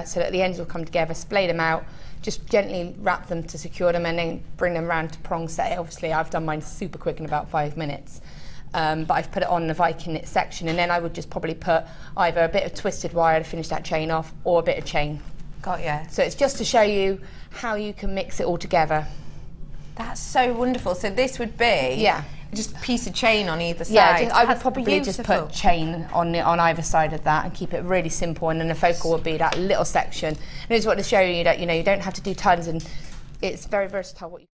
so that the ends will come together, splay them out, just gently wrap them to secure them, and then bring them around to prong set. Obviously I've done mine super quick in about 5 minutes, but I've put it on the Viking knit section, and then I would just probably put either a bit of twisted wire to finish that chain off, or a bit of chain. Got ya. So it's just to show you how you can mix it all together. That's so wonderful. So this would be just a piece of chain on either side. Yeah, I would probably just put chain on either side of that and keep it really simple, and then the focal would be that little section. And I just want to show you that, you know, you don't have to do tons, and it's very versatile what you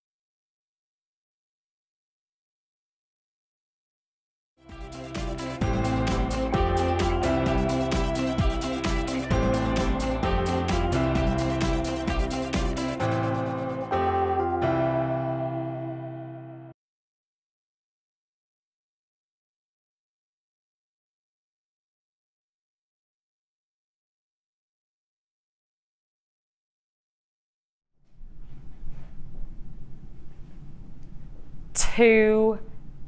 2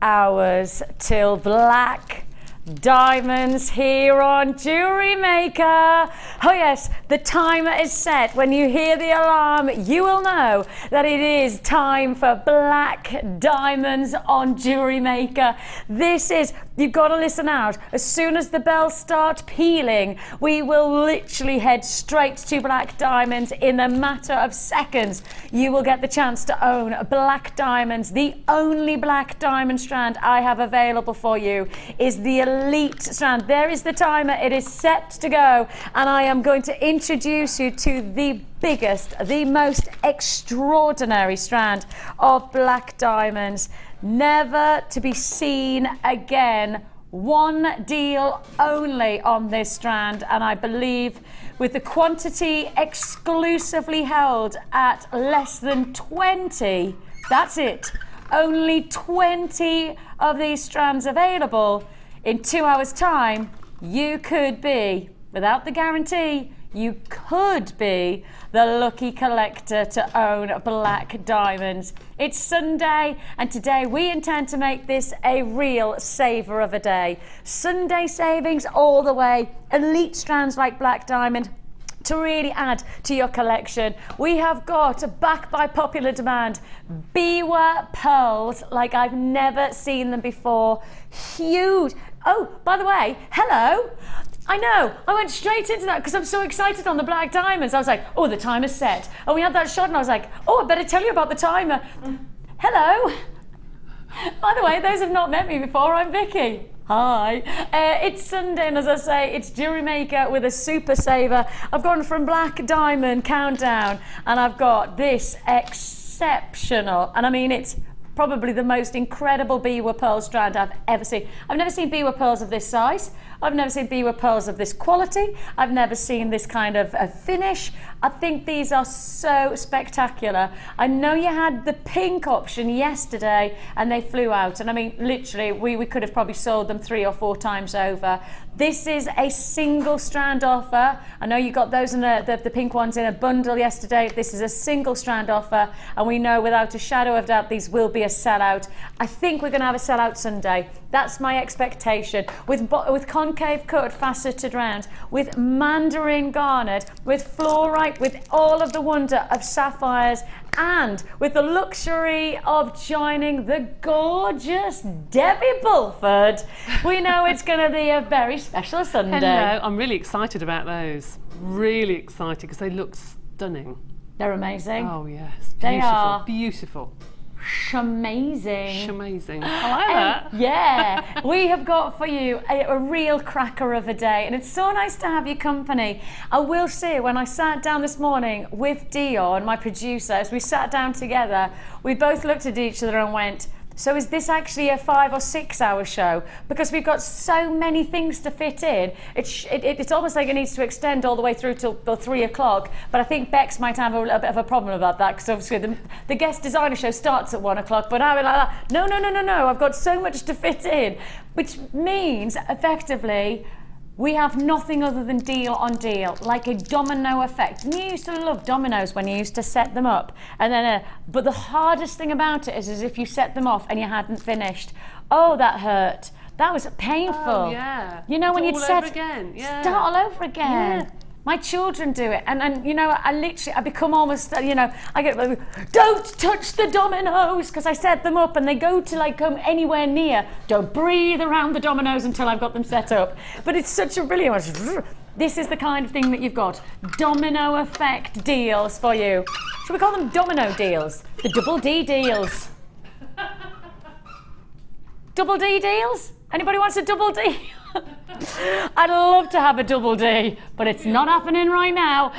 hours till black diamonds here on JewelleryMaker. Oh yes, the timer is set. When you hear the alarm, you will know that it is time for black diamonds on JewelleryMaker. This is, you've got to listen out. As soon as the bells start pealing, we will literally head straight to black diamonds in a matter of seconds. You will get the chance to own black diamonds. The only black diamond strand I have available for you is the elite strand. There is the timer. It is set to go, and I am going to introduce you to the biggest, the most extraordinary strand of black diamonds, never to be seen again. One deal only on this strand, and I believe with the quantity exclusively held at less than 20, that's it, only 20 of these strands available. In 2 hours time, you could be, without the guarantee, you could be the lucky collector to own black diamonds. It's Sunday, and today we intend to make this a real saver of a day. Sunday savings all the way, elite strands like black diamond to really add to your collection. We have got, back by popular demand, Biwa pearls like I've never seen them before. Huge. Oh, by the way, hello. I know, I went straight into that because I'm so excited on the black diamonds. I was like, oh, the timer's set. And we had that shot and I was like, oh, I better tell you about the timer. Hello. By the way, those who have not met me before, I'm Vicki. Hi. It's Sunday, and as I say, it's JewelleryMaker with a super saver. I've gone from black diamond countdown, and I've got this exceptional, and I mean it's probably the most incredible Biwa pearl strand I've ever seen. I've never seen Biwa pearls of this size. I've never seen Biwa pearls of this quality. I've never seen this kind of a finish. I think these are so spectacular. I know you had the pink option yesterday and they flew out. And I mean, literally, we could have probably sold them 3 or 4 times over. This is a single strand offer. I know you got those in the pink ones in a bundle yesterday. This is a single strand offer. And we know without a shadow of doubt, these will be a sellout. I think we're going to have a sellout Sunday. That's my expectation. With concave cut faceted round, with Mandarin garnet, with fluorite, with all of the wonder of sapphires, and with the luxury of joining the gorgeous Debbie Bulford. We know it's going to be a very special Sunday. Hello, I'm really excited about those. Really excited because they look stunning. They're amazing. Oh yes, beautiful. They are beautiful. Amazing. Amazing. I like that. Yeah, we have got for you a real cracker of a day, and it's so nice to have your company. I will say, when I sat down this morning with Dion, my producer, as we sat down together, we both looked at each other and went, so is this actually a 5 or 6 hour show? Because we've got so many things to fit in. It's almost like it needs to extend all the way through till 3 o'clock. But I think Bex might have a little bit of a problem about that, because obviously the guest designer show starts at 1 o'clock. But I was like, no, I've got so much to fit in. Which means, effectively, we have nothing other than deal on deal, like a domino effect. And you used to love dominoes when you used to set them up. And then, but the hardest thing about it is if you set them off and you hadn't finished. Oh, that hurt. That was painful. Oh, yeah. You know, when you'd set again. Yeah. start all over again. Yeah. My children do it, and you know, I become almost, you know, I get like, don't touch the dominoes, because I set them up and they go to like come anywhere near. Don't breathe around the dominoes until I've got them set up. But it's such a brilliant one. This is the kind of thing that you've got. Domino effect deals for you. Should we call them domino deals? The double D deals. Double D deals? Anybody wants a double D? I'd love to have a double D, but it's not happening right now.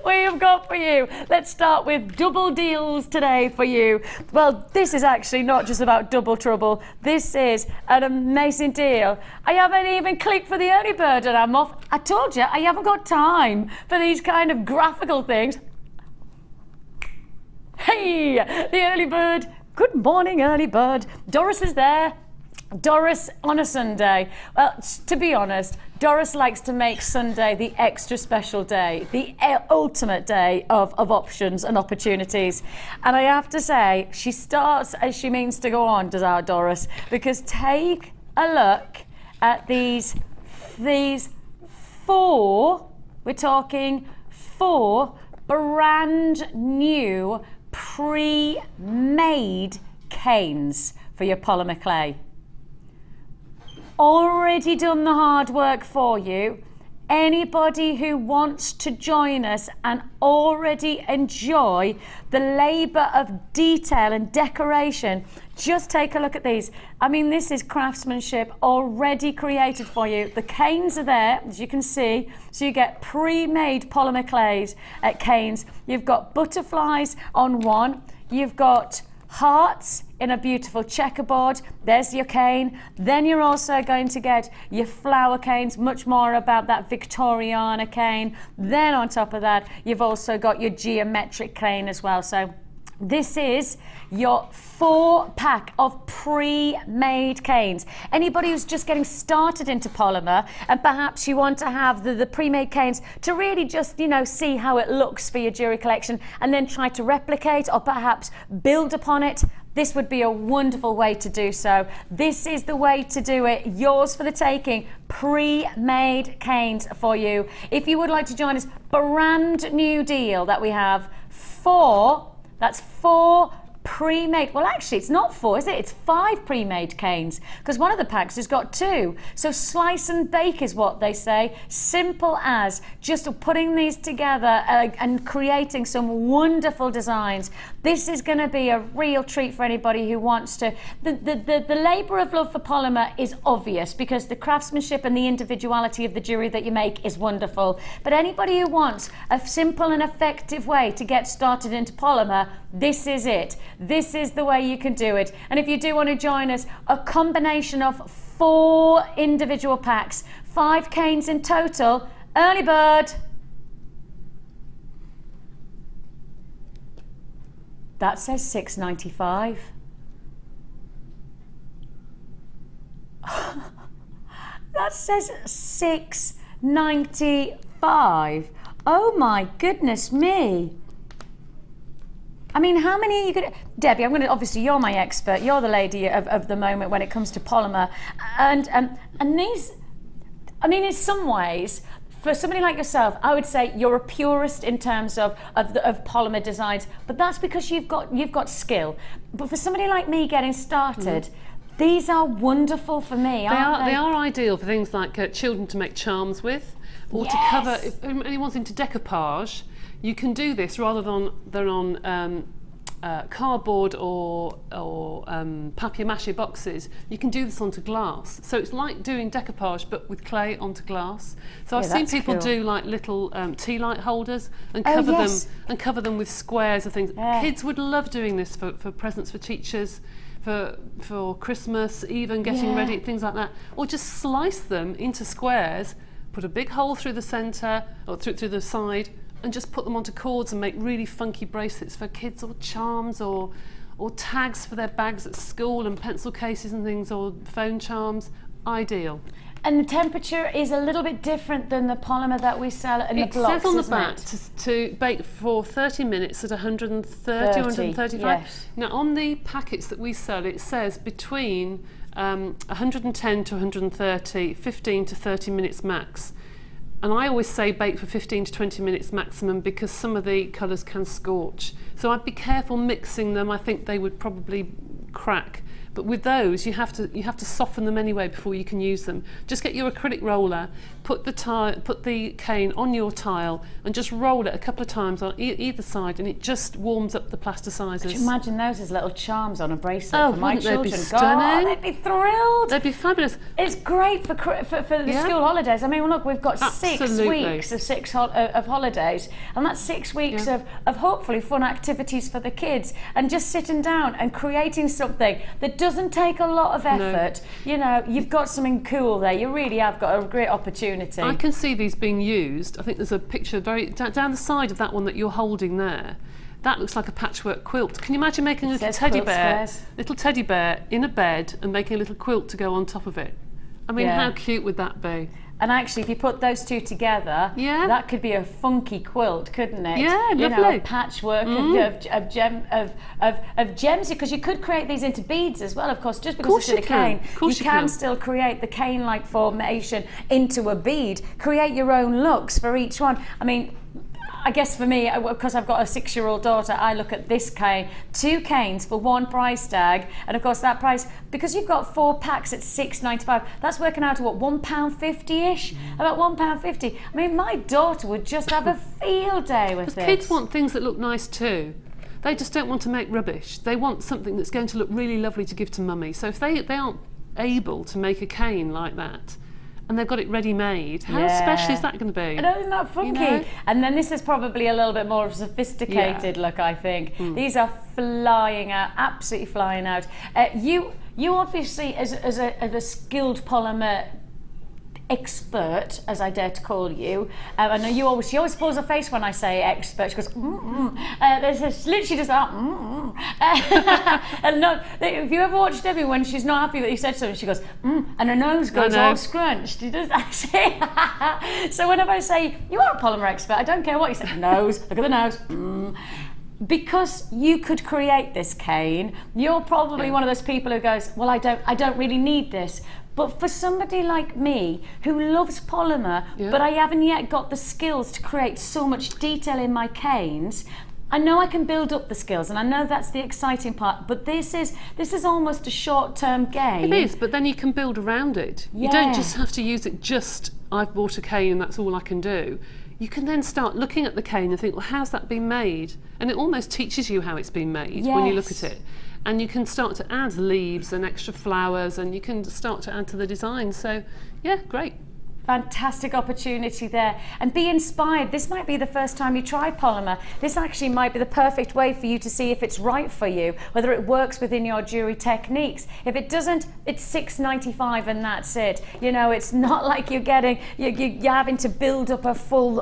What have got for you? Let's start with double deals today for you. Well, this is actually not just about double trouble. This is an amazing deal. I haven't even clicked for the early bird and I'm off. I told you, I haven't got time for these kind of graphical things. Hey, the early bird. Good morning, early bird. Doris is there. Doris on a Sunday. Well, to be honest, Doris likes to make Sunday the extra special day, the ultimate day of options and opportunities. And I have to say, she starts as she means to go on, does our Doris, because take a look at these 4, we're talking 4 brand new pre-made canes for your polymer clay. Already done the hard work for you. Anybody who wants to join us and already enjoy the labour of detail and decoration, just take a look at these. I mean, this is craftsmanship already created for you. The canes are there, as you can see, so you get pre-made polymer clays at canes. You've got butterflies on one, you've got hearts in a beautiful checkerboard. There's your cane. Then you're also going to get your flower canes, much more about that Victoriana cane. Then on top of that, you've also got your geometric cane as well. So this is your 4-pack of pre-made canes. Anybody who's just getting started into polymer and perhaps you want to have the pre-made canes to really just, you know, see how it looks for your jewelry collection and then try to replicate or perhaps build upon it, this would be a wonderful way to do so. This is the way to do it. Yours for the taking. Pre-made canes for you. If you would like to join us, brand new deal that we have. 4, that's 4 pre-made, well actually it's not 4, is it? It's 5 pre-made canes, because one of the packs has got 2. So slice and bake is what they say. Simple as just putting these together and creating some wonderful designs. This is going to be a real treat for anybody who wants to. The labour of love for polymer is obvious because the craftsmanship and the individuality of the jewellery that you make is wonderful. But anybody who wants a simple and effective way to get started into polymer, this is it. This is the way you can do it. And if you do want to join us, a combination of 4 individual packs, 5 canes in total, early bird. That says $6.95. That says $6.95. Oh my goodness me. I mean, how many are you going to... Debbie, I'm going to... Obviously, you're my expert. You're the lady of the moment when it comes to polymer. And these... I mean, in some ways, for somebody like yourself, I would say you're a purist in terms of polymer designs. But that's because you've got skill. But for somebody like me getting started... These are wonderful for me, aren't they? They are ideal for things like children to make charms with, or to cover, if anyone's into decoupage, you can do this rather than on cardboard or papier-mâché boxes. You can do this onto glass. So it's like doing decoupage but with clay onto glass. So I've seen people do like little tea light holders and cover them with squares of things. Kids would love doing this for presents for teachers. For Christmas, even getting ready, things like that, or just slice them into squares, put a big hole through the centre or through the side, and just put them onto cords and make really funky bracelets for kids, or charms, or tags for their bags at school, and pencil cases and things, or phone charms. Ideal. And the temperature is a little bit different than the polymer that we sell in the blocks, it says on the back to bake for 30 minutes at 130, 135. Yes. Now, on the packets that we sell, it says between 110 to 130, 15 to 30 minutes max. And I always say bake for 15 to 20 minutes maximum, because some of the colours can scorch. So I'd be careful mixing them. I think they would probably crack. But with those, you have to soften them anyway before you can use them. Just get your acrylic roller, put the cane on your tile, and just roll it a couple of times on either side, and it just warms up the plasticizers. Could you imagine those as little charms on a bracelet for my children? They'd be stunning. God, they'd be thrilled. They'd be fabulous. It's great for the school holidays. I mean, look, we've got 6 weeks of holidays, and that's 6 weeks of hopefully fun activities for the kids, and just sitting down and creating something that doesn't take a lot of effort. No. You know, you've got something cool there. You really have got a great opportunity. I can see these being used. I think there's a picture down the side of that one that you're holding there. That looks like a patchwork quilt. Can you imagine making a little teddy bear in a bed and making a little quilt to go on top of it? I mean, how cute would that be? And actually, if you put those two together, that could be a funky quilt, couldn't it? Yeah, lovely. You know, a patchwork of gems, because you could create these into beads as well, of course, just because it's in a cane. You can still create the cane-like formation into a bead, create your own looks for each one. I mean, I guess for me, because I've got a 6-year-old daughter, I look at this cane, 2 canes for 1 price tag, and of course that price, because you've got 4 packs at £6.95, that's working out to what, £1.50-ish? About £1.50. I mean, my daughter would just have a field day with this. Kids want things that look nice too. They just don't want to make rubbish. They want something that's going to look really lovely to give to mummy. So if they aren't able to make a cane like that, and they've got it ready-made, how special is that going to be? I know, isn't that funky? You know? And then this is probably a little bit more of a sophisticated look, I think. These are flying out, absolutely flying out. You obviously, as a skilled polymer expert, as I dare to call you, I know she always pulls her face when I say expert. She goes, there's literally just that, and no, if you ever watch Debbie when she's not happy that you said something, she goes, and her nose goes all scrunched. She does that. So whenever I say, you are a polymer expert, I don't care what you say, nose, look at the nose, because you could create this cane, you're probably one of those people who goes, well, I don't really need this. But for somebody like me who loves polymer, but I haven't yet got the skills to create so much detail in my canes, I know I can build up the skills, and I know that's the exciting part, but this is almost a short-term game. It is, but then you can build around it. You don't just have to use it I've bought a cane and that's all I can do. You can then start looking at the cane and think, well, how's that been made? And it almost teaches you how it's been made when you look at it. And you can start to add leaves and extra flowers, and you can start to add to the design. So, yeah, great. Fantastic opportunity there, and be inspired. This might be the first time you try polymer. This actually might be the perfect way for you to see if it's right for you, whether it works within your jewelry techniques. If it doesn't, it's £6.95 and that's it. You know, it's not like you're having to build up a full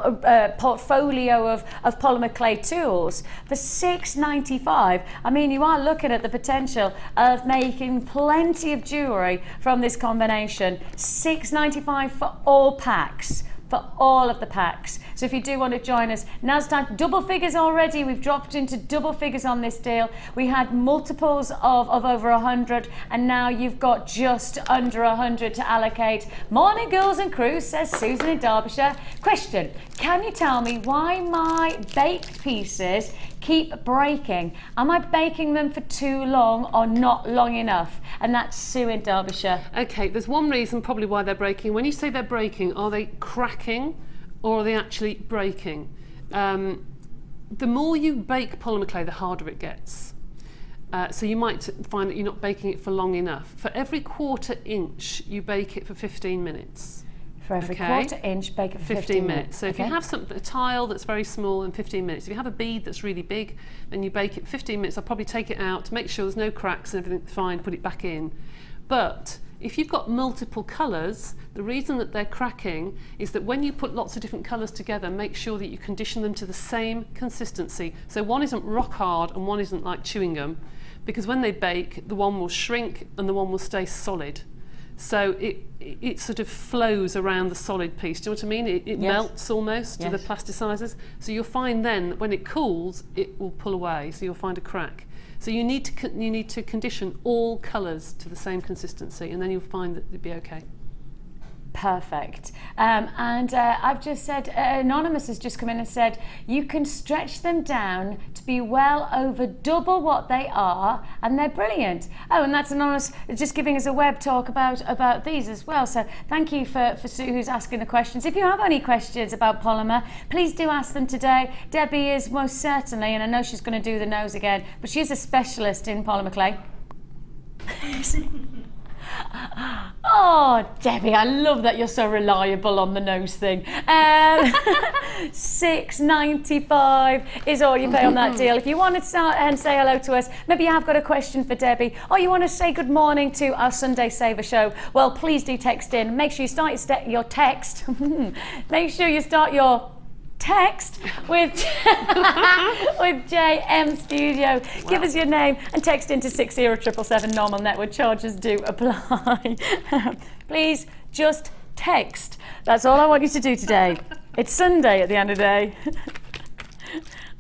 portfolio of polymer clay tools. For £6.95, I mean, you are looking at the potential of making plenty of jewelry from this combination. £6.95 for all packs, for all of the packs. So if you do want to join us, now's time. Double figures already. We've dropped into double figures on this deal. We had multiples of over 100, and now you've got just under 100 to allocate. Morning, girls and crew, says Susan in Derbyshire. Question: can you tell me why my baked pieces keep breaking? Am I baking them for too long or not long enough? And that's Sue in Derbyshire. Okay, there's one reason probably why they're breaking. When you say they're breaking, are they cracking or are they actually breaking? The more you bake polymer clay, the harder it gets. So you might find that you're not baking it for long enough. For every 1/4 inch, you bake it for 15 minutes. For every 1/4 inch, bake it for 15 minutes. So if you have a tile that's very small, in 15 minutes. If you have a bead that's really big, then you bake it 15 minutes. I'll probably take it out to make sure there's no cracks and everything's fine, put it back in. But if you've got multiple colours, the reason that they're cracking is that when you put lots of different colours together, make sure that you condition them to the same consistency. So one isn't rock hard and one isn't like chewing gum, because when they bake, the one will shrink and the one will stay solid. So it sort of flows around the solid piece. Do you know what I mean? It melts almost to the plasticizers. So you'll find then that when it cools, it will pull away. So you'll find a crack. So you need to condition all colours to the same consistency, and then you'll find that it'll be okay. Perfect. And I've just said, Anonymous has just come in and said, you can stretch them down to be well over double what they are, and they're brilliant. Oh, and that's Anonymous just giving us a web talk about these as well. So thank you for Sue who's asking the questions. If you have any questions about polymer, please do ask them today. Debbie is most certainly, and I know she's going to do the nose again, but she's a specialist in polymer clay. Oh, Debbie, I love that you're so reliable on the nose thing. $6.95 is all you pay on that deal. If you want to start and say hello to us, maybe you have got a question for Debbie, or you want to say good morning to our Sunday Saver show, well, please do text in. Make sure you start your text. Make sure you start your text with JM Studio. Wow. Give us your name and text into 60777. Normal network charges do apply. Please just text. That's all I want you to do today. It's Sunday at the end of the day.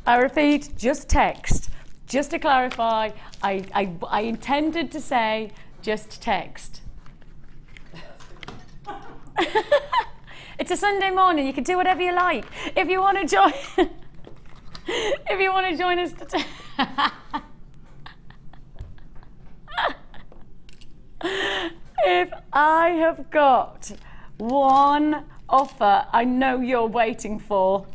I repeat, just text. Just to clarify, I intended to say just text. It's a Sunday morning. You can do whatever you like. If you want to join, if you want to join us today. If I have got one offer I know you're waiting for,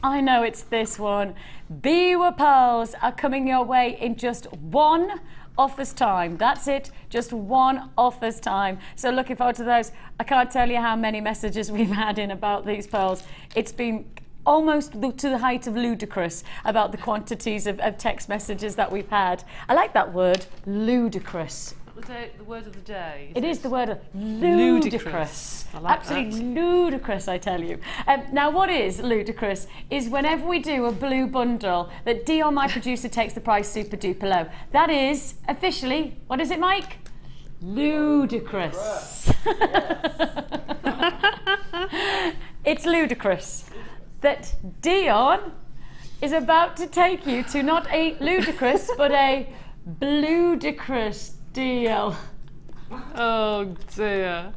I know it's this one. Biwa pearls are coming your way in just one offer's time. That's it, just one offer's time. So looking forward to those. I can't tell you how many messages we've had in about these pearls. It's been almost to the height of ludicrous about the quantities of text messages that we've had. I like that word, ludicrous. The word of the day. It is the word of ludicrous. I like Absolutely that. Ludicrous, I tell you. Now, what is ludicrous is whenever we do a blue bundle that Dion, my producer, takes the price super duper low. That is officially, what is it, Mike? Ludicrous. It's ludicrous that Dion is about to take you to not a ludicrous but a bludicrous deal. Oh dear.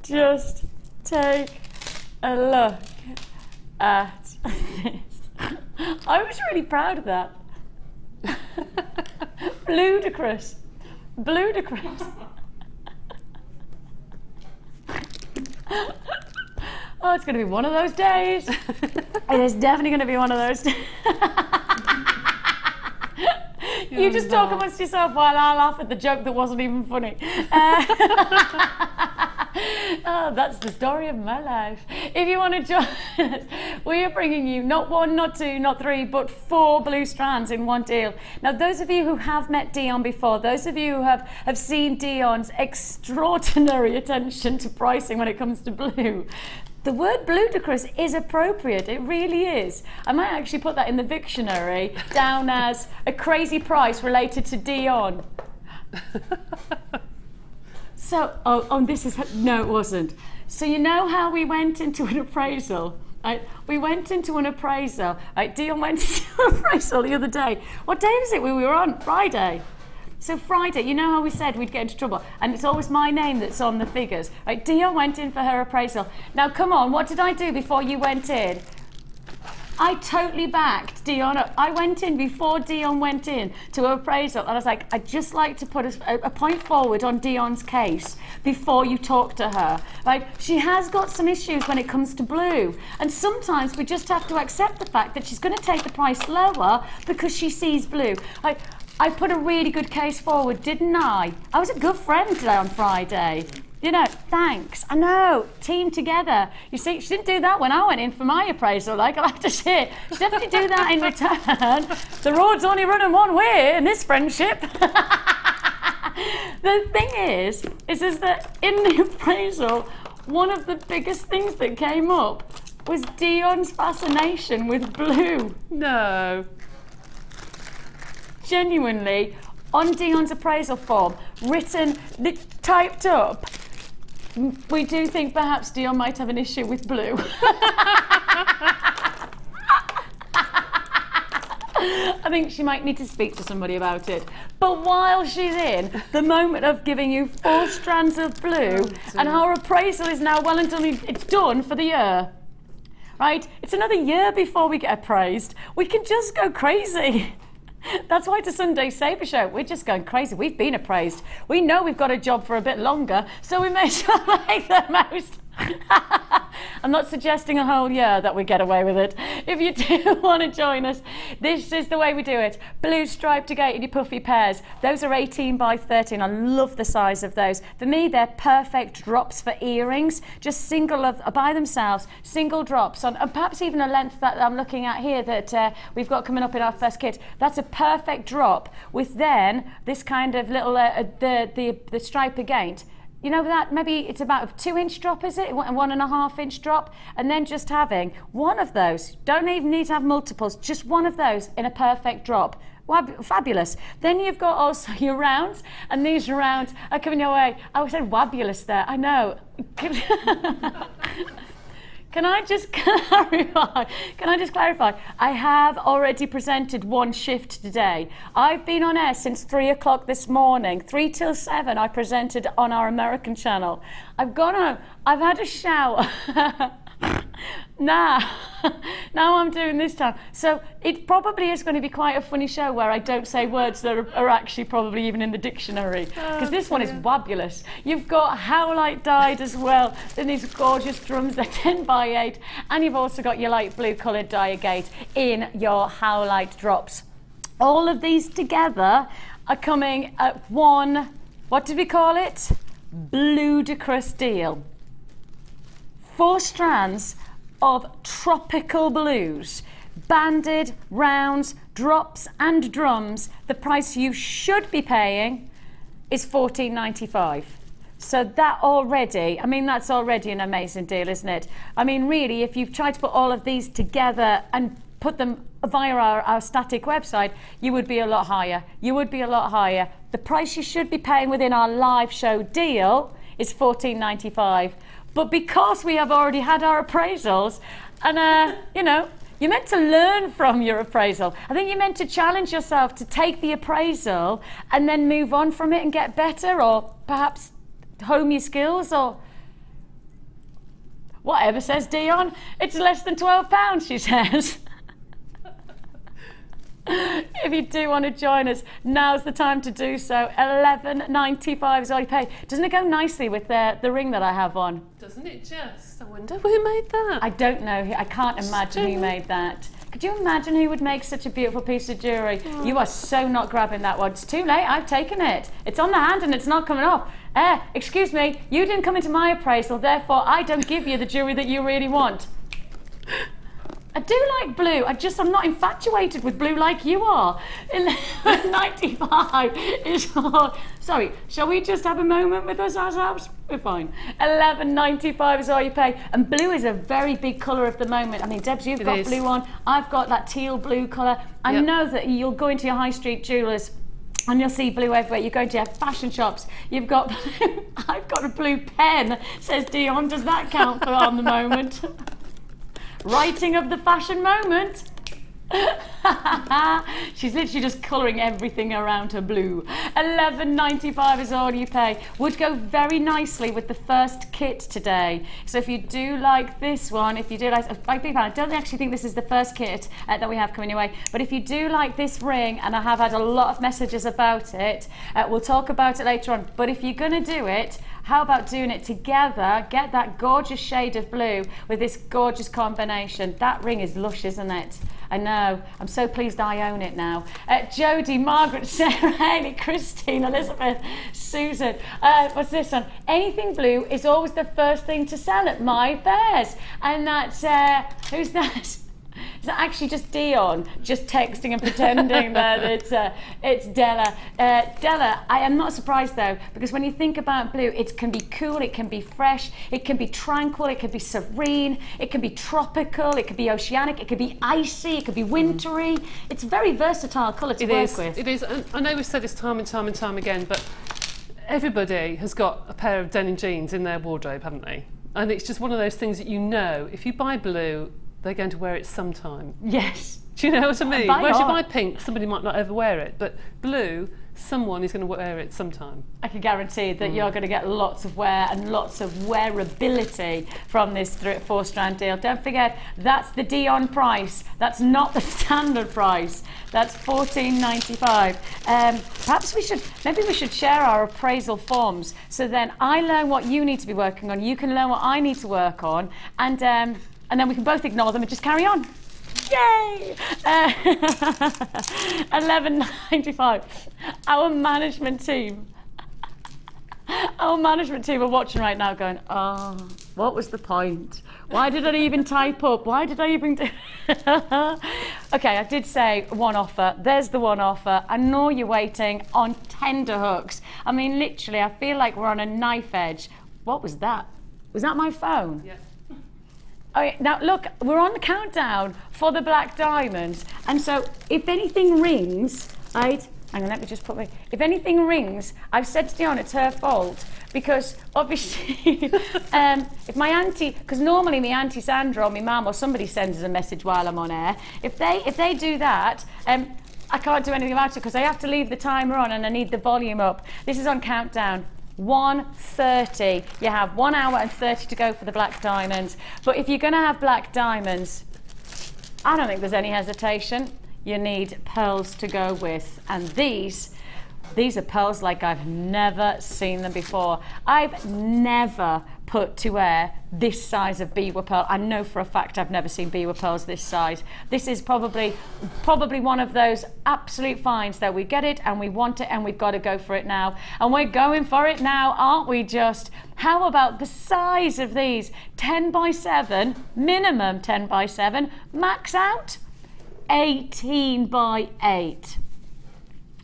Just take a look at this. I was really proud of that. Ludicrous. Bludicrous. Oh, it's going to be one of those days. It is definitely going to be one of those days. You just talk amongst yourself while I laugh at the joke that wasn't even funny. Oh, that's the story of my life. If you want to join us, we are bringing you not one, not two, not three, but 4 blue strands in one deal. Now, those of you who have met Dion before, those of you who have seen Dion's extraordinary attention to pricing when it comes to blue, the word bludicrous is appropriate. It really is. I might actually put that in the dictionary down as a crazy price related to Dion. So, this is, no, it wasn't. So you know how we went into an appraisal? Right? We went into an appraisal. Right? Dion went into an appraisal the other day. What day was it we were on? Friday. So Friday, you know how we said we'd get into trouble, and it's always my name that's on the figures. Right? Dion went in for her appraisal. Now, come on, what did I do before you went in? I totally backed Dion up. I went in before Dion went in to her appraisal, and I was like, I'd just like to put a point forward on Dion's case before you talk to her. Like, she has got some issues when it comes to blue, and sometimes we just have to accept the fact that she's going to take the price lower because she sees blue. Like, I put a really good case forward, didn't I? I was a good friend today on Friday. You know, thanks. I know, team together. You see, she didn't do that when I went in for my appraisal, like, I have to say. She definitely do that in return. The road's only running one way in this friendship. The thing is that in the appraisal, one of the biggest things that came up was Dion's fascination with blue. No. Genuinely, on Dion's appraisal form, written, typed up, we do think perhaps Dion might have an issue with blue. I think she might need to speak to somebody about it. But while she's in the moment of giving you 4 strands of blue, and our appraisal is now well until it's done for the year, right? It's another year before we get appraised. We can just go crazy. That's why it's a Sunday Saver Show. We're just going crazy. We've been appraised. We know we've got a job for a bit longer, so we may as well make the most. I'm not suggesting a whole year that we get away with it. If you do want to join us, this is the way we do it. Blue striped agate in your puffy pairs. Those are 18 by 13. I love the size of those. For me, they're perfect drops for earrings. Just single by themselves, single drops on, and perhaps even a length that I'm looking at here that we've got coming up in our first kit. That's a perfect drop with then this kind of little the stripe agate. You know that maybe it's about a 2-inch drop, is it? 1.5-inch drop, and then just having one of those. Don't even need to have multiples, just one of those in a perfect drop. Fabulous. Then you've got also your rounds, and these rounds are coming your way. I said wabulous there, I know. Can I just clarify? I have already presented one shift today. I've been on air since 3 o'clock this morning. 3 till 7 I presented on our American channel. I've gone home, I've had a shower. Now I'm doing this time. So it probably is going to be quite a funny show where I don't say words that are actually probably even in the dictionary. Because this one is wabulous. You've got howlite dyed as well. Then these gorgeous drums, they're 10 by 8. And you've also got your light blue coloured dye agate in your howlite drops. All of these together are coming at one, what did we call it? Ludicrous deal. 4 strands of tropical blues, banded, rounds, drops and drums. The price you should be paying is $14.95. So that already, I mean, that's already an amazing deal, isn't it? I mean, really, if you've tried to put all of these together and put them via our static website, you would be a lot higher. You would be a lot higher. The price you should be paying within our live show deal is $14.95. But because we have already had our appraisals, and you know, you're meant to learn from your appraisal. I think you're meant to challenge yourself to take the appraisal and then move on from it and get better, or perhaps hone your skills, or whatever, says Dion. It's less than £12, she says. If you do want to join us, now's the time to do so. $11.95 is all you pay. Doesn't it go nicely with the ring that I have on? Doesn't it just? I wonder who made that. I don't know. I can't imagine who made that. Could you imagine who would make such a beautiful piece of jewellery? Oh. You are so not grabbing that one. It's too late. I've taken it. It's on the hand and it's not coming off. Excuse me, you didn't come into my appraisal, therefore I don't give you the jewellery that you really want. I do like blue. I'm not infatuated with blue like you are. $11.95 is all. Sorry, shall we just have a moment with us ourselves? We're fine. $11.95 is all you pay. And blue is a very big colour of the moment. I mean, Debs, you've got blue on. I've got that teal blue colour. I know that you'll go into your high street jewellers and you'll see blue everywhere. You're going to your fashion shops. You've got blue. I've got a blue pen, says Dion. Does that count for on the moment? Writing of the fashion moment. She's literally just colouring everything around her blue. $11.95 is all you pay. Would go very nicely with the first kit today. So if you do like this one, if you do like, I don't actually think this is the first kit that we have coming your way, but if you do like this ring, and I have had a lot of messages about it, we'll talk about it later on, but if you're going to do it, how about doing it together? Get that gorgeous shade of blue with this gorgeous combination. That ring is lush, isn't it? I know. I'm so pleased I own it now. Jodie, Margaret, Sarah, Haley, Christine, Elizabeth, Susan. What's this one? Anything blue is always the first thing to sell at my fairs. And that's, who's that? Is that actually just Dion, just texting and pretending that it's Della? Della, I am not surprised though, because when you think about blue, it can be cool, it can be fresh, it can be tranquil, it can be serene, it can be tropical, it can be oceanic, it can be icy, it can be wintry. It's a very versatile colour to work with. It is. I know we've said this time and time and time again, but everybody has got a pair of denim jeans in their wardrobe, haven't they? And it's just one of those things that, you know, if you buy blue, they're going to wear it sometime. Yes. Do you know what I mean? Why Whereas you not? buy pink, somebody might not ever wear it, but blue, someone is going to wear it sometime. I can guarantee that you're going to get lots of wear and lots of wearability from this 4-strand deal. Don't forget, that's the Dion price. That's not the standard price. That's $14.95. Perhaps maybe we should share our appraisal forms, so then I learn what you need to be working on, you can learn what I need to work on, and then we can both ignore them and just carry on. Yay! $11.95. Our management team are watching right now going, oh, what was the point? Why did I even type up? Why did I even do Okay, I did say one offer. There's the one offer. I know you're waiting on tender hooks. I mean, literally, I feel like we're on a knife edge. What was that? Was that my phone? Yeah. Okay, now look, we're on the countdown for the black diamonds, and so if anything rings, right? Hang on, let me just put my. If anything rings, I've said to Dion it's her fault, because obviously, if my auntie, because normally my auntie Sandra or my mum or somebody sends us a message while I'm on air. If they do that, I can't do anything about it because I have to leave the timer on and I need the volume up. This is on countdown. 1:30. You have 1 hour and 30 to go for the black diamonds. But if you're going to have black diamonds, I don't think there's any hesitation. You need pearls to go with, and these are pearls like I've never seen them before. I've never put to wear this size of Biwa pearl. I know for a fact I've never seen Biwa pearls this size. This is probably one of those absolute finds that we get it and we want it and we've got to go for it now. And we're going for it now, aren't we just? How about the size of these? 10 by 7, minimum 10 by 7, max out 18 by 8.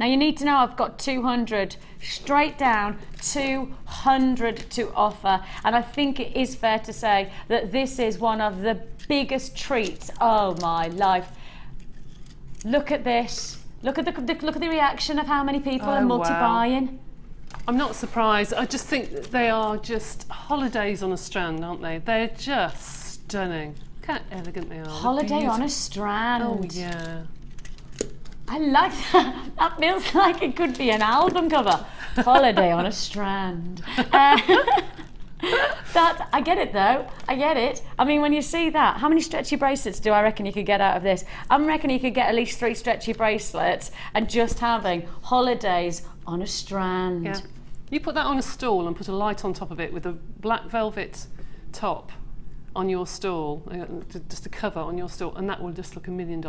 Now you need to know I've got 200 straight down, 200 to offer, and I think it is fair to say that this is one of the biggest treats of my life. Look at this. Look at the reaction of how many people are multi-buying. Wow. I'm not surprised. I just think that they are just holidays on a strand, aren't they? They're just stunning. Look how elegant they are. Holiday on a strand. Oh yeah. I like that. That feels like it could be an album cover. Holiday on a strand. That, I get it though. I get it. I mean, when you see that, how many stretchy bracelets do I reckon you could get out of this? I reckon you could get at least 3 stretchy bracelets and just having holidays on a strand. Yeah. You put that on a stall and put a light on top of it with a black velvet top on your stall, just a cover on your stall, and that will just look $1 million.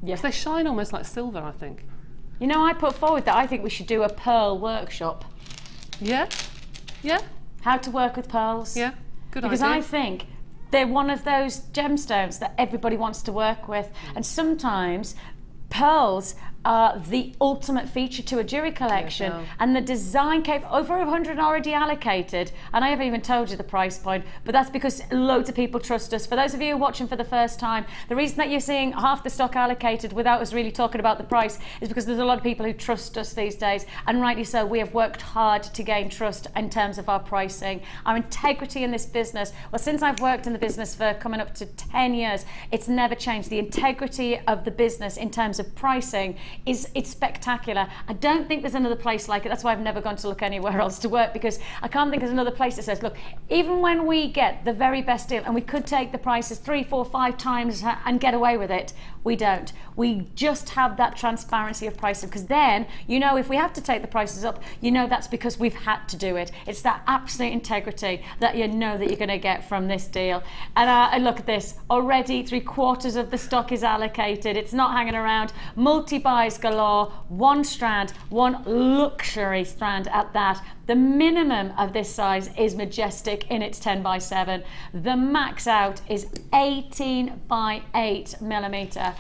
Yes, they shine almost like silver, I think. You know, I put forward that I think we should do a pearl workshop. Yeah, yeah. How to work with pearls. Yeah, good because idea. I think they're one of those gemstones that everybody wants to work with, and sometimes pearls are the ultimate feature to a jewellery collection, and the design over 100 already allocated, and I haven't even told you the price point, but that's because loads of people trust us. For those of you watching for the first time, the reason that you're seeing half the stock allocated without us really talking about the price is because there's a lot of people who trust us these days, and rightly so. We have worked hard to gain trust in terms of our pricing, our integrity in this business. Well, since I've worked in the business for coming up to 10 years, it's never changed. The integrity of the business in terms of pricing it's spectacular. I don't think there's another place like it. That's why I've never gone to look anywhere else to work, because I can't think there's another place that says, look, even when we get the very best deal and we could take the prices 3, 4, 5 times and get away with it, we don't. We just have that transparency of pricing, because then, you know, if we have to take the prices up, you know that's because we've had to do it. It's that absolute integrity that you know that you're going to get from this deal. And look at this, already 3/4 of the stock is allocated. It's not hanging around. Multi-buys galore, 1 strand, 1 luxury strand at that. The minimum of this size is majestic in its 10 by 7. The max out is 18 by 8 millimeter.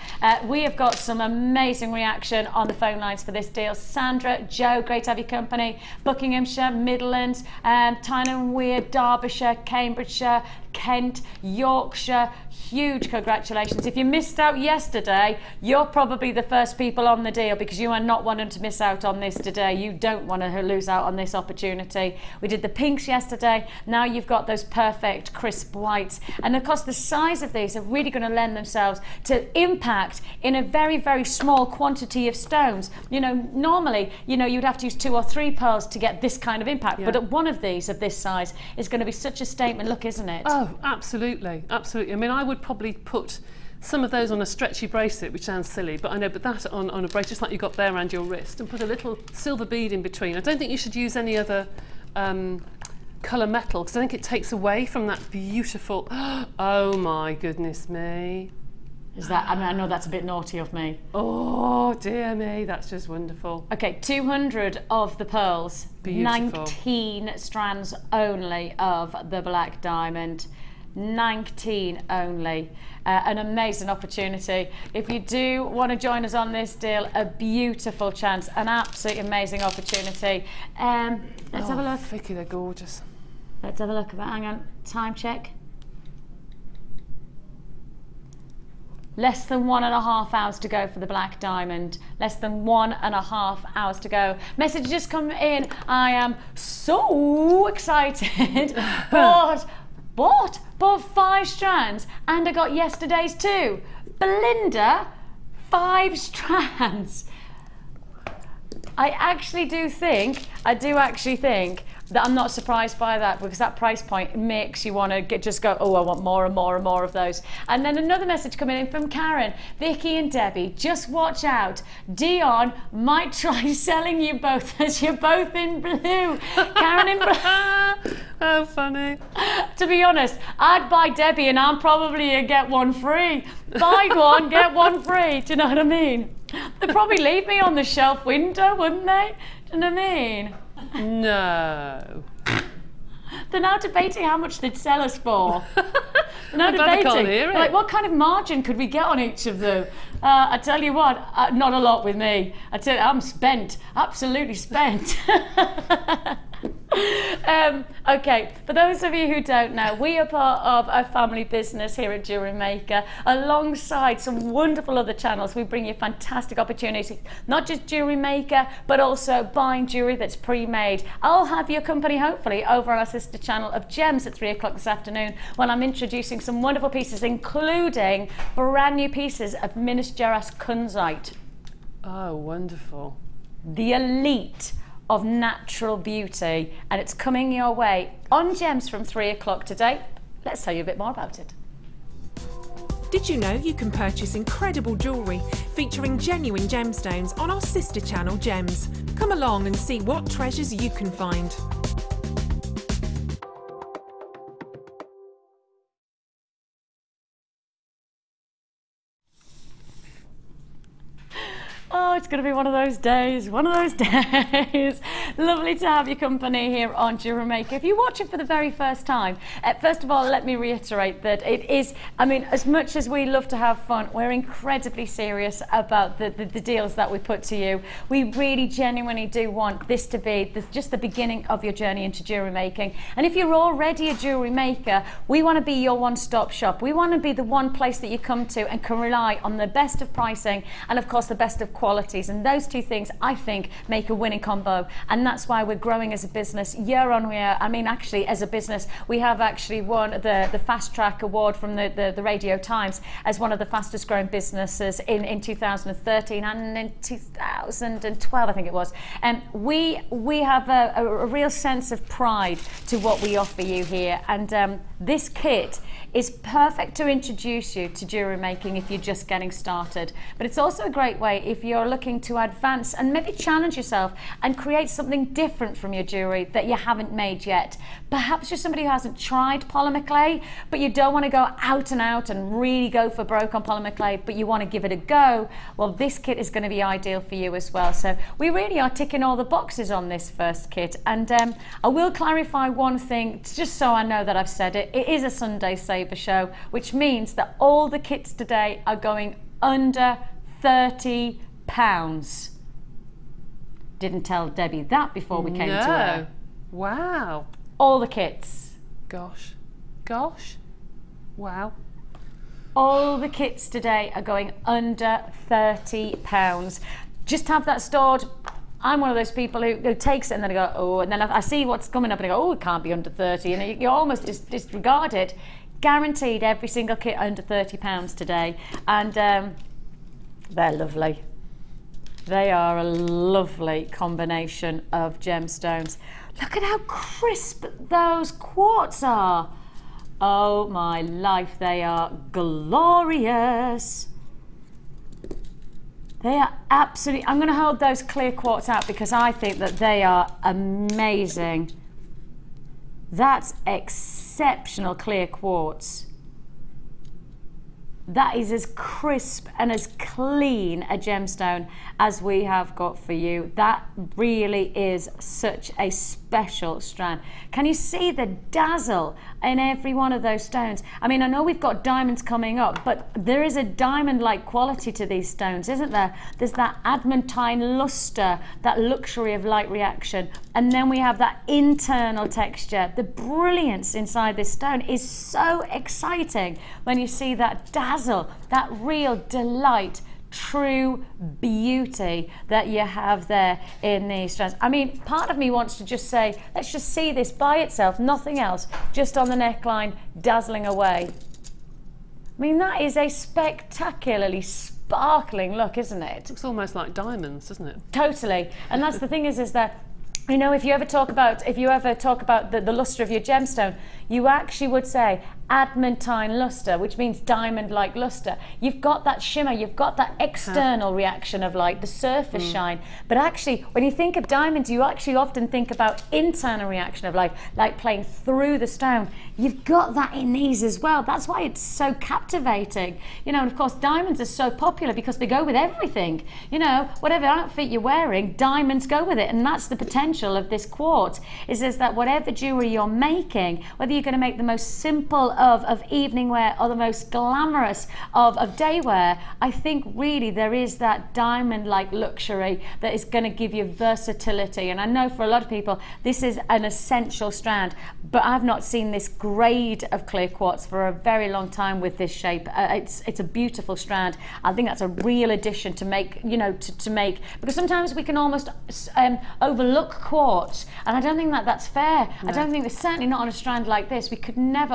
We have got some amazing reaction on the phone lines for this deal. Sandra, Joe, great to have your company. Buckinghamshire, Midlands, Tyne Weir, Derbyshire, Cambridgeshire, Kent, Yorkshire. Huge congratulations. If you missed out yesterday, you're probably the first people on the deal because you are not wanting to miss out on this today. You don't want to lose out on this opportunity. We did the pinks yesterday. Now you've got those perfect crisp whites. And of course the size of these are really going to lend themselves to impact in a very, very small quantity of stones. You know, normally, you know, you'd have to use 2 or 3 pearls to get this kind of impact. But at one of these of this size is going to be such a statement look, isn't it? Oh, absolutely, absolutely. I mean, I would probably put some of those on a stretchy bracelet, which sounds silly, but I know, but that on a bracelet just like you got there around your wrist, and put a little silver bead in between. I don't think you should use any other colour metal, because I think it takes away from that beautiful, oh my goodness me. Is that, I mean, I know that's a bit naughty of me. Oh dear me, that's just wonderful. Okay, 200 of the pearls, Beautiful. 19 strands only of the black diamond. 19 only. An amazing opportunity. If you do want to join us on this deal, a beautiful chance, an absolutely amazing opportunity. Let's have a look. Vicki, they're gorgeous. Let's have a look. Hang on, time check. Less than 1.5 hours to go for the black diamond. Less than 1.5 hours to go. Message just come in. I am so excited. Bought 5 strands, and I got yesterday's too. Belinda, 5 strands. I do actually think that I'm not surprised by that, because that price point makes you want to just go, oh, I want more and more and more of those. And then another message coming in from Karen. Vicki and Debbie, just watch out. Dion might try selling you both as you're both in blue. Karen in blue. Oh, funny. To be honest, I'd buy Debbie and I'm probably a get one free. Buy one, get one free. Do you know what I mean? They'd probably leave me on the shelf window, wouldn't they? Do you know what I mean? No. They're now debating how much they'd sell us for. They're now I debating. can't hear it. Like, what kind of margin could we get on each of them? I tell you what, not a lot with me. I tell you, I'm spent, absolutely spent. Okay, for those of you who don't know, we are part of a family business here at JewelleryMaker. Alongside some wonderful other channels, we bring you fantastic opportunities, not just JewelleryMaker, but also buying jewellery that's pre-made. I'll have your company hopefully over on our sister channel of Gems at 3 o'clock this afternoon, when I'm introducing some wonderful pieces, including brand new pieces of Minas Gerais kunzite. Oh, wonderful. The elite of natural beauty, and it's coming your way on Gems from 3 o'clock today. Let's tell you a bit more about it. Did you know you can purchase incredible jewellery featuring genuine gemstones on our sister channel Gems? Come along and see what treasures you can find. Oh, it's going to be one of those days, one of those days. Lovely to have your company here on JewelleryMaker. If you're watching for the very first time, first of all, let me reiterate that it is, I mean, as much as we love to have fun, we're incredibly serious about the deals that we put to you. We really genuinely do want this to be just the beginning of your journey into jewellery making. And if you're already a jewellery maker, we want to be your one-stop shop. We want to be the one place that you come to and can rely on the best of pricing and, of course, the best of qualities, and those two things I think make a winning combo, and that's why we're growing as a business year on year. I mean, actually, as a business, we have actually won the Fast Track Award from the Radio Times as one of the fastest growing businesses in 2013 and in 2012, I think it was. And we have a real sense of pride to what we offer you here, and this kit is perfect to introduce you to jewellery making if you're just getting started. But it's also a great way if you're looking to advance and maybe challenge yourself and create something different from your jewellery that you haven't made yet. Perhaps you're somebody who hasn't tried polymer clay, but you don't want to go out and out and really go for broke on polymer clay, but you want to give it a go. Well, this kit is going to be ideal for you as well. So we really are ticking all the boxes on this first kit. And I will clarify one thing, just so I know that I've said it. It is a Sunday Saver show, which means that all the kits today are going under £30. Didn't tell Debbie that before we came to her. Wow. All the kits. Gosh. Gosh. Wow. All the kits today are going under £30. Just have that stored. I'm one of those people who takes it and then I go, oh, and then I see what's coming up and I go, oh, it can't be under 30, and you almost disregard it. Guaranteed every single kit under £30 today, and they're lovely. They are a lovely combination of gemstones. Look at how crisp those quartz are. Oh my life, they are glorious. They are absolutely, I'm going to hold those clear quartz out because I think that they are amazing. That's exceptional clear quartz. That is as crisp and as clean a gemstone as we have got for you. That really is such a special strand. Can you see the dazzle in every one of those stones? I mean, I know we've got diamonds coming up, but there is a diamond-like quality to these stones, isn't there? There's that adamantine luster, that luxury of light reaction, and then we have that internal texture. The brilliance inside this stone is so exciting when you see that dazzle, that real delight, true beauty that you have there in these strands. I mean, part of me wants to just say, let's just see this by itself, nothing else, just on the neckline, dazzling away. I mean, that is a spectacularly sparkling look, isn't it? It looks almost like diamonds, doesn't it? Totally. And that's the thing is that, you know, if you ever talk about the luster of your gemstone, you actually would say adamantine luster, which means diamond-like luster. You've got that shimmer, you've got that external reaction of light, the surface shine. But actually, when you think of diamonds, you actually often think about internal reaction of light, like playing through the stone. You've got that in these as well. That's why it's so captivating. You know, and of course, diamonds are so popular because they go with everything. You know, whatever outfit you're wearing, diamonds go with it. And that's the potential of this quartz, is that whatever jewelry you're making, whether you're going to make the most simple of evening wear or the most glamorous of day wear, I think really there is that diamond-like luxury that is going to give you versatility. And I know for a lot of people this is an essential strand, but I've not seen this grade of clear quartz for a very long time with this shape. It's a beautiful strand. I think that's a real addition to make, you know, to make, because sometimes we can almost overlook quartz, and I don't think that that's fair. No. I don't think, certainly not on a strand like this, we could never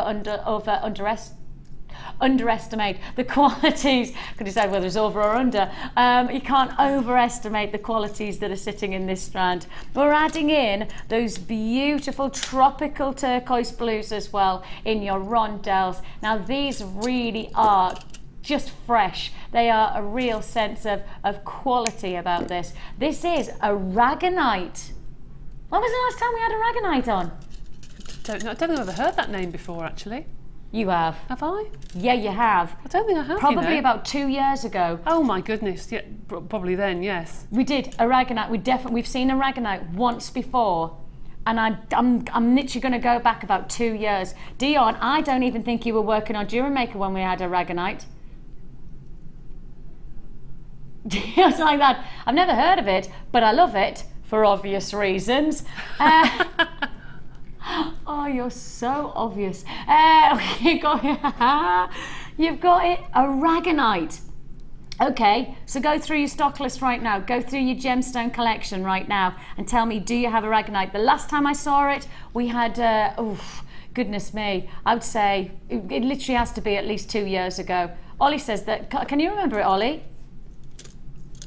underestimate the qualities. Could you say whether it's over or under? You can't overestimate the qualities that are sitting in this strand. We're adding in those beautiful tropical turquoise blues as well in your rondelles. Now these really are just fresh. They are a real sense of quality about this. This is aragonite. When was the last time we had aragonite on? I don't think I've ever heard that name before, actually. You have. Have I? Yeah, you have. I don't think I have. Probably you know. about 2 years ago. Oh my goodness! Yeah, probably then. Yes. We did aragonite. We've seen aragonite once before, and I'm literally going to go back about 2 years. Dion, I don't even think you were working on JewelleryMaker when we had aragonite. Just like that. I've never heard of it, but I love it for obvious reasons. Oh, you're so obvious. You've got it, aragonite. Okay, so go through your stock list right now. Go through your gemstone collection right now and tell me, do you have aragonite? The last time I saw it, we had, goodness me, I would say it literally has to be at least 2 years ago. Ollie says that, can you remember it, Ollie?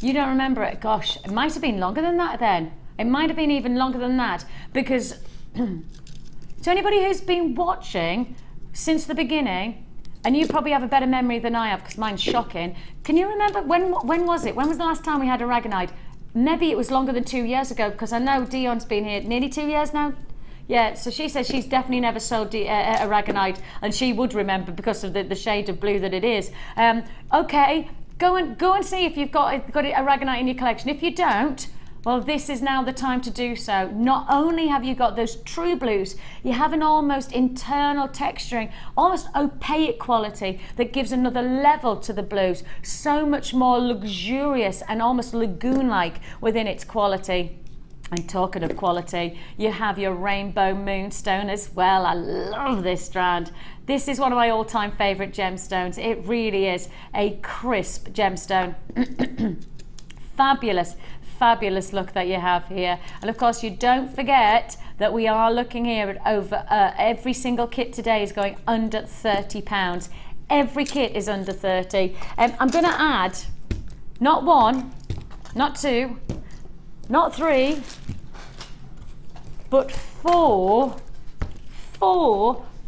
You don't remember it? Gosh, it might have been longer than that then. It might have been even longer than that, because to anybody who's been watching since the beginning, and you probably have a better memory than I have because mine's shocking, can you remember when was it? When was the last time we had aragonite? Maybe it was longer than 2 years ago, because I know Dion's been here nearly 2 years now. Yeah, so she says she's definitely never sold aragonite, and she would remember because of the shade of blue that it is. Okay, go and see if you've got aragonite in your collection. If you don't, well, this is now the time to do so. Not only have you got those true blues, you have an almost internal texturing, almost opaque quality that gives another level to the blues. So much more luxurious and almost lagoon-like within its quality. And talking of quality, you have your rainbow moonstone as well. I love this strand. This is one of my all-time favourite gemstones. It really is a crisp gemstone. Fabulous, fabulous look that you have here. And of course, you don't forget that we are looking here at over every single kit today is going under £30. Every kit is under 30. I'm going to add not 1, not 2, not 3, but 4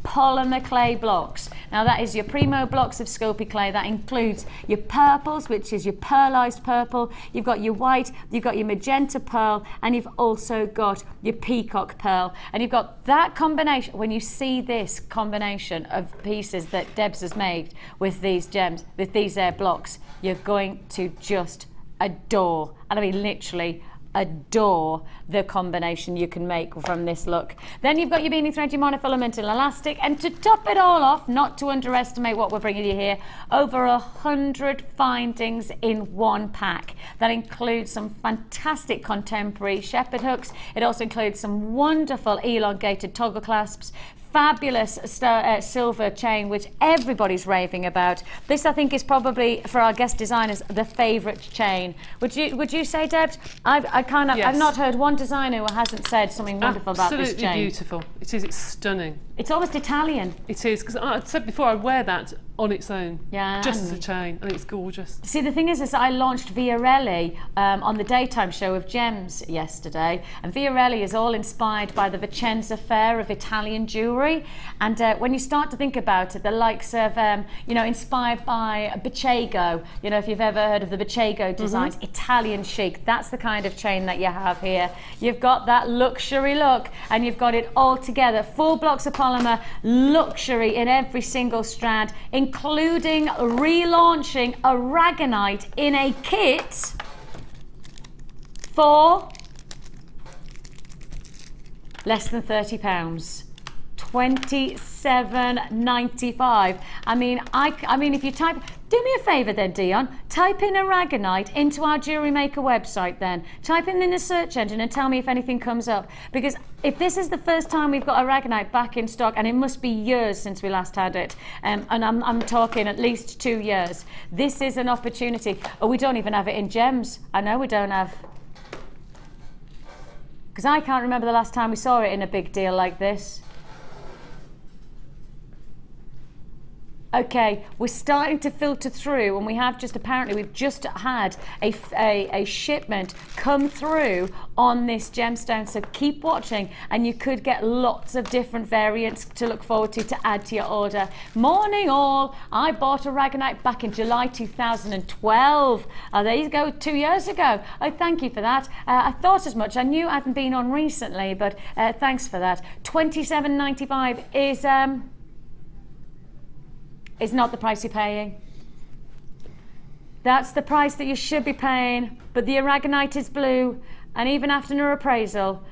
polymer clay blocks. Now that is your primo blocks of Sculpey clay. That includes your purples, which is your pearlized purple. You've got your white, you've got your magenta pearl, and you've also got your peacock pearl. And you've got that combination. When you see this combination of pieces that Debs has made with these gems, with these blocks, you're going to just adore, and I mean literally adore the combination you can make from this look. Then you've got your beanie thread, your monofilament and elastic, and to top it all off, not to underestimate what we're bringing you here, over 100 findings in one pack. That includes some fantastic contemporary shepherd hooks. It also includes some wonderful elongated toggle clasps, fabulous silver chain, which everybody's raving about. This, I think, is probably for our guest designers the favourite chain. Would you say, Deb? Yes. I've not heard one designer who hasn't said something wonderful about this chain. Absolutely beautiful. It is. It's stunning. It's almost Italian. It is, because I said before, I wear that on its own, just as a chain. I think it's gorgeous. See, the thing is I launched Viorelli on the daytime show of Gems yesterday, and Viorelli is all inspired by the Vicenza Fair of Italian jewellery. And when you start to think about it, the likes of, you know, inspired by Bicego, you know, if you've ever heard of the Bicego designs, Italian chic, that's the kind of chain that you have here. You've got that luxury look, and you've got it all together. 4 blocks of polymer, luxury in every single strand, including relaunching a Aragonite in a kit for less than £30. £27.95. I mean, if you type, do me a favour then, Dion, type in Aragonite into our JewelleryMaker website then. Type in the search engine and tell me if anything comes up. Because if this is the first time we've got Aragonite back in stock, and it must be years since we last had it, and I'm talking at least 2 years, this is an opportunity. Oh, we don't even have it in gems. I know we don't have. Because I can't remember the last time we saw it in a big deal like this. Okay, we're starting to filter through, and we have just, apparently we've just had a shipment come through on this gemstone, so keep watching and you could get lots of different variants to look forward to add to your order. Morning all, I bought a Aragonite back in July 2012. There you go, 2 years ago. Oh, thank you for that. I thought as much. I knew I hadn't been on recently, but thanks for that. £27.95 is not the price you're paying. That's the price that you should be paying, but the Aragonite is blue, and even after an appraisal,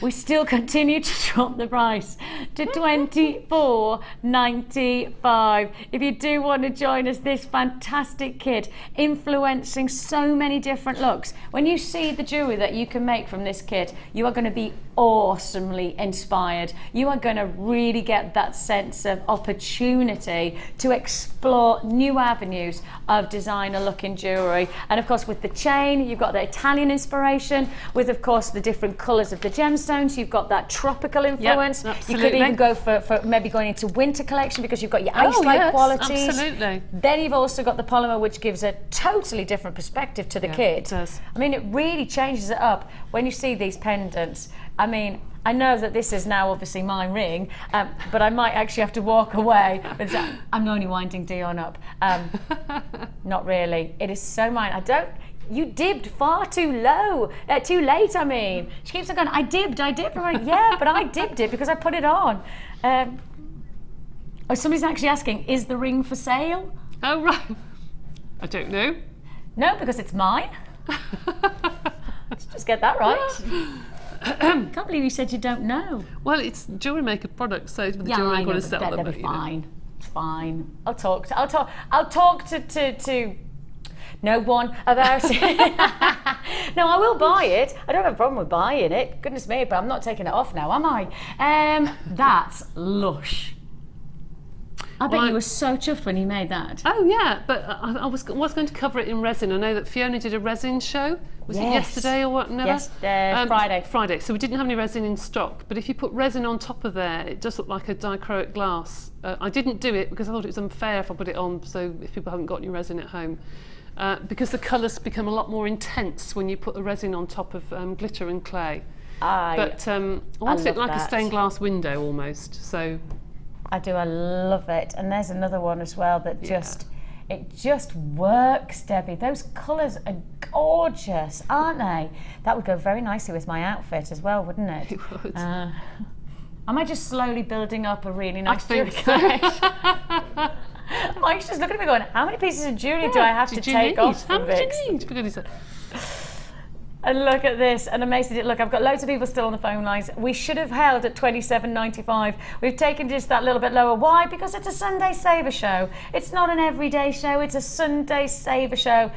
we still continue to drop the price to £24.95. If you do want to join us, this fantastic kit influencing so many different looks. When you see the jewellery that you can make from this kit, you are going to be awesomely inspired. You are going to really get that sense of opportunity to explore new avenues of designer looking jewellery. And of course, with the chain, you've got the Italian inspiration, with of course the different colours of the gemstones. You've got that tropical influence. Yep, you could even go for maybe going into winter collection, because you've got your ice-like qualities. Absolutely. Then you've also got the polymer, which gives a totally different perspective to the kit. It does. I mean, it really changes it up when you see these pendants. I mean, I know that this is now obviously my ring, but I might actually have to walk away. But I'm only winding Dion up. Not really. It is so mine. You dibbed far too low, too late, I mean. She keeps on going, I dibbed. I'm like, yeah, but I dibbed it because I put it on. Oh, somebody's actually asking, is the ring for sale? Oh, right. I don't know. No, because it's mine. Let's just get that right. Can't believe you said you don't know. Well, it's JewelleryMaker products, so the JewelleryMaker going to sell them. They'll be fine. It's fine. I'll talk to no one about it. No, I will buy it. I don't have a problem with buying it. Goodness me, but I'm not taking it off now, am I? That's lush. I bet you were so chuffed when you made that. Oh yeah, but I was going to cover it in resin. I know that Fiona did a resin show. Was it yesterday or what? Yes, Friday. Friday. So we didn't have any resin in stock. But if you put resin on top of there, it does look like a dichroic glass. I didn't do it because I thought it was unfair if I put it on. So if people haven't got any resin at home, because the colours become a lot more intense when you put the resin on top of glitter and clay. I want it like a stained glass window almost. So. I do, I love it. And there's another one as well that it just works, Debbie. Those colours are gorgeous, aren't they? That would go very nicely with my outfit as well, wouldn't it? It would. Am I just slowly building up a really nice jewellery collection? Mike's just looking at me going, how many pieces of jewellery do I have to take off from How much Vix? do you need? For goodness sake. And look at this, and amazing. Look, I've got loads of people still on the phone lines. We should have held at $27.95. We've taken just that little bit lower. Why? Because it's a Sunday Saver show. It's not an everyday show, it's a Sunday Saver show.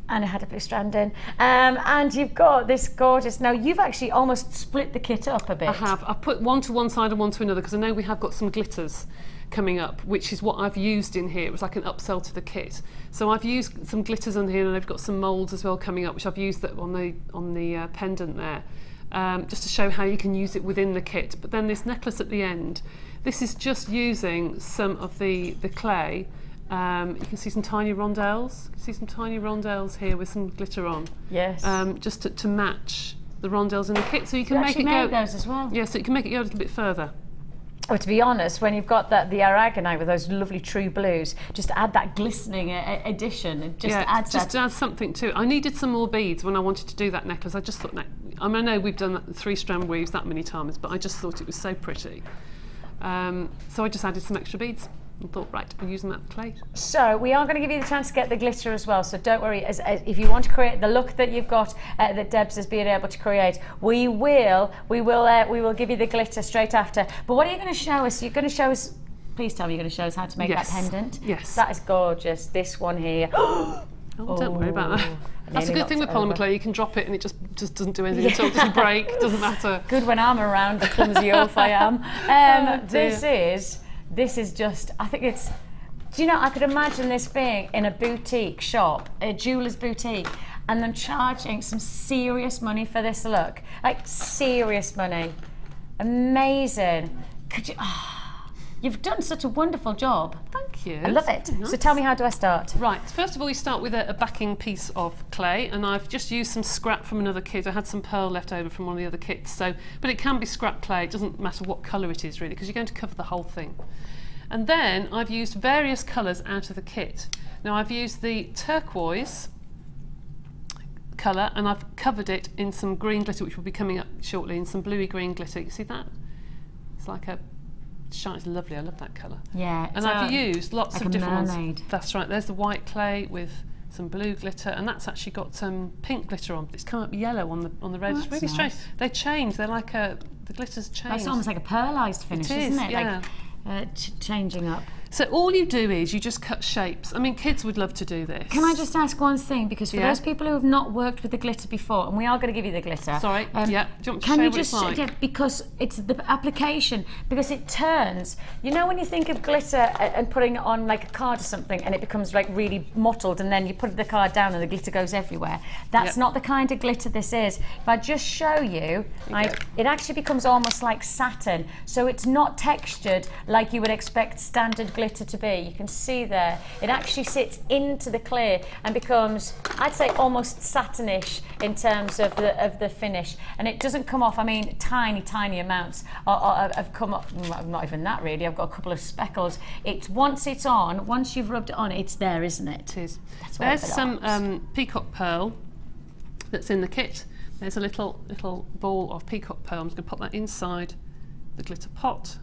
And it had a blue strand in. And you've got this gorgeous, now you've actually almost split the kit up a bit. I have. I've put one to one side and one to another because I know we have got some glitters coming up, which is what I've used in here. It was like an upsell to the kit. So I've used some glitters on here, and I've got some moulds as well coming up, which I've used that on the pendant there, just to show how you can use it within the kit. But then this necklace at the end, this is just using some of the clay. You can see some tiny rondelles. You can see some tiny rondelles here with some glitter on. Yes. Just to match the rondelles in the kit, so you can make it go. Those as well. Yeah, so you can make it go a little bit further. Oh, to be honest, when you've got the Agate with those lovely true blues, just add that glistening addition. It just adds something to it. I needed some more beads when I wanted to do that necklace. I just thought, I know we've done that 3-strand weaves that many times, but I just thought it was so pretty. So I just added some extra beads and thought, right, we're using that clay. So we are going to give you the chance to get the glitter as well, so don't worry. As if you want to create the look that you've got, that Debs has been able to create, we will give you the glitter straight after. But what are you going to show us? You're going to show us, please tell me you're going to show us how to make that pendant. Yes. That is gorgeous, this one here. Oh, don't worry about that. That's a good thing with polymer clay. You can drop it and it just doesn't do anything at all. It doesn't break, doesn't matter. Good when I'm around, the clumsy oaf I am. This is just, I think it's, do you know, I could imagine this being in a boutique shop, a jeweller's boutique, and them charging some serious money for this look. Like, serious money. Amazing. Could you, you've done such a wonderful job. Thank you. I love it. Nice. So tell me, how do I start? Right, first of all you start with a backing piece of clay, and I've just used some scrap from another kit. I had some pearl left over from one of the other kits, but it can be scrap clay. It doesn't matter what colour it is really, because you're going to cover the whole thing. And then I've used various colours out of the kit. Now I've used the turquoise colour and I've covered it in some green glitter, which will be coming up shortly, in some bluey green glitter. You see that? It's like a shine. It's lovely. I love that colour. Yeah. And I've used lots of different mermaid. ones. That's right. There's the white clay with some blue glitter, and that's actually got some pink glitter on. It's come up yellow on the red. It's really strange. They change. They're like the glitters change. It's almost like a pearlised finish, isn't it? Yeah. Like changing up. So all you do is you just cut shapes. I mean, kids would love to do this. Can I just ask one thing? Because for those people who have not worked with the glitter before, and we are going to give you the glitter. Sorry, do you want me to can show you what just, it's like? Yeah, because it's the application, because it turns. You know when you think of glitter and putting it on like a card or something, and it becomes like really mottled, and then you put the card down and the glitter goes everywhere. That's not the kind of glitter this is. If I just show you, it actually becomes almost like satin. So it's not textured like you would expect standard glitter to be. You can see there, it actually sits into the clear and becomes, I'd say, almost satinish in terms of the finish, and it doesn't come off. I mean, tiny amounts have come up. Not even that really. I've got a couple of speckles. Once you've rubbed it on, it's there, isn't it? It is. There's some peacock pearl that's in the kit. There's a little ball of peacock pearl. I'm just going to pop that inside the glitter pot.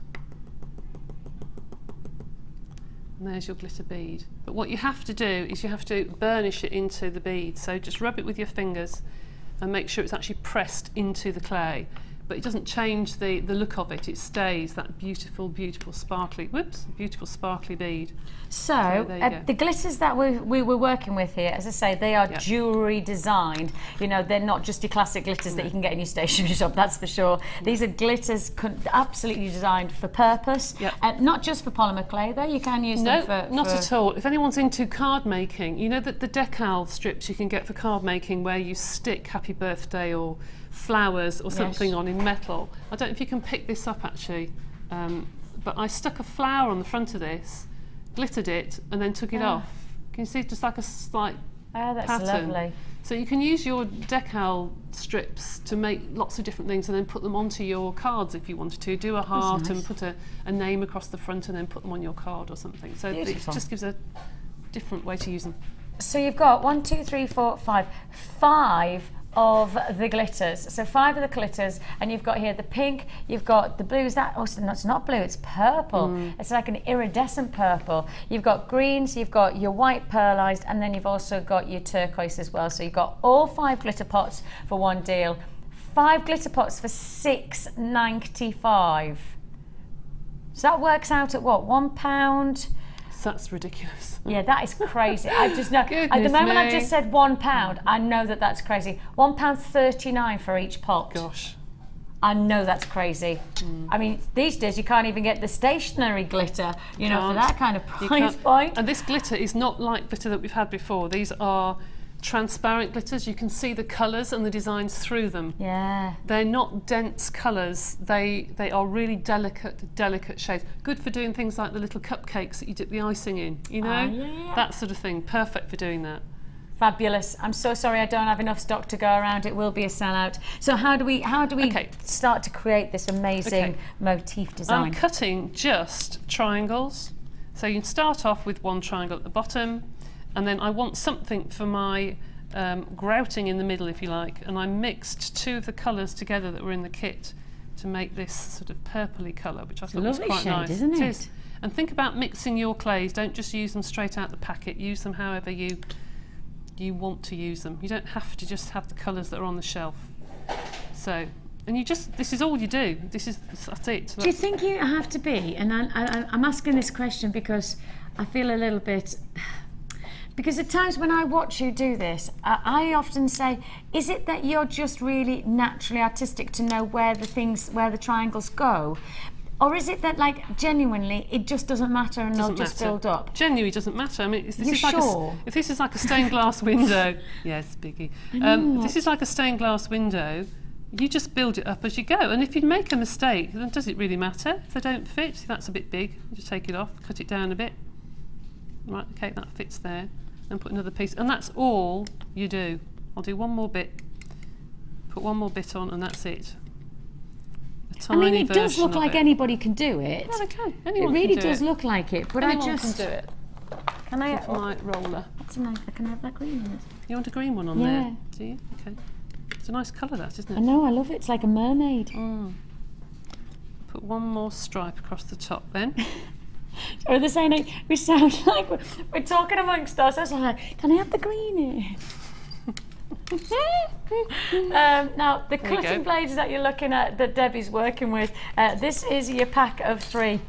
And there's your glitter bead. But what you have to do is you have to burnish it into the bead. So just rub it with your fingers and make sure it's actually pressed into the clay. but it doesn't change the look of it. It stays that beautiful, beautiful sparkly, beautiful sparkly bead. So the glitters that we were working with here, as I say, they are jewellery designed. You know, they're not just your classic glitters that you can get in your stationery shop, that's for sure. These are glitters absolutely designed for purpose. Not just for polymer clay though, you can use them for... Not at all. If anyone's into card making, you know that the decal strips you can get for card making where you stick happy birthday or flowers or something on in metal. I don't know if you can pick this up actually, but I stuck a flower on the front of this, glittered it, and then took it off. Can you see just like a slight that's pattern? Lovely. So you can use your decal strips to make lots of different things and then put them onto your cards if you wanted to. Do a heart and put a name across the front and then put them on your card or something. So it just gives a different way to use them. So you've got 1, 2, 3, 4, 5. 5 of the glitters. So 5 of the glitters, and you've got here the pink, you've got the blue, is that, oh, it's not blue, it's purple. It's like an iridescent purple. You've got greens, you've got your white pearlized, and then you've also got your turquoise as well. So you've got all 5 glitter pots for one deal. 5 glitter pots for £6.95. So that works out at what, £1? That's ridiculous. Yeah, that is crazy. I just know. At the moment I just said £1, I know that that's crazy. £1.39 for each pot. Gosh. I know that's crazy. I mean, these days you can't even get the stationary glitter, you know, for that kind of price point. And this glitter is not like glitter that we've had before. These are transparent glitters. You can see the colours and the designs through them. Yeah. They're not dense colours. They are really delicate shades. Good for doing things like the little cupcakes that you dip the icing in, you know? That sort of thing. Perfect for doing that. Fabulous. I'm so sorry I don't have enough stock to go around. It will be a sellout. So how do we start to create this amazing motif design? I'm cutting just triangles. So you can start off with one triangle at the bottom, and then I want something for my grouting in the middle, if you like, and I mixed 2 of the colours together that were in the kit to make this sort of purpley colour, which I thought was quite nice. Isn't it? It is. And think about mixing your clays. Don't just use them straight out the packet. Use them however you want to use them. You don't have to just have the colours that are on the shelf. So, and this is all you do. That's it. So do you think you have to be, and I'm asking this question because I feel a little bit... Because at times when I watch you do this, I often say, is it that you're just really naturally artistic to know where the triangles go? Or is it that, like, genuinely, it just doesn't matter and they'll just build up? Genuinely doesn't matter. I mean, if this is like a stained glass window, yes, Vicki. If this is like a stained glass window, you just build it up as you go. And if you make a mistake, then does it really matter? If they don't fit, see, that's a bit big, you just take it off, cut it down a bit. Right, okay, that fits there. And put another piece, and that's all you do. I'll do one more bit, put one more bit on, and that's it. I mean, it does look like anybody can do it. Well, they can. Anyone it really does look like it, but anyone I just can do it. Can I have my roller? Can I have that green in it? You want a green one on there? Do you? Okay. It's a nice colour, that, isn't it? I know. I love it. It's like a mermaid. Put one more stripe across the top, then. Or they're saying we sound like we're talking amongst ourselves. I'm like, can I have the green here? Now the cutting blades that you're looking at, that Debbie's working with, this is your pack of 3.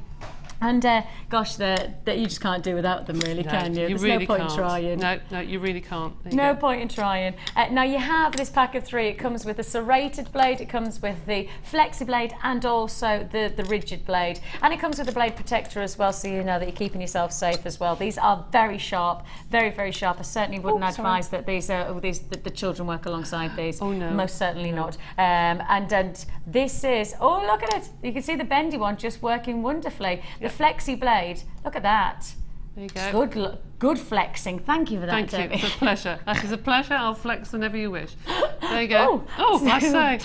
And gosh, that you just can't do without them, really, can you? There's really no point in trying. No, you really can't. No point in trying. Now you have this pack of 3. It comes with a serrated blade, it comes with the flexi blade, and also the rigid blade. And it comes with a blade protector as well, so you know that you're keeping yourself safe as well. These are very sharp, very, very sharp. I certainly wouldn't advise that the children work alongside these. Oh no. Most certainly not. And this is, oh look at it. You can see the bendy one just working wonderfully. The flexi blade, look at that. There you go. Good flexing. Thank you for that, Thank you. Debbie. It's a pleasure. That is a pleasure. I'll flex whenever you wish. There you go. Oh, I say.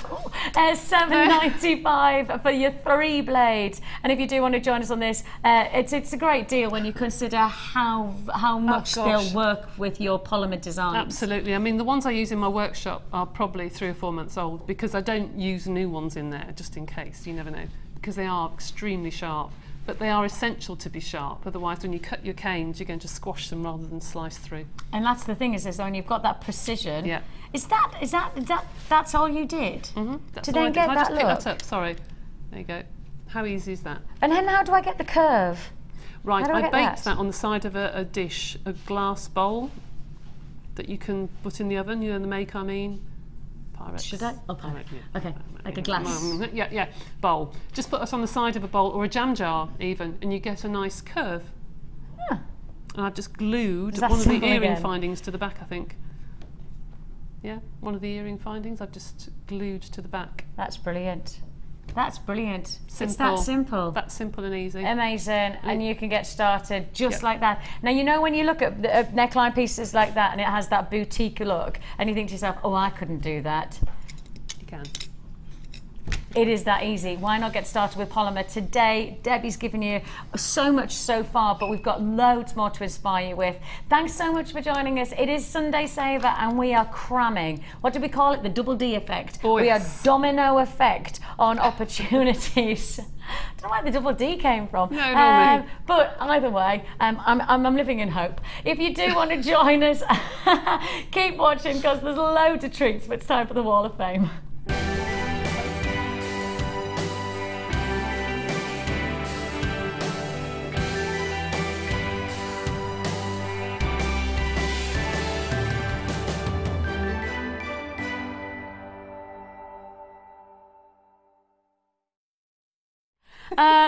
$7.95 for your 3 blades. And if you do want to join us on this, it's a great deal when you consider how much they'll work with your polymer designs. Absolutely. I mean, the ones I use in my workshop are probably 3 or 4 months old because I don't use new ones in there just in case. You never know. Because they are extremely sharp. but they are essential to be sharp. Otherwise, when you cut your canes, you're going to squash them rather than slice through. And that's the thing, is when you've got that precision. Yeah. That's all you did? That's to then get that look? Pick that up? Sorry. There you go. How easy is that? And then how do I get the curve? Right, I baked that on the side of a dish, a glass bowl that you can put in the oven. You know the make, I mean. Pyrex. Should I? Oh, Pyrex. Yeah. Okay, like a glass. Yeah, bowl. Just put it on the side of a bowl or a jam jar even, and you get a nice curve. Yeah. And I've just glued one of the earring findings to the back, I think. Yeah, one of the earring findings I've just glued to the back. That's brilliant. That's brilliant. Simple. It's that simple. That's simple and easy. Amazing. And you can get started just like that. Now, you know when you look at neckline pieces like that and it has that boutique look and you think to yourself, oh, I couldn't do that. You can. It is that easy. Why not get started with polymer today? Debbie's given you so much so far, but we've got loads more to inspire you with. Thanks so much for joining us. It is Sunday Saver and we are cramming. What do we call it? The double D effect. Oh, we are domino effect on opportunities. I don't know where the double D came from. No, but either way, I'm living in hope. If you do want to join us, keep watching because there's loads of treats, but it's time for the Wall of Fame.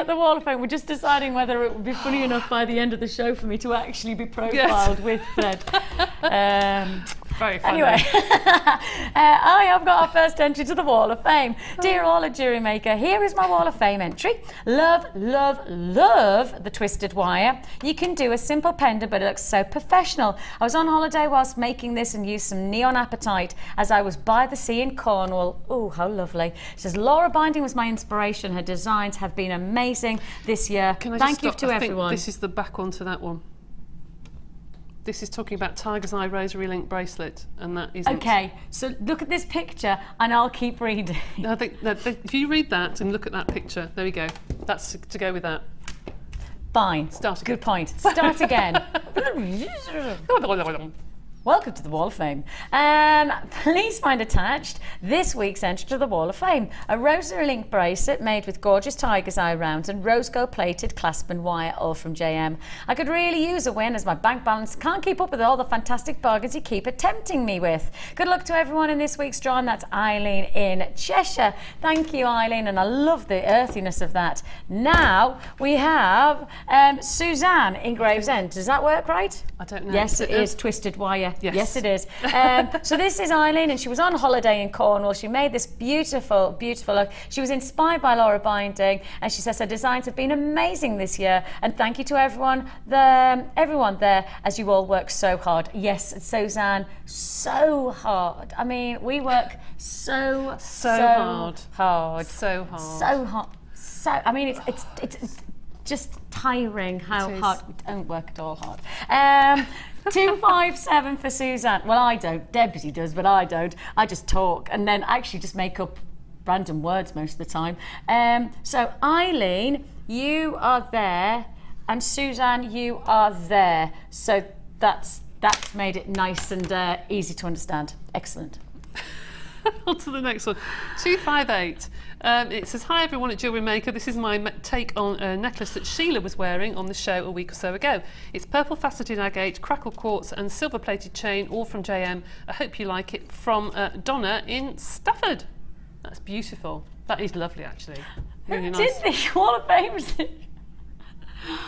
The Wall of Fame, we're just deciding whether it would be funny enough by the end of the show for me to actually be profiled with Fred. Very funny. Anyway, I have got our first entry to the Wall of Fame. Dear all at JewelleryMaker, here is my Wall of Fame entry. Love, love, love the twisted wire. You can do a simple pendant, but it looks so professional. I was on holiday whilst making this and used some neon apatite as I was by the sea in Cornwall. Oh, how lovely. It says, Laura Binding was my inspiration. Her designs have been amazing this year. Thank you to everyone. This is the back one to that one. This is talking about Tiger's Eye Rosary Link bracelet, and that isn't. Okay, so look at this picture, and I'll keep reading. I think that if you read that and look at that picture, there we go. That's to go with that. Fine. Start again. Good point. Start again. Welcome to the Wall of Fame. Please find attached this week's entry to the Wall of Fame. A rosary link bracelet made with gorgeous tiger's eye rounds and rose gold plated clasp and wire, all from JM. I could really use a win as my bank balance can't keep up with all the fantastic bargains you keep tempting me with. Good luck to everyone in this week's draw, and that's Eileen in Cheshire. Thank you, Eileen, and I love the earthiness of that. Now we have Suzanne in Gravesend. Does that work right? I don't know. Yes, it is twisted wire. Yes, it is. So this is Eileen, and she was on holiday in Cornwall. She made this beautiful, beautiful look. She was inspired by Laura Binding, and she says her designs have been amazing this year. And thank you to everyone there, as you all work so hard. Yes, Suzanne, so hard. I mean, we work so hard. So hard. So hard. So, I mean, it's just tiring how hard. We don't work at all hard. 257 for Suzanne. Well, I don't. Debsy does, but I don't. I just talk and then actually just make up random words most of the time. So Eileen, you are there, and Suzanne, you are there. So that's made it nice and easy to understand. Excellent. On to the next one. 258. It says, hi everyone at JewelleryMaker. This is my take on a necklace that Sheila was wearing on the show a week or so ago. It's purple faceted agate, crackle quartz and silver plated chain, all from JM. I hope you like it. From Donna in Stafford. That's beautiful. That is lovely, actually. Really nice. Did the Wall of Fame?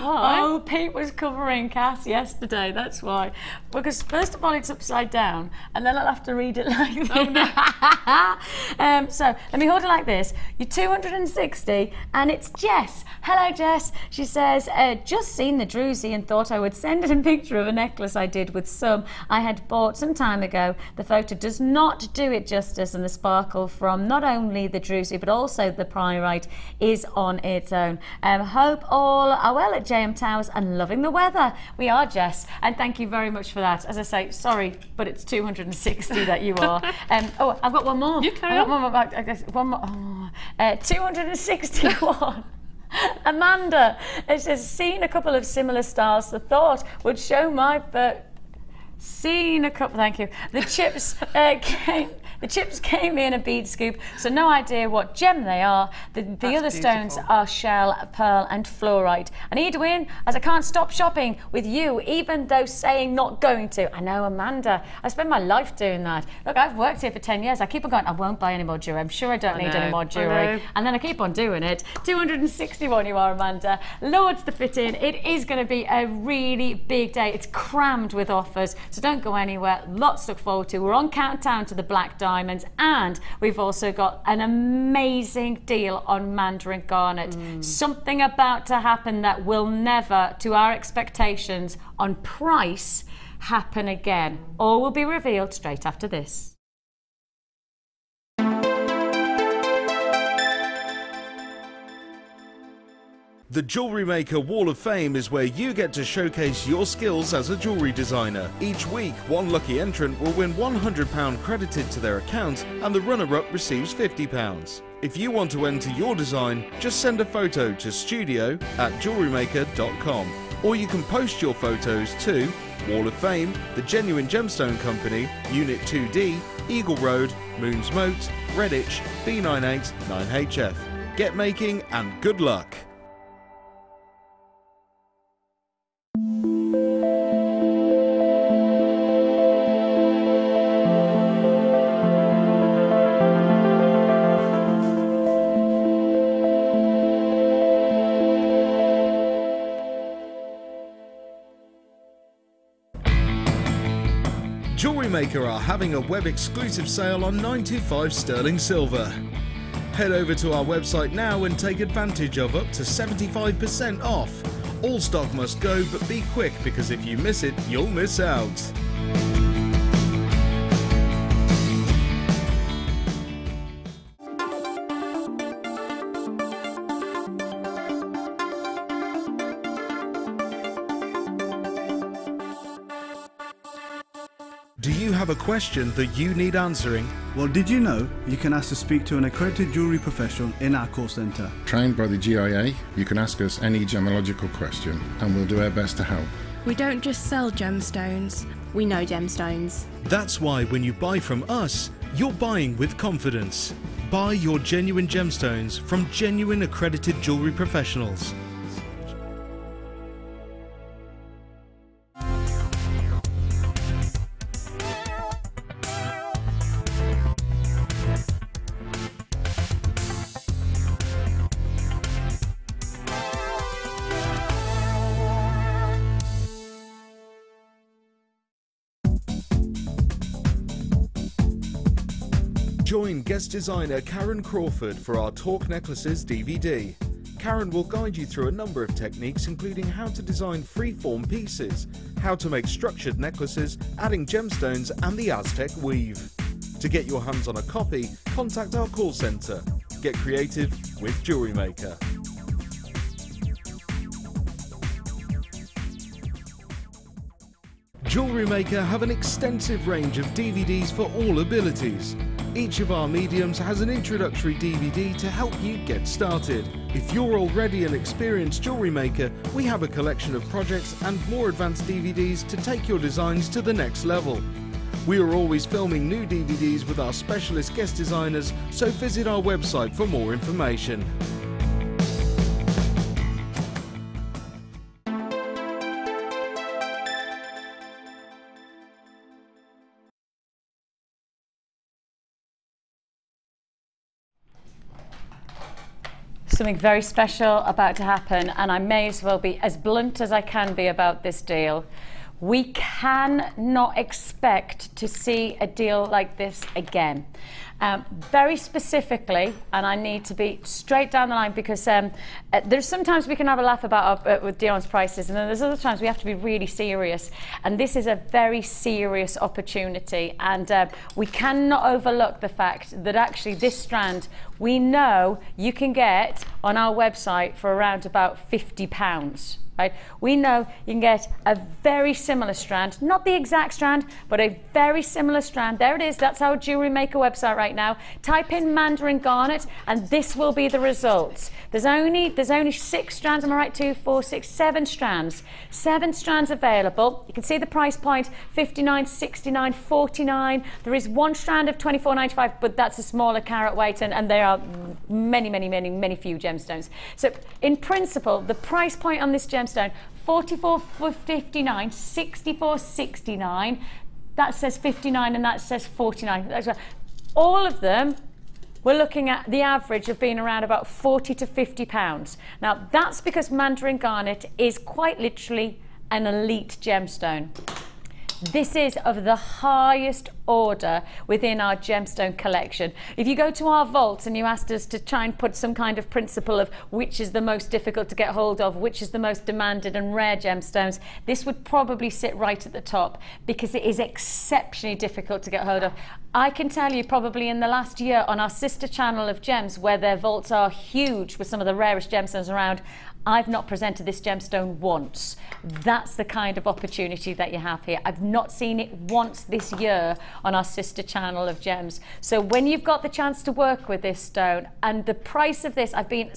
Why? Oh, Pete was covering Cass yesterday, that's why. Because first of all, it's upside down, and then I'll have to read it like this. Oh, no. So let me hold it like this. You're 260, and it's Jess. Hello, Jess. She says, just seen the druzy and thought I would send in a picture of a necklace I did with some I had bought some time ago. The photo does not do it justice, and the sparkle from not only the druzy, but also the pyrite is on its own. Hope all are well at JM Towers and loving the weather. We are, Jess, and thank you very much for that. As I say, sorry, but it's 260 that you are. Oh, I've got one more. You carry on. I got one more. 261. Amanda, it says, seen a couple of similar styles. The thought would show my seen a couple. Thank you. The chips came in a bead scoop, so no idea what gem they are. The other stones are shell, pearl, and fluorite. I need to win, as I can't stop shopping with you, even though saying not going to. I know, Amanda. I spend my life doing that. Look, I've worked here for 10 years. I keep on going, I won't buy any more jewellery. I'm sure I don't need any more jewellery. And then I keep on doing it. 261 you are, Amanda. Loads to fit in. It is going to be a really big day. It's crammed with offers, so don't go anywhere. Lots to look forward to. We're on countdown to the black diamonds, and we've also got an amazing deal on Mandarin Garnet. Something about to happen that will never, to our expectations on price, happen again. All will be revealed straight after this. The JewelleryMaker Wall of Fame is where you get to showcase your skills as a jewellery designer. Each week, one lucky entrant will win £100 credited to their account, and the runner-up receives £50. If you want to enter your design, just send a photo to studio@jewellerymaker.com, or you can post your photos to Wall of Fame, The Genuine Gemstone Company, Unit 2D, Eagle Road, Moons Moat, Redditch, B98 9HF. Get making and good luck! JewelleryMaker are having a web exclusive sale on 925 sterling silver. Head over to our website now and take advantage of up to 75% off. All stock must go, but be quick, because if you miss it, you'll miss out. Do you have a question that you need answering? Well, did you know you can ask to speak to an accredited jewellery professional in our call centre? Trained by the GIA, you can ask us any gemological question and we'll do our best to help. We don't just sell gemstones, we know gemstones. That's why when you buy from us, you're buying with confidence. Buy your genuine gemstones from genuine accredited jewellery professionals. Join guest designer Karen Crawford for our Talk Necklaces DVD. Karen will guide you through a number of techniques, including how to design free-form pieces, how to make structured necklaces, adding gemstones, and the Aztec weave. To get your hands on a copy, contact our call centre. Get creative with JewelleryMaker. JewelleryMaker have an extensive range of DVDs for all abilities. Each of our mediums has an introductory DVD to help you get started. If you're already an experienced jewellery maker, we have a collection of projects and more advanced DVDs to take your designs to the next level. We are always filming new DVDs with our specialist guest designers, so visit our website for more information. Something very special about to happen, and I may as well be as blunt as I can be about this deal. We cannot expect to see a deal like this again. Very specifically, and I need to be straight down the line, because there's sometimes we can have a laugh about with Dion's prices, and then there's other times we have to be really serious. And this is a very serious opportunity, and we cannot overlook the fact that actually this strand we know you can get on our website for around about £50. right? We know you can get a very similar strand, not the exact strand, but a very similar strand. There it is. That's our JewelleryMaker website right now. Type in Mandarin Garnet, and this will be the results. There's only 6 strands. Am I right? 2, 4, 6, 7 strands. 7 strands available. You can see the price point: $59, $69, $49. There is one strand of $24.95, but that's a smaller carat weight, and there are many few gemstones. So in principle, the price point on this gemstone: $44.59, $64.69. That says 59, and that says 49. All of them, we're looking at the average of being around about 40 to 50 pounds. Now, that's because Mandarin Garnet is quite literally an elite gemstone. This is of the highest order within our gemstone collection. If you go to our vaults and you asked us to try and put some kind of principle of which is the most difficult to get hold of, which is the most demanded and rare gemstones, this would probably sit right at the top, because it is exceptionally difficult to get hold of. I can tell you, probably in the last year, on our sister channel of gems, where their vaults are huge with some of the rarest gemstones around, I've not presented this gemstone once. That's the kind of opportunity that you have here. I've not seen it once this year on our sister channel of gems. So when you've got the chance to work with this stone, and the price of this, I've been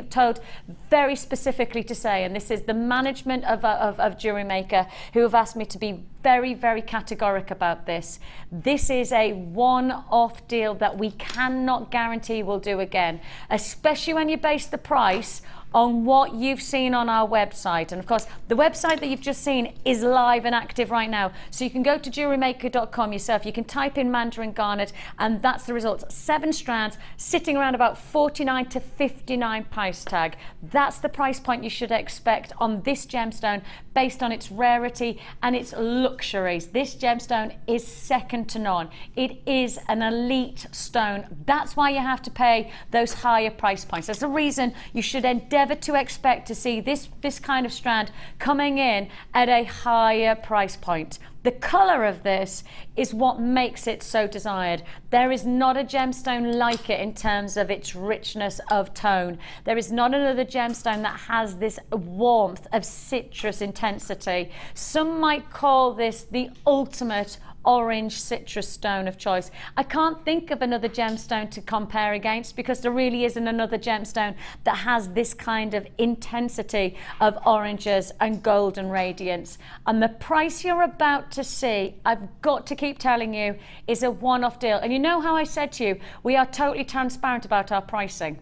told very specifically to say, and this is the management of JewelleryMaker who have asked me to be very categoric about this. This is a one-off deal that we cannot guarantee we'll do again, especially when you base the price on what you've seen on our website. And of course, the website that you've just seen is live and active right now. So you can go to JewelleryMaker.com yourself. You can type in Mandarin Garnet, and that's the results. 7 strands, sitting around about 49 to 59 price tag. That's the price point you should expect on this gemstone, based on its rarity and its luxuries. This gemstone is second to none. It is an elite stone. That's why you have to pay those higher price points. That's the reason you should endeavor to expect to see this kind of strand coming in at a higher price point. The color of this is what makes it so desired. There is not a gemstone like it in terms of its richness of tone. There is not another gemstone that has this warmth of citrus intensity. Some might call this the ultimate orange citrus stone of choice. I can't think of another gemstone to compare against, because there really isn't another gemstone that has this kind of intensity of oranges and golden radiance. And the price you're about to see, I've got to keep telling you, is a one-off deal. And you know how I said to you, we are totally transparent about our pricing.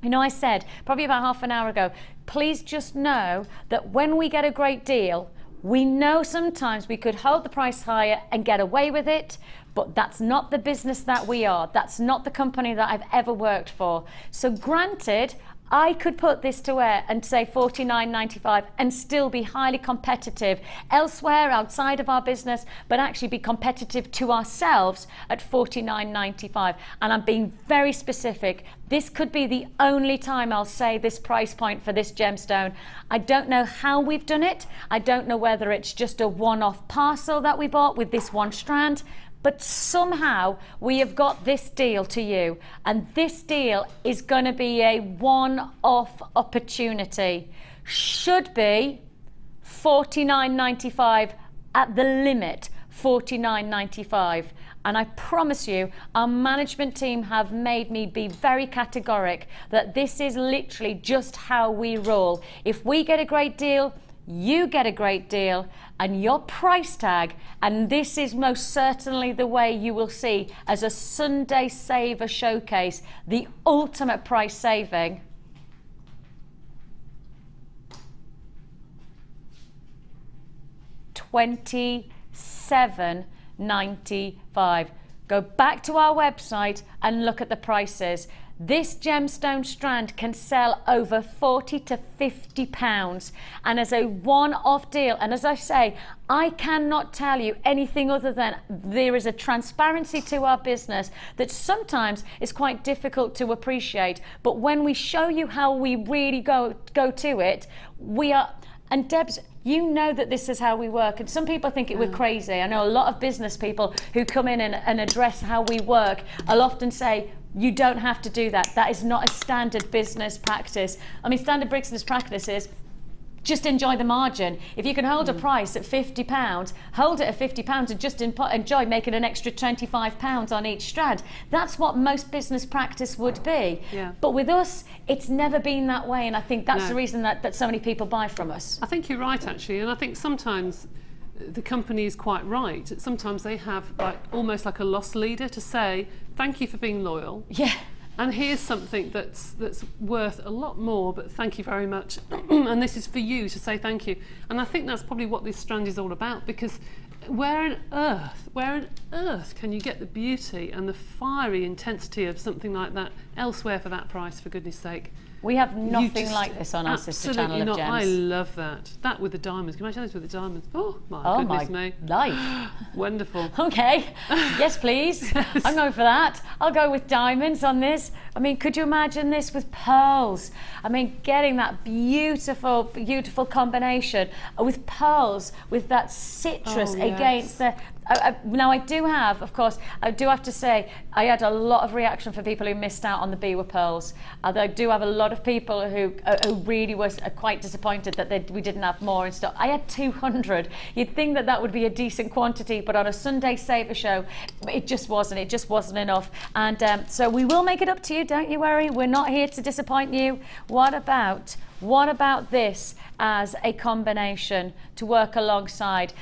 You know, I said probably about half an hour ago, please just know that when we get a great deal, we know sometimes we could hold the price higher and get away with it, but that's not the business that we are. That's not the company that I've ever worked for. So granted, I could put this to air and say $49.95 and still be highly competitive elsewhere outside of our business, but actually be competitive to ourselves at $49.95. And I'm being very specific. This could be the only time I'll say this price point for this gemstone. I don't know how we've done it. I don't know whether it's just a one-off parcel that we bought with this one strand, but somehow we have got this deal to you, and this deal is going to be a one-off opportunity. Should be $49.95 at the limit, $49.95. And I promise you, our management team have made me be very categoric that this is literally just how we roll. If we get a great deal, you get a great deal, and your price tag, and this is most certainly the way you will see as a Sunday Saver showcase, the ultimate price saving. $27.95. Go back to our website and look at the prices. This gemstone strand can sell over 40 to 50 pounds, and as a one-off deal, and as I say, I cannot tell you anything other than there is a transparency to our business that sometimes is quite difficult to appreciate, but when we show you how we really go to it, we are, and Debs, you know that this is how we work, and some people think we're crazy. I know a lot of business people who come in and address how we work. I'll often say, you don't have to do that. That is not a standard business practice. I mean, standard business practice is just enjoy the margin. If you can hold a price at £50, hold it at £50 and just enjoy making an extra £25 on each strand. That's what most business practice would be. Yeah. But with us, it's never been that way, and I think that's the reason that so many people buy from us. I think you're right, actually, and I think sometimes the company is quite right. Sometimes they have almost like a loss leader to say, thank you for being loyal. Yeah. And here's something that's worth a lot more, but thank you very much. And this is for you to say thank you. And I think that's probably what this strand is all about, because where on earth can you get the beauty and the fiery intensity of something like that elsewhere for that price, for goodness sake? We have nothing like this on our sister channel of Gems. I love that. That with the diamonds. Can you imagine this with the diamonds? Oh my goodness me. Life. Wonderful. Okay. Yes, please. Yes. I'm going for that. I'll go with diamonds on this. I mean, could you imagine this with pearls? I mean, getting that beautiful, beautiful combination with pearls, with that citrus against the... now I do have, of course, I do have to say, I had a lot of reaction for people who missed out on the Biwa pearls. I do have a lot of people who really was quite disappointed that we didn't have more in stock. I had 200. You'd think that would be a decent quantity, but on a Sunday Saver show, it just wasn't. It just wasn't enough. And so we will make it up to you, don't you worry. We're not here to disappoint you. What about this as a combination to work alongside?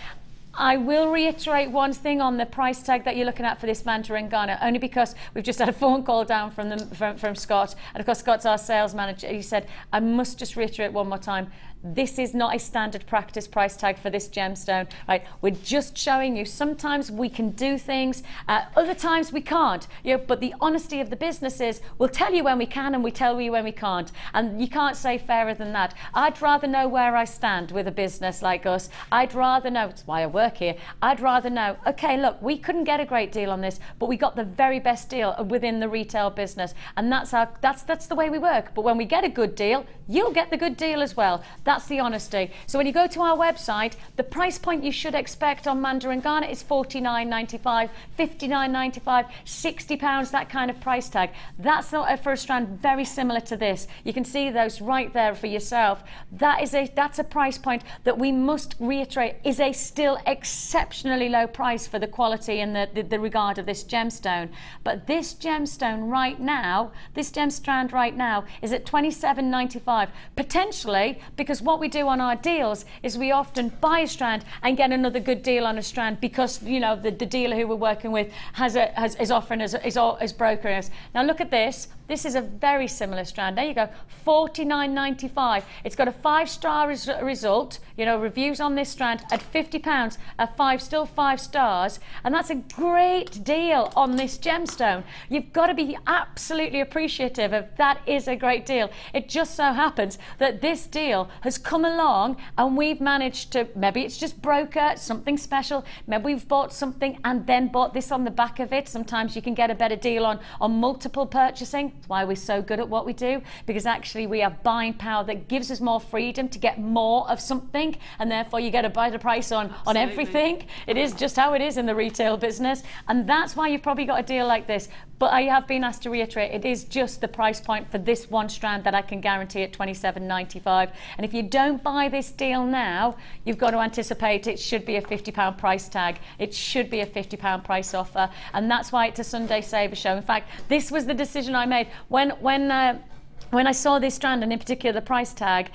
I will reiterate one thing on the price tag that you're looking at for this Mandarin Garnet, only because we've just had a phone call down from Scott, and of course Scott's our sales manager. He said, I must just reiterate one more time, this is not a standard practice price tag for this gemstone, right? We're just showing you sometimes we can do things, other times we can't, but the honesty of the business is we'll tell you when we can and we tell you when we can't, and you can't say fairer than that. I'd rather know where I stand with a business like us. I'd rather know, it's why I work here, I'd rather know, okay, look, we couldn't get a great deal on this, but we got the very best deal within the retail business, and that's the way we work. But when we get a good deal, you'll get the good deal as well. That's the honesty. So when you go to our website, the price point you should expect on Mandarin Garnet is $49.95, $59.95, £60, that kind of price tag. That's not for a strand very similar to this. You can see those right there for yourself. That's a price point that we must reiterate is a still exceptionally low price for the quality and the regard of this gemstone. But this gemstone right now, this gem strand right now is at $27.95, potentially, because what we do on our deals is we often buy a strand and get another good deal on a strand because the dealer who we're working with is offering is brokering us. Now look at this. This is a very similar strand. There you go, $49.95. It's got a 5-star result. Reviews on this strand at £50, still 5 stars, and that's a great deal on this gemstone. You've got to be absolutely appreciative of that. Is a great deal. It just so happens that this deal has come along and we've managed to, maybe it's just broker, something special, maybe we've bought something and then bought this on the back of it. Sometimes you can get a better deal on multiple purchasing. That's why we're so good at what we do, because actually we have buying power that gives us more freedom to get more of something, and therefore you get a better price on everything. It is just how it is in the retail business, and that's why you've probably got a deal like this. But I have been asked to reiterate, it is just the price point for this one strand that I can guarantee at $27.95. And if you don't buy this deal now, you've got to anticipate it should be a £50 price tag. It should be a £50 price offer, and that's why it's a Sunday Saver show. In fact, this was the decision I made when I saw this strand, and in particular the price tag.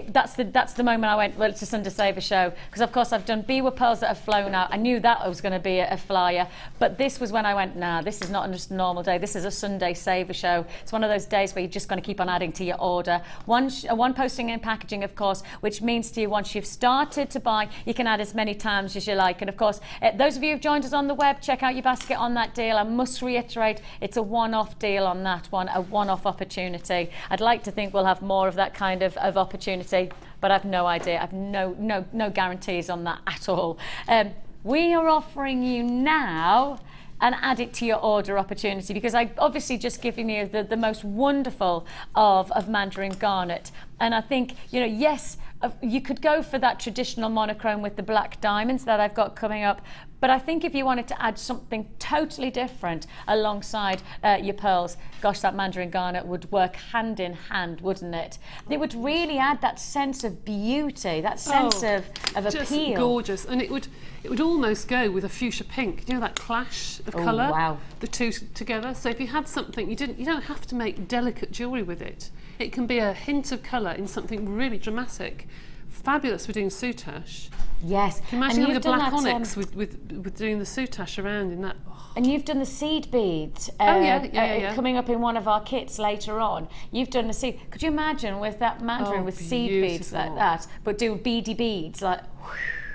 That's the moment I went, well, it's a Sunday Saver show, because of course I've done Biwa pearls that have flown out. I knew that was going to be a flyer, but this was when I went, nah, this is not just a normal day, this is a Sunday Saver show. It's one of those days where you're just going to keep on adding to your order. One posting and packaging, of course, which means to you once you've started to buy, you can add as many times as you like. And of course, those of you who've joined us on the web, check out your basket on that deal. I must reiterate, it's a one-off deal on that one, a one-off opportunity. I'd like to think we'll have more of that kind of opportunity, but I've no idea. I've no guarantees on that at all. We are offering you now an add it to your order opportunity, because I've obviously just given you the most wonderful of Mandarin Garnet. And I think, you know, yes, you could go for that traditional monochrome with the black diamonds that I've got coming up, but I think if you wanted to add something totally different alongside your pearls, gosh, that Mandarin garnet would work hand in hand, wouldn't it? It would really add that sense of beauty, that sense of just appeal. Gorgeous, and it would almost go with a fuchsia pink. You know, that clash of colour. Wow. The two together. So if you had something, you don't have to make delicate jewellery with it. It can be a hint of colour in something really dramatic. Fabulous for doing soutache. Yes. Can you imagine having a black onyx with doing the soutache around in that? Oh. And you've done the seed beads. Coming up in one of our kits later on. You've done the seed. Could you imagine with that Mandarin with seed beads like that, but do beady beads like?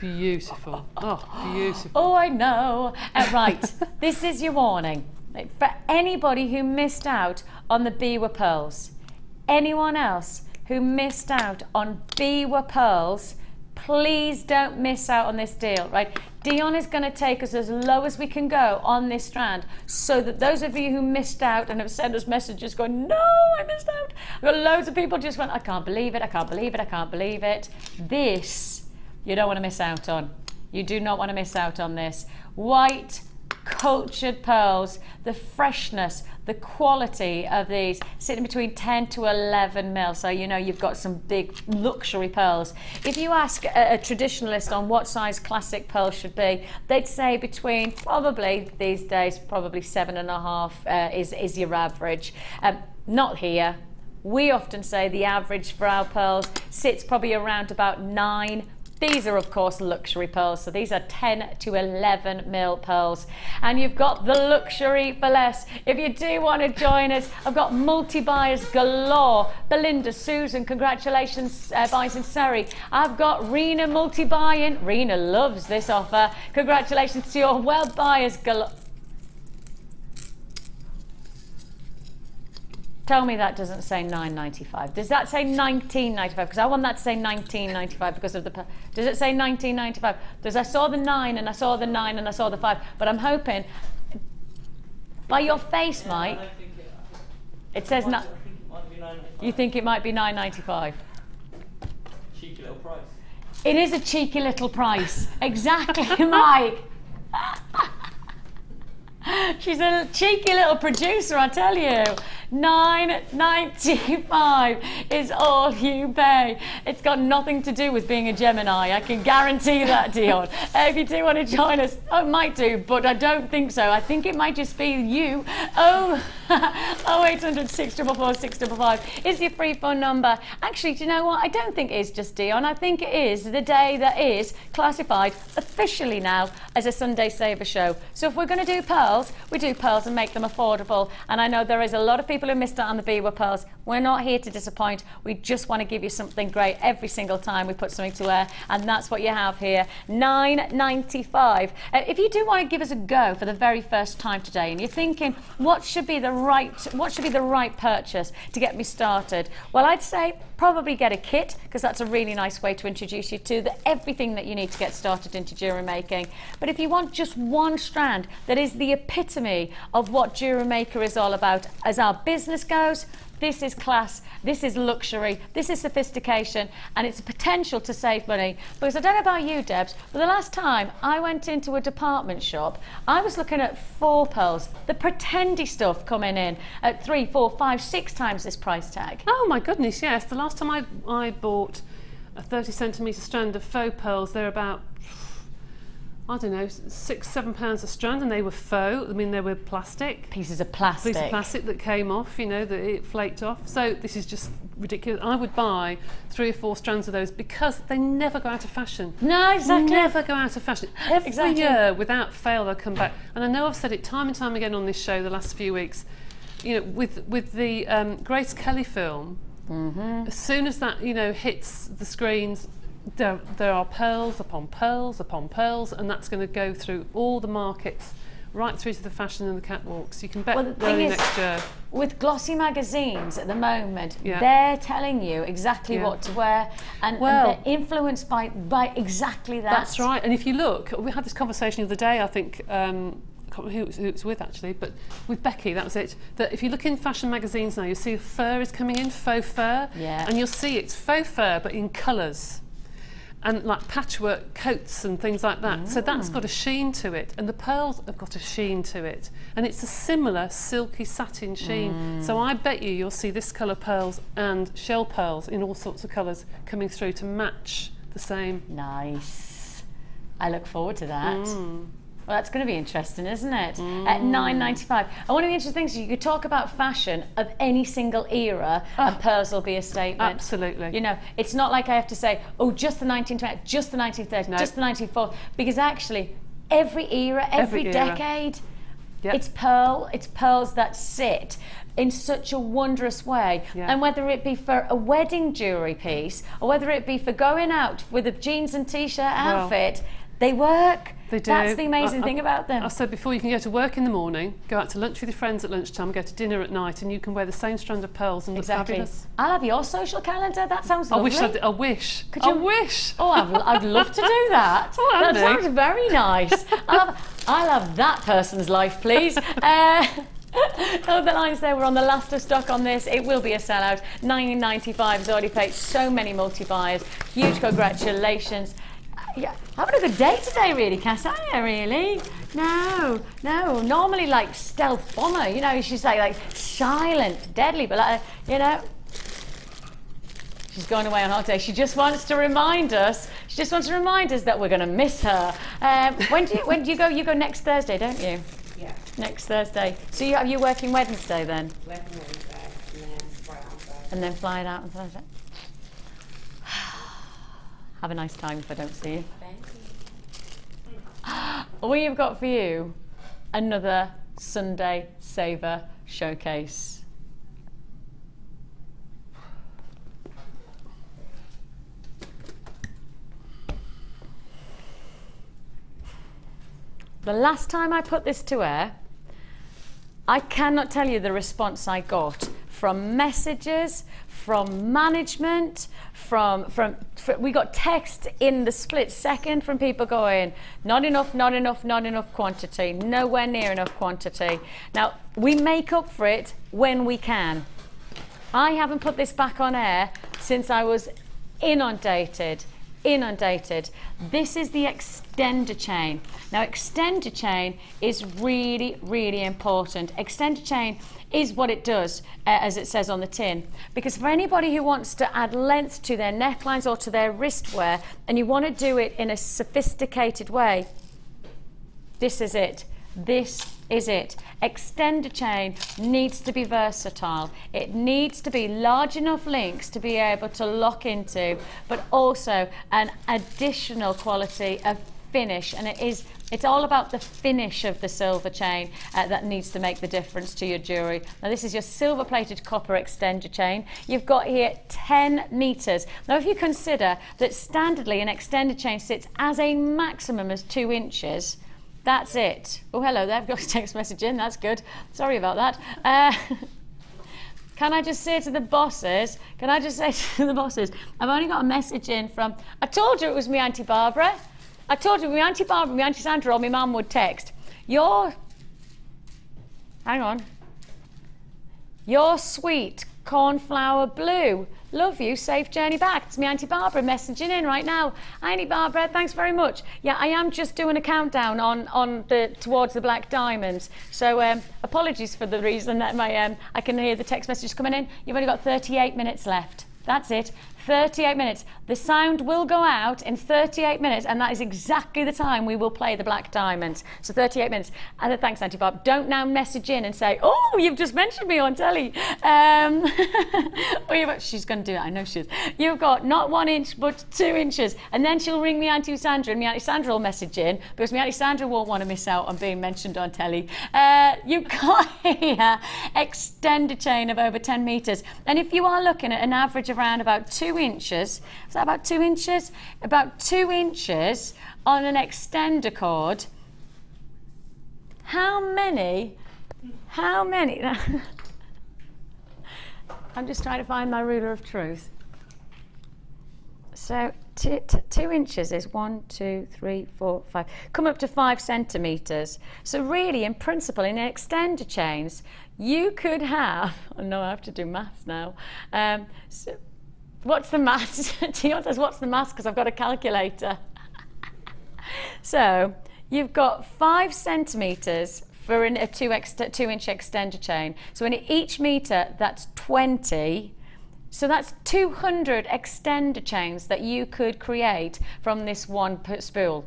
Beautiful. Oh, beautiful. Oh, I know. Right. This is your warning for anybody who missed out on the Biwa pearls. Anyone else who missed out on Biwa pearls, please don't miss out on this deal, right? Dion is going to take us as low as we can go on this strand, so that those of you who missed out and have sent us messages going, no, I missed out. I've got loads of people just went, I can't believe it, I can't believe it, I can't believe it. This, you don't want to miss out on. You do not want to miss out on this. White, cultured pearls, the freshness, the quality of these sitting between 10 to 11 mil, so you know you've got some big luxury pearls. If you ask a traditionalist on what size classic pearls should be, they'd say between, probably these days, probably 7.5 is your average. Not here. We often say the average for our pearls sits probably around about 9. These are, of course, luxury pearls, so these are 10 to 11 mil pearls. And you've got the luxury for less. If you do want to join us, I've got multi-buyers galore. Belinda, Susan, congratulations, buys in Surrey. I've got Rena multi-buying. Rena loves this offer. Congratulations to your well buyers galore. Tell me that doesn't say $9.95. Does that say $19.95? Because I want that to say $19.95 because of the... Does it say $19.95? Because I saw the 9 and I saw the 9 and I saw the 5. But I'm hoping... By your face, Mike, it says... You think it might be $9.95? Cheeky little price. It is a cheeky little price. Exactly, Mike. She's a cheeky little producer, I tell you. $9.95 is all you pay. It's got nothing to do with being a Gemini. I can guarantee that, Dion. If you do want to join us, I might do, but I don't think so. I think it might just be you. 0800 644 655 is your free phone number. Actually, do you know what? I don't think it is just Dion. I think it is the day that is classified officially now as a Sunday Saver show. So if we're going to do pearls, we do pearls and make them affordable. And I know there is a lot of people who missed out on the Biwa pearls. We're not here to disappoint. We just want to give you something great every single time we put something to wear, and that's what you have here. $9.95. If you do want to give us a go for the very first time today, and you're thinking, what should be the right purchase to get me started? Well, I'd say probably get a kit, because that's a really nice way to introduce you to everything that you need to get started into jewellery making. But if you want just one strand that is the epitome of what Jewellery Maker is all about as our business goes, this is class, this is luxury, this is sophistication, and it's a potential to save money. Because I don't know about you, Debs, but the last time I went into a department shop, I was looking at 4 pearls, the pretendy stuff coming in at 3, 4, 5, 6 times this price tag. Oh my goodness, yes. The last time I bought a 30cm strand of faux pearls, they're about, I don't know, £6–7 a strand, and they were faux. I mean, they were plastic. Pieces of plastic. Pieces of plastic that came off, you know, that it flaked off. So this is just ridiculous. I would buy 3 or 4 strands of those because they never go out of fashion. No, exactly. Never go out of fashion. Every year, without fail, they'll come back. And I know I've said it time and time again on this show the last few weeks. You know, with the Grace Kelly film, as soon as that, you know, hits the screens, there are pearls upon pearls upon pearls, and that's going to go through all the markets, right through to the fashion and the catwalks. You can bet early next year. With glossy magazines at the moment, they're telling you exactly what to wear, and they're influenced by exactly that. That's right. And if you look, we had this conversation the other day, I think, I can't can't remember who it was with actually, but with Becky, that was it. That if you look in fashion magazines now, you'll see fur is coming in, faux fur, and you'll see it's faux fur but in colours. And like patchwork coats and things like that. So that's got a sheen to it, and the pearls have got a sheen to it, and it's a similar silky satin sheen. So I bet you'll see this colour pearls and shell pearls in all sorts of colours coming through to match the same. Nice. I look forward to that. Well, that's going to be interesting, isn't it? At $9.95. And one of the interesting things, you could talk about fashion of any single era, and pearls will be a statement. Absolutely. You know, it's not like I have to say, oh, just the 1920s, just the 1930s, just the 1940s, because actually, every era, every decade, it's pearls that sit in such a wondrous way. And whether it be for a wedding jewellery piece, or whether it be for going out with a jeans and t-shirt outfit, they work. They do. That's the amazing thing about them. I said before, you can go to work in the morning, go out to lunch with your friends at lunchtime, go to dinner at night, and you can wear the same strand of pearls and look fabulous. I'll have your social calendar. That sounds lovely. I wish. Could you? I wish. Oh, I'd love to do that. That sounds very nice. I'll have that person's life, please. Oh, the lines there, we're on the last of stock on this. It will be a sellout. $9.95 has already paid so many multi-buyers. Huge congratulations. Yeah, having a good day today, really, Cass, aren't you, really? No. Normally, like, stealth bomber, you know, she's like silent, deadly, but, like, you know, she's going away on holiday. She just wants to remind us. That we're going to miss her. When do you go? You go next Thursday, don't you? Yeah. Next Thursday. So you're working Wednesday then? Working Wednesday, and then fly out on Thursday. And then fly it out on Thursday. Have a nice time if I don't see you. Thank you. We've got for you another Sunday Saver showcase. The last time I put this to air, I cannot tell you the response I got from messages, from management, we got text in the split second from people going, not enough quantity, nowhere near enough quantity. Now, we make up for it when we can. I haven't put this back on air since I was inundated. This is the extender chain. Now, extender chain is really, really important. Extender chain is what it does, as it says on the tin. Because for anybody who wants to add length to their necklines or to their wristwear, and you want to do it in a sophisticated way, this is it. This is it. Extender chain needs to be versatile. It needs to be large enough links to be able to lock into, but also an additional quality of finish. And it's all about the finish of the silver chain that needs to make the difference to your jewellery. Now, this is your silver plated copper extender chain. You've got here 10 metres. Now, if you consider that standardly an extender chain sits as a maximum as 2 inches, that's it. Oh, hello there. I've got a text message in. That's good. Sorry about that. Can I just say to the bosses, I've only got a message in from, I told you it was me Auntie Barbara. I told you my Auntie Barbara, my Auntie Sandra or my mum would text. Your sweet cornflower blue. Love you, safe journey back. It's me Auntie Barbara messaging in right now. Auntie Barbara, thanks very much. Yeah, I am just doing a countdown towards the black diamonds. So apologies for the reason that I can hear the text messages coming in. You've only got 38 minutes left. That's it. 38 minutes. The sound will go out in 38 minutes, and that is exactly the time we will play the black diamonds. So 38 minutes. And thanks, Auntie Bob. Don't now message in and say, oh, you've just mentioned me on telly. She's going to do it. I know she is. You've got not 1 inch, but 2 inches. And then she'll ring me Auntie Sandra, and me Auntie Sandra will message in, because me Auntie Sandra won't want to miss out on being mentioned on telly. You've got here extender chain of over 10 metres. And if you are looking at an average of around about 2 inches, is that about 2 inches? About 2 inches on an extender cord. How many? I'm just trying to find my ruler of truth. So 2 inches is 1, 2, 3, 4, 5. Come up to 5 centimetres. So really, in principle, in extender chains, you could have. Oh no, I have to do maths now. So what's the maths? Tion says, "What's the maths?" Because I've got a calculator. So you've got 5 centimetres for a 2-inch extender chain. So in each metre, that's 20. So that's 200 extender chains that you could create from this one spool.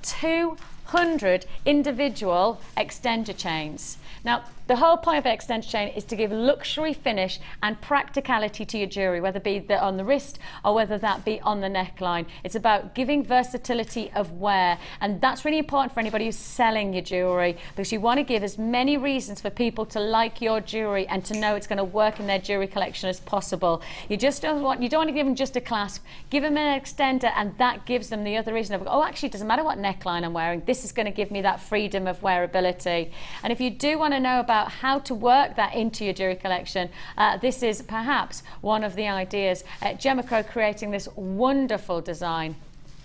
200 individual extender chains. Now, the whole point of an extender chain is to give luxury finish and practicality to your jewellery, whether it be on the wrist or whether that be on the neckline. It's about giving versatility of wear, and that's really important for anybody who's selling your jewellery, because you want to give as many reasons for people to like your jewellery and to know it's going to work in their jewellery collection as possible. You don't want to give them just a clasp, give them an extender, and that gives them the other reason of, oh, actually, it doesn't matter what neckline I'm wearing, this is going to give me that freedom of wearability. And if you do want to know about how to work that into your jewellery collection, this is perhaps one of the ideas. JewelleryMaker creating this wonderful design.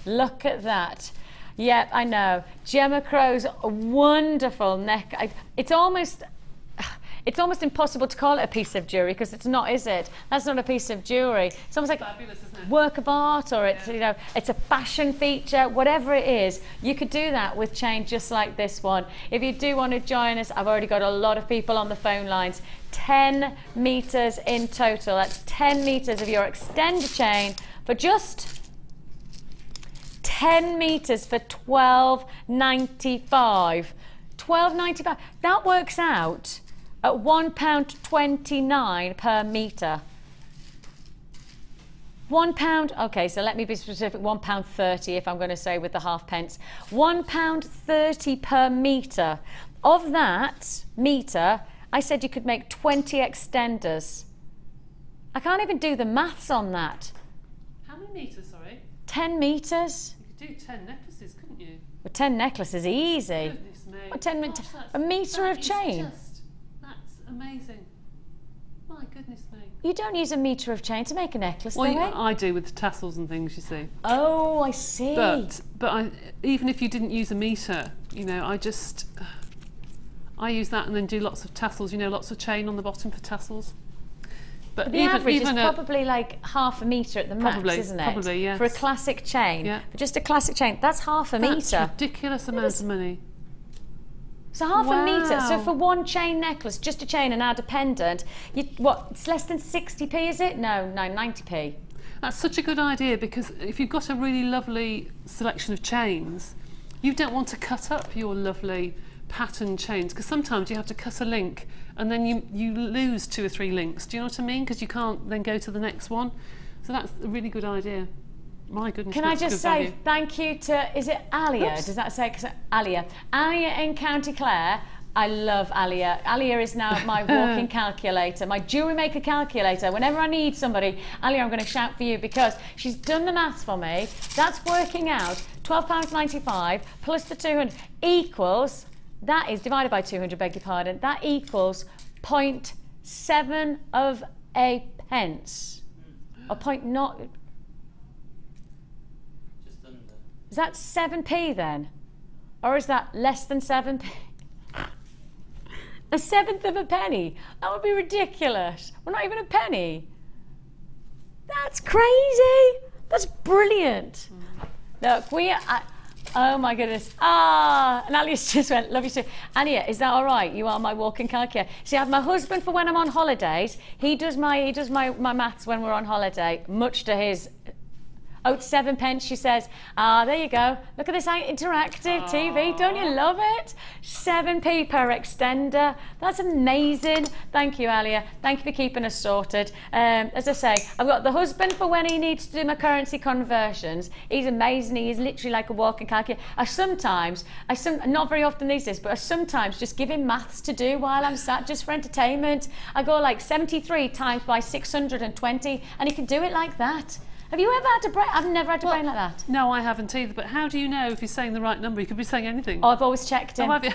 Look at that. Yep, I know. JewelleryMaker's wonderful neck. It's almost impossible to call it a piece of jewellery, because it's not, is it? That's not a piece of jewellery. It's almost like fabulous, isn't it? Work of art, or it's, you know, it's a fashion feature, whatever it is. You could do that with chain just like this one. If you do want to join us, I've already got a lot of people on the phone lines. 10 metres in total. That's 10 metres of your extender chain for just 10 metres for £12.95. £12.95. That works out at £1.29 per metre. £1, okay, so let me be specific, £1.30 if I'm going to say with the halfpence. £1.30 per metre. Of that metre, I said you could make 20 extenders. I can't even do the maths on that. How many metres, sorry? 10 metres. You could do 10 necklaces, couldn't you? Well, 10 necklaces, easy. Goodness me. What, 10 Gosh, a metre of chain? That's amazing. My goodness me. You don't use a metre of chain to make a necklace, Well, though, eh? I do with the tassels and things, you see. Oh, I see. But even if you didn't use a metre, you know, I use that and then do lots of tassels, you know, lots of chain on the bottom for tassels. But the average is probably like half a metre at the max, isn't it? Probably, yes. For a classic chain. Yeah. For just a classic chain, that's half a metre. That's ridiculous amount of money. So half a metre. So for one chain necklace, just a chain and add a pendant, it's less than 60p, is it? No, 90p. That's such a good idea, because if you've got a really lovely selection of chains, you don't want to cut up your lovely pattern chains, because sometimes you have to cut a link and then you lose 2 or 3 links. Do you know what I mean? Because you can't then go to the next one. So that's a really good idea. My goodness. Can I just say thank you to, is it Alia? Oops. Does that say Alia? Alia in County Clare. I love Alia. Alia is now my walking calculator, my JewelleryMaker calculator. Whenever I need somebody, Alia, I'm going to shout for you, because she's done the maths for me. That's working out £12.95 plus the 200 equals, that is divided by 200, beg your pardon, that equals 0.7 of a pence. Or point not. Is that 7p then? Or is that less than 7p? A seventh of a penny? That would be ridiculous. Well, not even a penny. That's crazy. That's brilliant. Look, oh my goodness. And Alice just went, love you too. Anya, is that all right? You are my walking calculator. See, I have my husband for when I'm on holidays. He does my maths when we're on holiday, much to his... Oh, it's 7 pence, she says. There you go. Look at this interactive TV. Don't you love it? 7p per extender. That's amazing. Thank you, Alia. Thank you for keeping us sorted. As I say, I've got the husband for when he needs to do my currency conversions. He's amazing. He's literally like a walking calculator. Not very often these days, but I sometimes just give him maths to do while I'm sat, just for entertainment. I go like 73 times by 620, and he can do it like that. Have you ever had to brain? I've never had to brain like that. No, I haven't either. But how do you know if he's saying the right number? He could be saying anything. Oh, I've always checked him. Oh, have you?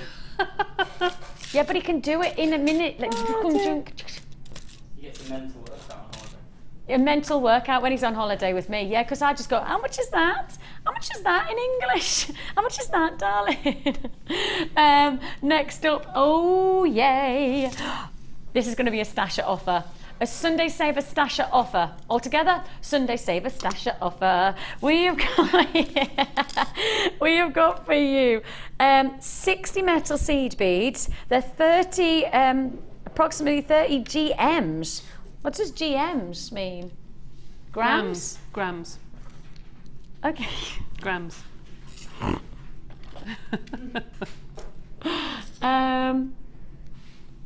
Yeah, but he can do it in a minute. Like, He gets a mental workout on holiday. a mental workout when he's on holiday with me. Yeah, because I just go, how much is that? How much is that in English? How much is that, darling? Next up, oh yay. This is going to be a stasher offer. A Sunday Saver stasher offer. Altogether, Sunday Saver stasher offer. We have got for you 60 metal seed beads. They're 30, approximately 30 GMs. What does GMs mean? Grams? Grams. Okay. Grams.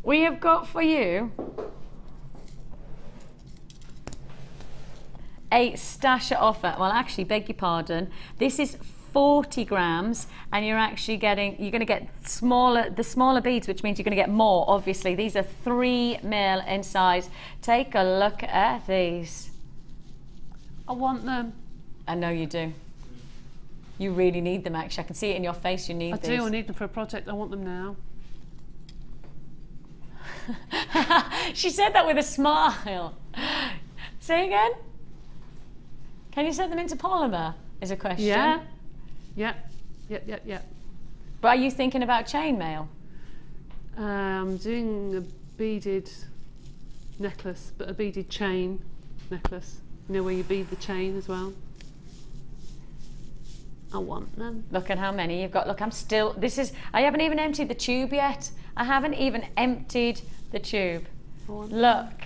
We have got for you a stasher offer. Well, actually, beg your pardon. This is 40 grams, and you're actually getting, you're going to get the smaller beads, which means you're going to get more, obviously. These are 3 mil in size. Take a look at these. I want them. I know you do. You really need them, actually. I can see it in your face, you need these. I do, I need them for a project. I want them now. She said that with a smile. Say again? Can you set them into polymer, is a question. Yeah. Yeah. But are you thinking about chainmail? I'm doing a beaded necklace, but a beaded chain necklace. You know, where you bead the chain as well. I want them. Look at how many you've got. Look, I haven't even emptied the tube yet. I haven't even emptied the tube. Look.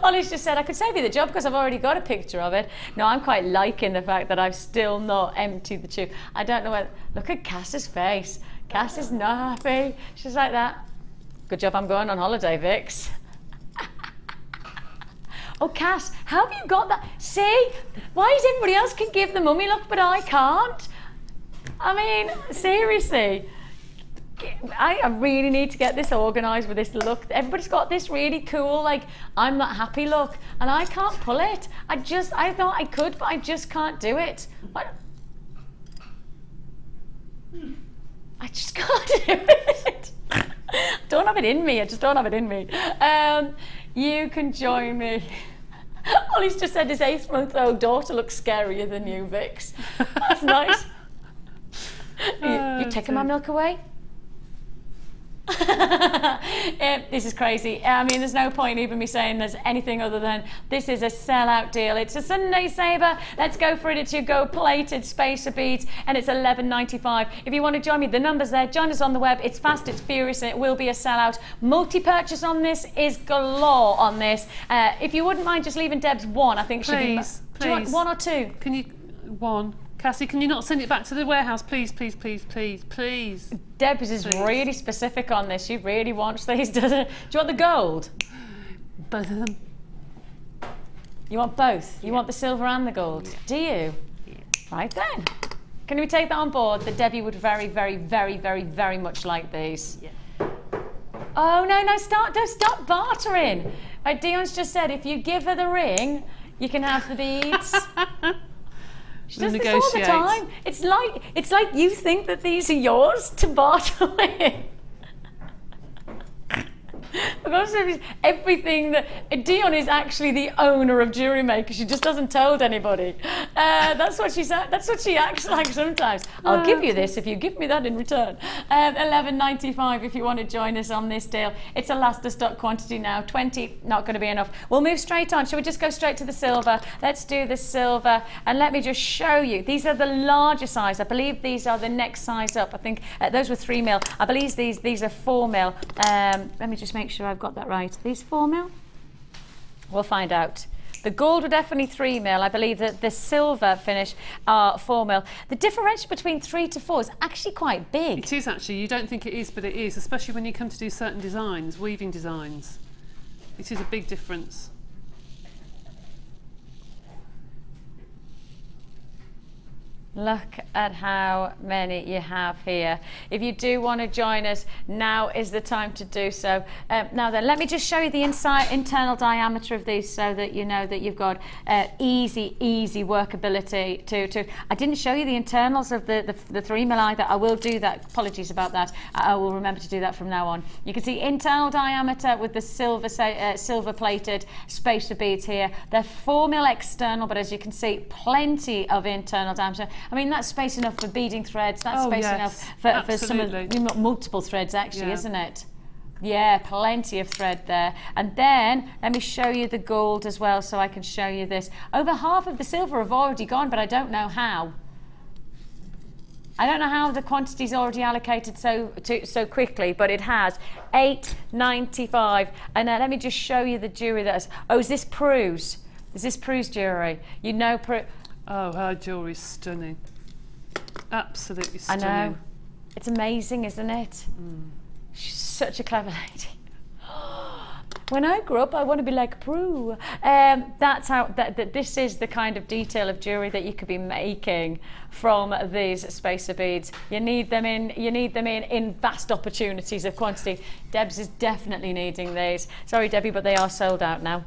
Ollie's just said, I could save you the job because I've already got a picture of it. No, I'm quite liking the fact that I've still not emptied the tube. I don't know whether... Look at Cass's face. Cass is not happy. She's like that. Good job I'm going on holiday, Vix. Oh, Cass, how have you got that? See? Why is everybody else can give the mummy look, but I can't? I mean, seriously. I really need to get this organised with this look. Everybody's got this really cool, like, I'm not happy look, and I can't pull it. I thought I could, but I just can't do it. What? I just can't do it. Don't have it in me. I just don't have it in me. You can join me. Ollie's just said his 8-month-old daughter looks scarier than you, Vix. That's nice. You taking my milk away? This is crazy. I mean, there's no point even me saying there's anything other than this is a sellout deal. It's a Sunday Saver. Let's go for it. It's your gold plated spacer beads, and it's $11.95. If you want to join me, the number's there. Join us on the web. It's fast, it's furious, and it will be a sellout. Multi-purchase on this is galore on this. If you wouldn't mind just leaving Deb's one, I think she'd be... Please. Do you want 1 or 2? Can you... 1. Cassie, can you not send it back to the warehouse? Please, please, please, please, please. Deb is really specific on this. She really wants these, doesn't? Do you want the gold? Both of them. You want both? You want the silver and the gold? Yeah. Do you? Yeah. Right then. Can we take that on board? That Debbie would very, very, very, very, very much like these. Yeah. Oh, no, don't stop bartering. Like Dion's just said, if you give her the ring, you can have the beads. She does this all the time. It's like you think that these are yours to barter with. Everything that Dion is actually the owner of JewelleryMaker. She just doesn't tell anybody. That's what she said. That's what she acts like sometimes. I'll give you this if you give me that in return. $11.95 if you want to join us on this deal. It's a last of stock quantity now. 20, not going to be enough. We'll move straight on. Shall we just go straight to the silver? Let's do the silver, and let me just show you. These are the larger size. I believe these are the next size up. I think those were 3 mil. I believe these are 4 mil. Let me just make sure I've got that right. These 4 mil? We'll find out. The gold were definitely 3 mil. I believe that the silver finish are 4 mil. The differential between 3 to 4 is actually quite big. It is actually. You don't think it is, but it is, especially when you come to do certain designs, weaving designs. It is a big difference. Look at how many you have here. If you do want to join us, now is the time to do so. Now then, let me just show you the internal diameter of these so that you know that you've got easy workability to. I didn't show you the internals of the 3mm either. I will do that. Apologies about that. I will remember to do that from now on. You can see internal diameter with the silver plated spacer beads here. They're 4mm external, but as you can see, plenty of internal diameter. I mean, that's space enough for beading threads. That's space enough for some of multiple threads, actually, isn't it? Yeah, plenty of thread there. And then let me show you the gold as well, so I can show you this. Over half of the silver have already gone, but I don't know how. I don't know how the quantity's already allocated so quickly, but it has. $8.95. And let me just show you the jewellery that is. Oh, is this Prue's? Is this Prue's jewellery? You know Prue. Oh, her jewellery's stunning. Absolutely stunning. I know. It's amazing, isn't it? She's such a clever lady. When I grow up, I want to be like Prue. That's how. This is the kind of detail of jewellery that you could be making from these spacer beads. You need them in. You need them in vast opportunities of quantity. Debs is definitely needing these. Sorry, Debbie, but they are sold out now.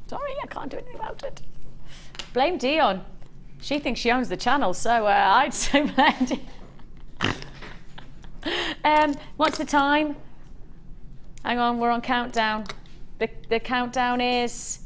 Sorry, I can't do anything about it. Blame Dion. She thinks she owns the channel, so I'd say blame Dion. What's the time? Hang on, we're on countdown. The countdown is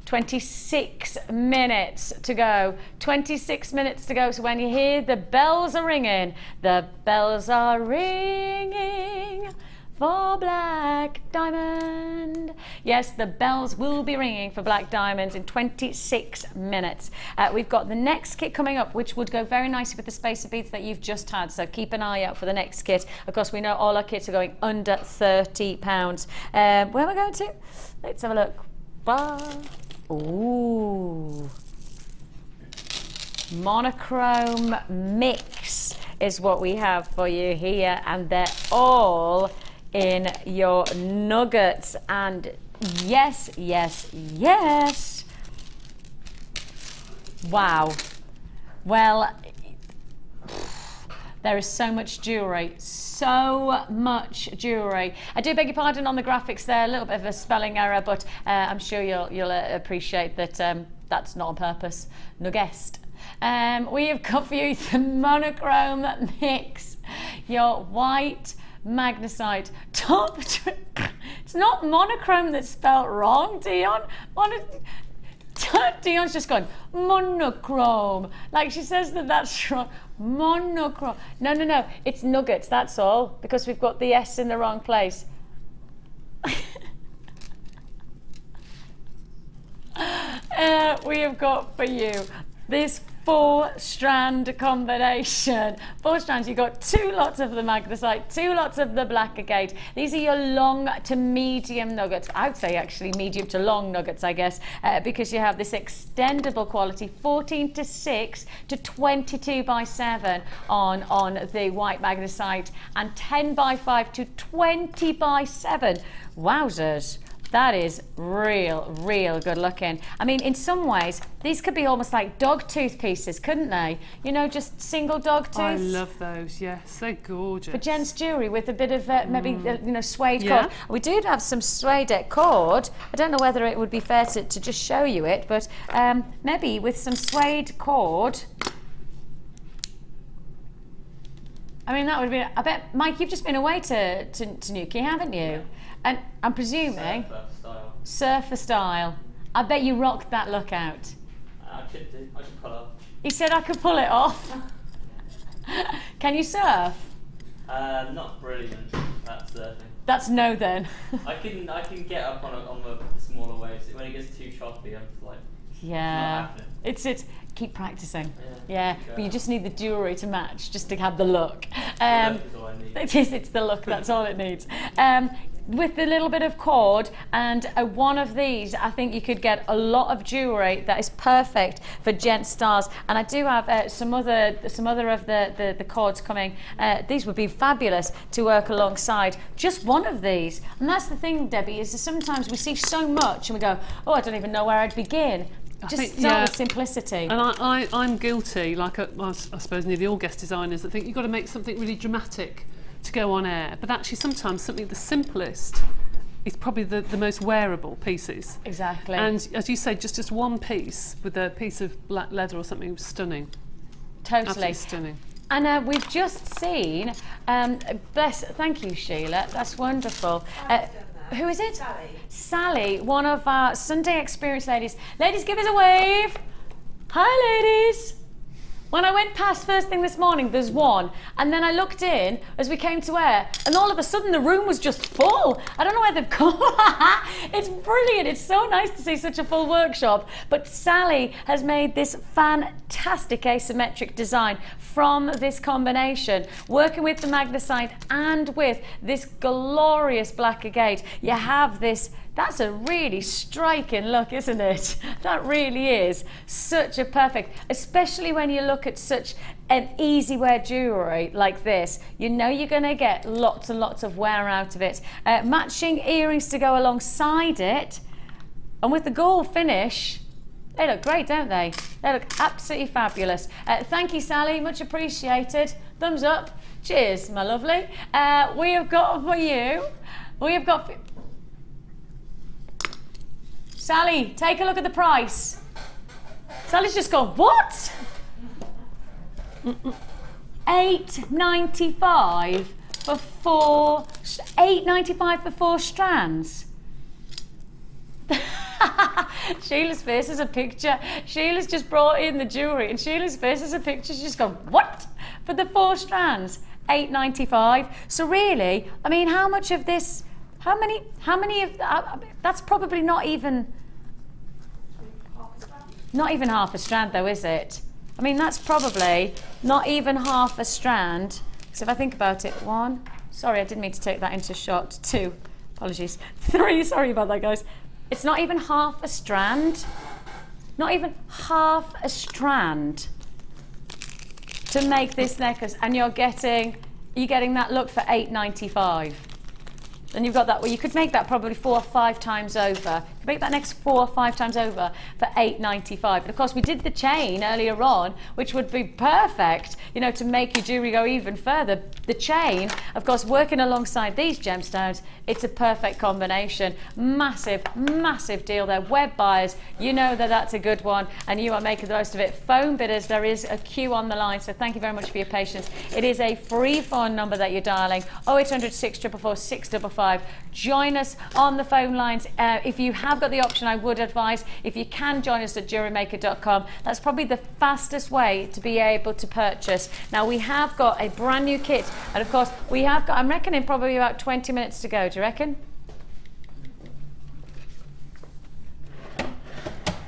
26 minutes to go. 26 minutes to go. So when you hear the bells are ringing, the bells are ringing for Black Diamond. Yes, the bells will be ringing for Black Diamonds in 26 minutes. We've got the next kit coming up, which would go very nicely with the spacer beads that you've just had. So keep an eye out for the next kit. Of course, we know all our kits are going under £30. Where am I going to? Let's have a look. Ooh. Monochrome mix is what we have for you here, and they're all in your nuggets. And yes, wow. Well, there is so much jewellery, so much jewellery. I do beg your pardon on the graphics there, a little bit of a spelling error, but I'm sure you'll appreciate that that's not on purpose. Nuggest. We have got for you the monochrome mix, your white magnesite top. It's not monochrome that's spelt wrong, Dion. Dion's just gone monochrome, like she says that's wrong. Monochrome. No, it's nuggets, that's all, because we've got the S in the wrong place. We have got for you this 4-strand combination. 4 strands, you've got 2 lots of the magnesite, 2 lots of the black agate. These are your long to medium nuggets. I would say actually medium to long nuggets, I guess, because you have this extendable quality, 14:6 to 22:7 on the white magnesite, and 10:5 to 20:7. Wowzers. That is real good looking. I mean, in some ways, these could be almost like dog tooth pieces, couldn't they? You know, just single dog tooth. I love those, yes, they're gorgeous. For gents' jewellery with a bit of maybe, you know, suede cord. We do have some suede cord. I don't know whether it would be fair to just show you it, but maybe with some suede cord. I mean, that would be, I bet, Mike, you've just been away to Newquay, haven't you? Yeah. And I'm presuming surfer style. I bet you rocked that look out. I could do. I could pull it off. He said I could pull it off. Can you surf? Not brilliant at surfing. That's no then. I can get up on the smaller waves. When it gets too choppy, I'm just like, yeah. It's keep practicing. Yeah, but you just need the jewellery to match, just to have the look. The look is all I need. It's the look. That's all it needs. With a little bit of cord and one of these, I think you could get a lot of jewellery that is perfect for gent stars. And I do have some other of the cords coming. These would be fabulous to work alongside just one of these. And that's the thing, Debbie, is that sometimes we see so much and we go, oh, I don't even know where I'd begin. Just start with simplicity. And I'm guilty, like I suppose nearly all guest designers, that think you've got to make something really dramatic to go on air. But actually sometimes something the simplest is probably the most wearable pieces. Exactly. And as you say, just one piece with a piece of black leather or something stunning. Totally. Absolutely stunning. And we've just seen, thank you, Sheila, that's wonderful. Who is it? Sally. Sally, one of our Sunday Experience ladies. Ladies, give us a wave. Hi, ladies. When I went past first thing this morning, there's one, and then I looked in as we came to air, and all of a sudden the room was just full. I don't know where they've come. It's brilliant. It's so nice to see such a full workshop. But Sally has made this fantastic asymmetric design from this combination, working with the magnesite and with this glorious black agate. You have this. That's a really striking look, isn't it? That really is such a perfect, especially when you look at such an easy wear jewellery like this. You know you're going to get lots and lots of wear out of it. Matching earrings to go alongside it, and with the gold finish, they look great, don't they? They look absolutely fabulous. Thank you, Sally, much appreciated. Thumbs up. Cheers, my lovely. We have got for you, Sally, take a look at the price. Sally's just gone, what? $8.95 for $4 strands. Sheila's face is a picture. Sheila's just brought in the jewellery, and Sheila's face is a picture. She's just gone, what? For the 4 strands, $8.95. So really, I mean, how much of this? How many of that's probably not even half a strand though, is it? I mean, that's probably not even half a strand. So if I think about it, 1, sorry, I didn't mean to take that into shot. 2, apologies. 3, sorry about that, guys. It's not even half a strand. Not even half a strand to make this necklace, and you're getting that look for $8.95. And you've got that, well, you could make that probably 4 or 5 times over. You could make that next 4 or 5 times over for $8.95. But of course, we did the chain earlier on, which would be perfect, you know, to make your jewellery go even further. The chain, of course, working alongside these gemstones, it's a perfect combination. Massive, massive deal there. Web buyers, you know that that's a good one, and you are making the most of it. Phone bidders, there is a queue on the line, so thank you very much for your patience. It is a free phone number that you're dialing, 0800 644 655. Join us on the phone lines. If you have got the option, I would advise, if you can, join us at JewelleryMaker.com. That's probably the fastest way to be able to purchase. Now, we have got a brand new kit, and of course, we have got, I'm reckoning probably about 20 minutes to go. Do you reckon?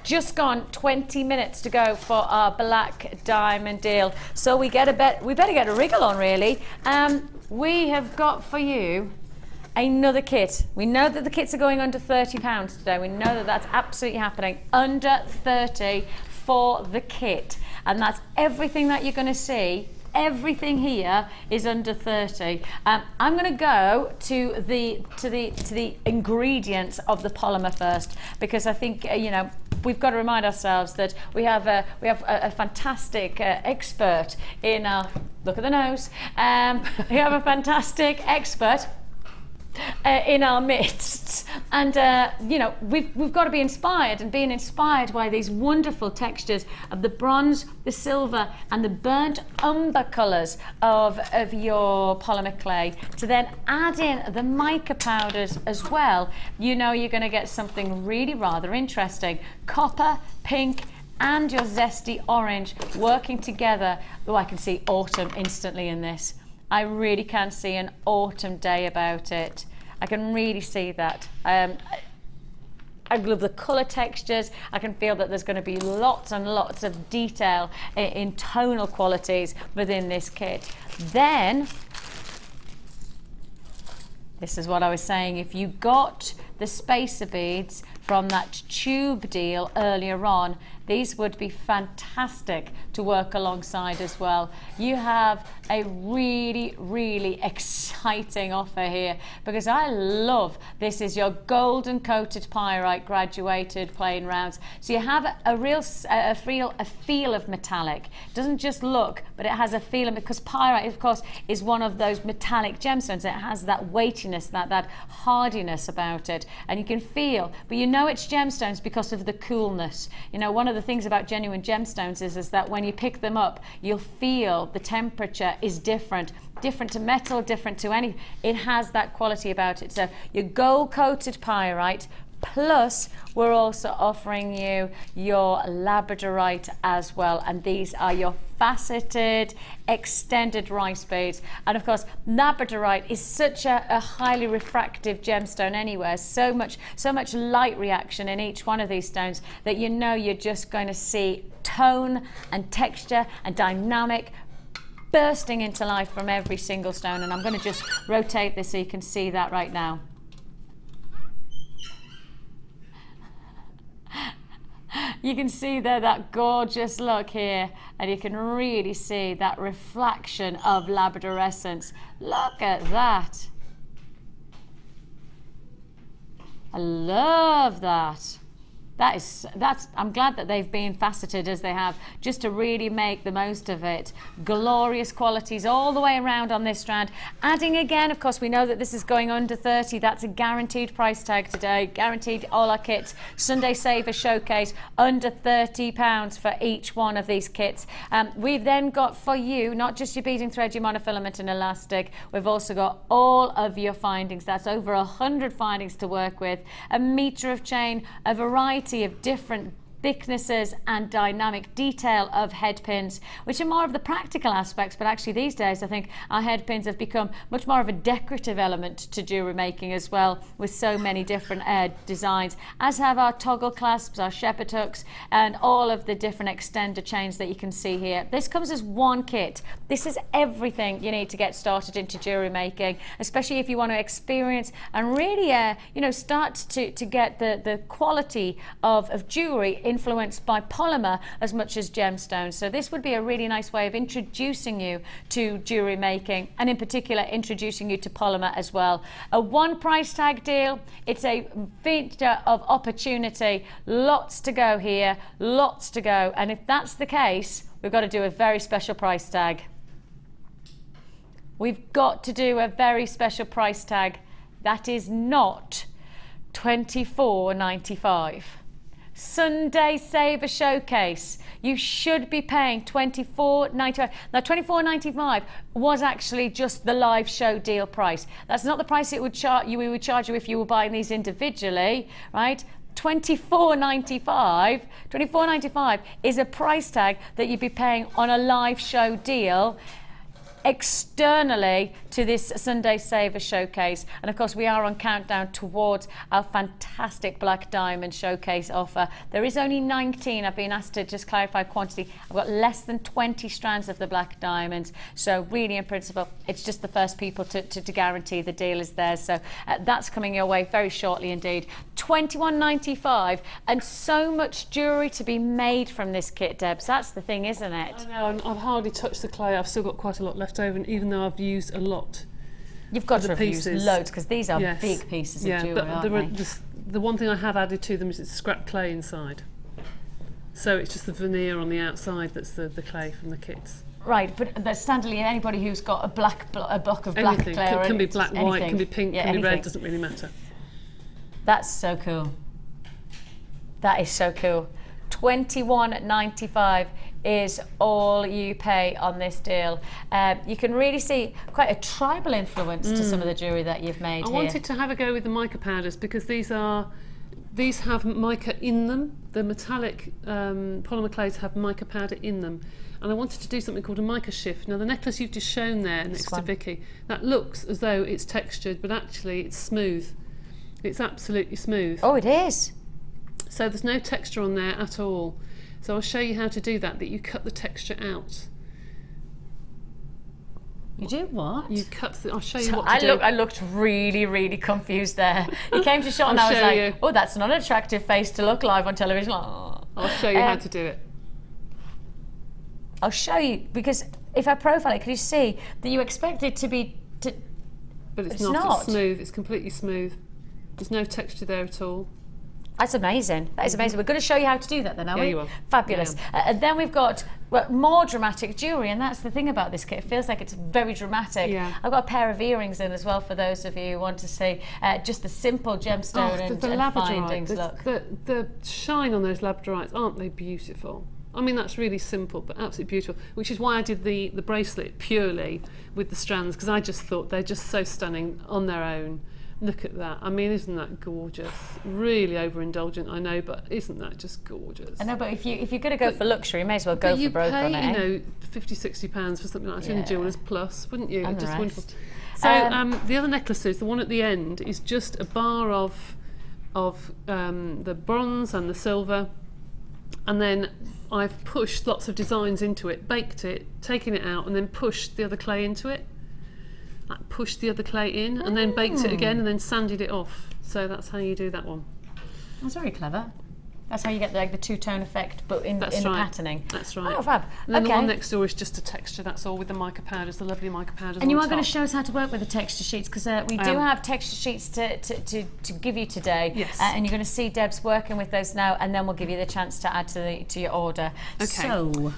Just gone 20 minutes to go for our black diamond deal. So we better get a wriggle on, really. We have got for you another kit. We know that the kits are going under £30 today. We know that that's absolutely happening. Under 30 for the kit. And that's everything that you're going to see. Everything here is under 30. I'm going to go to the ingredients of the polymer first, because I think you know, we've got to remind ourselves that we have a fantastic expert in our, look at the nose. We have a fantastic expert in our midst, and you know, we've got to be inspired, and being inspired by these wonderful textures of the bronze, the silver, and the burnt umber colours of your polymer clay, to then add in the mica powders as well. You know, you're going to get something really rather interesting. Copper, pink, and your zesty orange working together. Oh, I can see autumn instantly in this. I really can see an autumn day about it. I can really see that. I love the colour textures. I can feel that there's going to be lots and lots of detail in tonal qualities within this kit. Then, this is what I was saying, if you got the spacer beads from that tube deal earlier on, these would be fantastic to work alongside as well. You have a really, really exciting offer here, because I love this is your golden coated pyrite graduated plain rounds. So you have a real feel of metallic. It doesn't just look, but it has a feel, because pyrite, of course, is one of those metallic gemstones. It has that weightiness, that hardiness about it, and you can feel, but you know it's gemstones because of the coolness. You know, one of the things about genuine gemstones is that when you pick them up, you'll feel the temperature is different to metal, different to any. It has that quality about it. So your gold coated pyrite, plus we're also offering you your labradorite as well, and these are your faceted extended rice beads. And of course, labradorite is such a highly refractive gemstone anywhere, so much light reaction in each one of these stones that you know you're just going to see tone and texture and dynamic bursting into life from every single stone. And I'm going to just rotate this so you can see that right now. You can see there that gorgeous look here, and you can really see that reflection of labradorescence. Look at that. I love that. I'm glad that they've been faceted as they have, just to really make the most of it. Glorious qualities all the way around on this strand. Adding again, of course, we know that this is going under 30. That's a guaranteed price tag today. Guaranteed all our kits. Sunday Saver Showcase, under £30 for each one of these kits. We've then got for you, not just your beading thread, your monofilament and elastic. We've also got all of your findings. That's over 100 findings to work with. A metre of chain, a variety of different thicknesses and dynamic detail of head pins, which are more of the practical aspects, but actually these days I think our head pins have become much more of a decorative element to jewellery making as well, with so many different designs, as have our toggle clasps, our shepherd hooks, and all of the different extender chains that you can see here. This comes as one kit. This is everything you need to get started into jewellery making, especially if you want to experience and really you know, start to get the quality of jewellery influenced by polymer as much as gemstones. So this would be a really nice way of introducing you to jewellery making, and in particular introducing you to polymer as well. A one price tag deal. It's a feature of opportunity. Lots to go here, lots to go, and if that's the case, we've got to do a very special price tag. We've got to do a very special price tag that is not $24.95. Sunday Saver Showcase, you should be paying $24.95. Now $24.95 was actually just the live show deal price. That's not the price it would we would charge you if you were buying these individually, right? $24.95 is a price tag that you'd be paying on a live show deal externally to this Sunday Saver Showcase. And of course we are on countdown towards our fantastic black diamond showcase offer. There is only 19. I've been asked to just clarify quantity. I've got less than 20 strands of the black diamonds, so really in principle it's just the first people to guarantee the deal is there. So that's coming your way very shortly indeed. $21.95, and so much jewellery to be made from this kit, Debs. That's the thing, isn't it? I know, and I've hardly touched the clay. I've still got quite a lot left over, and even though I've used a lot. You've got to have used loads, because these are big pieces of jewellery, aren't they? The one thing I have added to them is it's scrap clay inside. So it's just the veneer on the outside that's the clay from the kits. Right, but standardly anybody who's got a block of black anything. clay, can be black, white, can be pink, can be red, doesn't really matter. That's so cool. That is so cool. $21.95 is all you pay on this deal. You can really see quite a tribal influence to some of the jewellery that you've made here. I wanted to have a go with the mica powders, because these have mica in them. The metallic polymer clays have mica powder in them. And I wanted to do something called a mica shift. Now the necklace you've just shown there next to Vicki, that looks as though it's textured, but actually it's smooth. It's absolutely smooth. Oh, it is. So there's no texture on there at all. So I'll show you how to do that, you cut the texture out. You do what? You cut. I'll show you So what to do. I looked really, really confused there. You came to shot and I was like, oh, that's not an attractive face to look live on television. Oh. I'll show you how to do it. I'll show you, because if I profile it, can you see that you expect it to be... But it's not. It's smooth. It's completely smooth. There's no texture there at all. That's amazing. That is amazing. We're going to show you how to do that then, are we? Yeah, you will. Fabulous. And then we've got more dramatic jewellery, and that's the thing about this kit. It feels like it's very dramatic. Yeah. I've got a pair of earrings in as well for those of you who want to see just the simple gemstone and findings look. The shine on those labradorites, aren't they beautiful? I mean, that's really simple, but absolutely beautiful, which is why I did the bracelet purely with the strands, because I just thought they're just so stunning on their own. Look at that. I mean, isn't that gorgeous? Really overindulgent, I know, but isn't that just gorgeous? I know, but if you're going to go for luxury, you may as well go for broke on it. You know, £50–60 for something like that in a jeweller's plus, wouldn't you? And just the wonderful. rest. So the other necklaces, the one at the end, is just a bar of the bronze and the silver, and then I've pushed lots of designs into it, baked it, taken it out, and then pushed the other clay into it. I pushed the other clay in and then baked it again and then sanded it off. So that's how you do that one. That's very clever. That's how you get the two-tone effect, but in the patterning. That's right. Oh, fab. And then the one next door is just a texture, that's all, with the mica powders, the lovely mica powders. And you are going to show us how to work with the texture sheets, because we do have texture sheets to give you today. Yes. And you're going to see Deb's working with those now, and then we'll give you the chance to add to your order. Okay.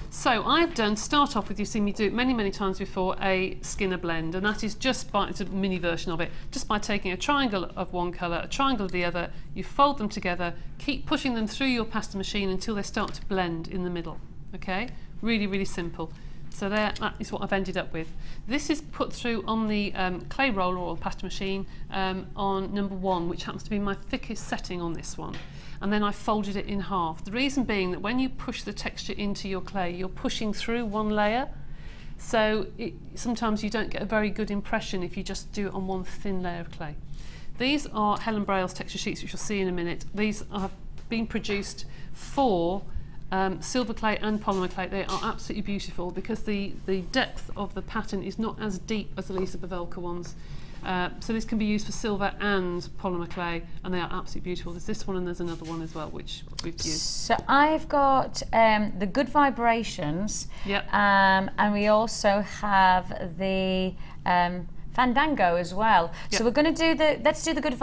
So I've done, start off with, you've seen me do it many, many times before, a skinner blend, and that is just by, it's a mini version of it, just by taking a triangle of one colour, a triangle of the other, you fold them together, keep pushing them through your pasta machine until they start to blend in the middle. Okay, really, really simple. So that is what I've ended up with. This is put through on the clay roller or pasta machine on number 1, which happens to be my thickest setting on this one. And then I folded it in half. The reason being that when you push the texture into your clay, you're pushing through one layer. So sometimes you don't get a very good impression if you just do it on one thin layer of clay. These are Helen Braille's texture sheets, which you'll see in a minute. These are being produced for silver clay and polymer clay. They are absolutely beautiful because the depth of the pattern is not as deep as the Lisa Pavelka ones. So this can be used for silver and polymer clay, and they are absolutely beautiful. There's this one and there's another one as well, which we've used. So I've got the Good Vibrations, and we also have the Fandango as well. So we're going to do let's do the good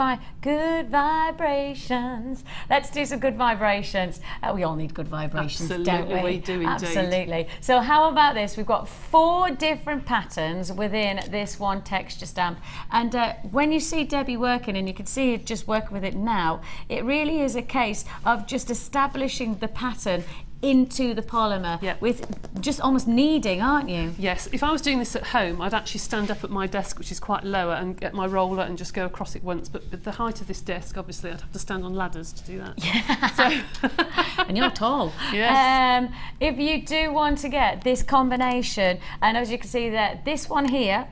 vibrations. Let's do some good vibrations. We all need good vibrations, don't we? We do indeed. Absolutely. So how about this? We've got 4 different patterns within this one texture stamp. And when you see Debbie working, and you can see it just working with it now, it really is a case of just establishing the pattern into the polymer with just almost kneading, aren't you? Yes. If I was doing this at home, I'd actually stand up at my desk, which is quite lower, and get my roller and just go across it once. But with the height of this desk, obviously, I'd have to stand on ladders to do that. Yeah. So and you're tall. Yes. If you do want to get this combination, and as you can see that this one here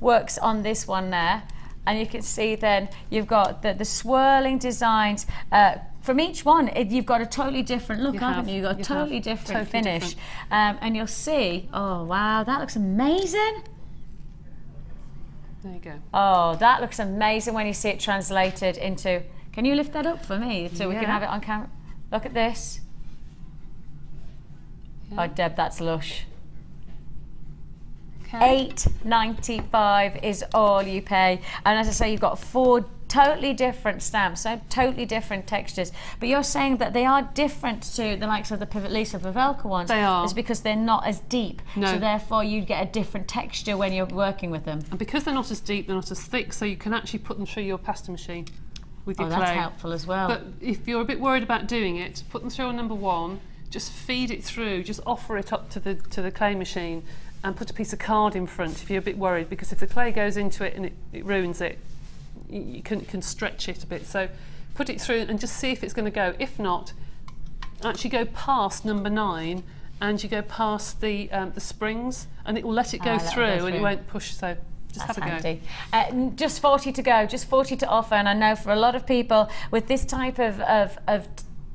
works on this one there, and you can see then you've got the swirling designs. From each one, you've got a totally different look, haven't you? You've got a totally different finish. And you'll see, oh wow, that looks amazing. There you go. Oh, that looks amazing when you see it translated into, can you lift that up for me so we can have it on camera? Look at this. Oh, Deb, that's lush. $8.95 is all you pay, and as I say, you've got 4 totally different stamps, so totally different textures. But you're saying that they are different to the likes of the Lisa Pavelka ones. They are. It's because they're not as deep, so therefore you get a different texture when you're working with them. And because they're not as deep, they're not as thick, so you can actually put them through your pasta machine with your clay. That's helpful as well. But if you're a bit worried about doing it, put them through on number 1. Just feed it through. Just offer it up to the clay machine. And put a piece of card in front if you're a bit worried, because if the clay goes into it and it ruins it, you can stretch it a bit. So put it through and just see if it's going to go. If not, actually go past number 9 and you go past the springs, and it will let it go through and it won't push. So just have a go. Just 40 to go, just 40 to offer. And I know for a lot of people with this type of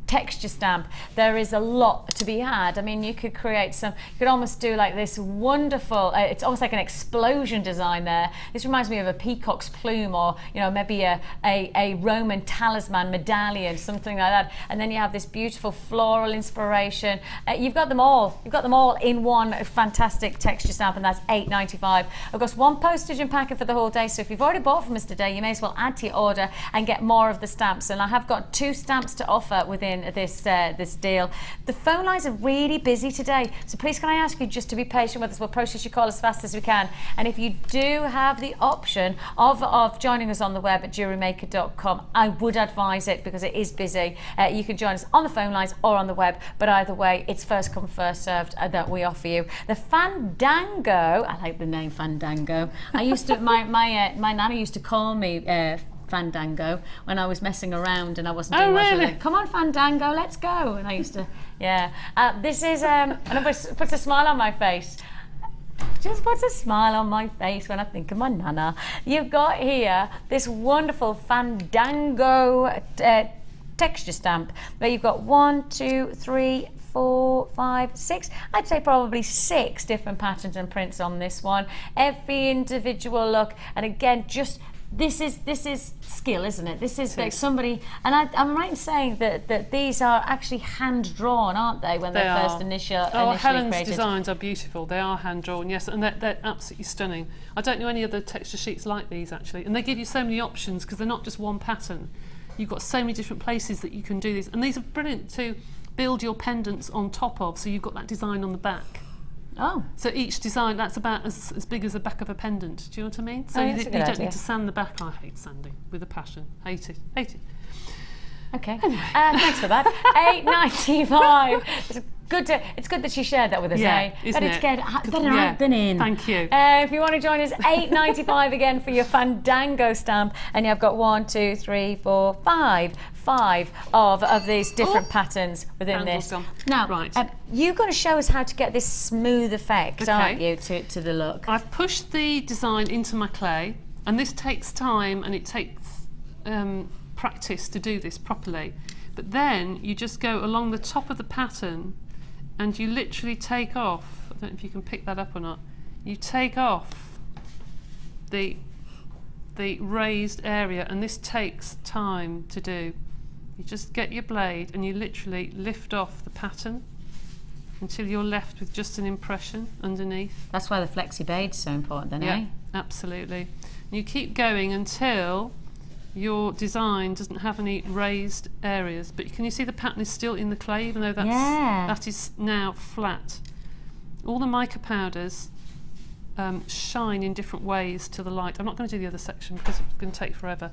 texture stamp, there is a lot to be had. I mean, you could create some, you could almost do like this wonderful, it's almost like an explosion design there. This reminds me of a peacock's plume, or, you know, maybe a Roman talisman medallion, something like that. And then you have this beautiful floral inspiration. You've got them all. You've got them all in one fantastic texture stamp, and that's £8.95. Of course, one postage and packet for the whole day. So if you've already bought from us today, you may as well add to your order and get more of the stamps. And I have got 2 stamps to offer within this this deal. The phone lines are really busy today, so please can I ask you just to be patient with us. We'll process your call as fast as we can. And if you do have the option of joining us on the web at JewelleryMaker.com, I would advise it because it is busy. You can join us on the phone lines or on the web, but either way, it's first come, first served that we offer you. The Fandango, I like the name Fandango. I used to, my nana used to call me Fandango when I was messing around and I wasn't doing much with it. Come on, Fandango, let's go. And I used to, yeah. This is, and it puts a smile on my face. Just puts a smile on my face when I think of my nana. You've got here this wonderful Fandango texture stamp where you've got 1, 2, 3, 4, 5, 6, I'd say probably 6 different patterns and prints on this one. Every individual look, and again, just this is skill, isn't it? This is like somebody, and I'm right in saying that these are actually hand drawn, aren't they? When they're first initially Helen's created. designs are beautiful. They are hand drawn, yes, and they're absolutely stunning. I don't know any other texture sheets like these actually, and they give you so many options because they're not just one pattern. You've got so many different places that you can do these, and these are brilliant to build your pendants on top of, so you've got that design on the back. Oh. So each design, that's about as big as the back of a pendant. Do you know what I mean? So you don't need to sand the back. I hate sanding with a passion. Hate it. Hate it. Okay. Anyway. Thanks for that. £8.95. It's good that she shared that with us, yeah, isn't it? Better out than in. Thank you. If you want to join us, £8.95 again for your Fandango stamp, and you've got 1, 2, 3, 4, 5 of these different patterns within this. Now, right. You're going to show us how to get this smooth effect, aren't you, to the look? I've pushed the design into my clay, and this takes time and it takes practice to do this properly. But then you just go along the top of the pattern and you literally take off, I don't know if you can pick that up or not, you take off the raised area, and this takes time to do. You just get your blade and you literally lift off the pattern until you're left with just an impression underneath. That's why the flexi bead's so important then, eh? Absolutely. And you keep going until your design doesn't have any raised areas, but can you see the pattern is still in the clay even though that is now flat. All the mica powders shine in different ways to the light. I'm not going to do the other section because it's going to take forever.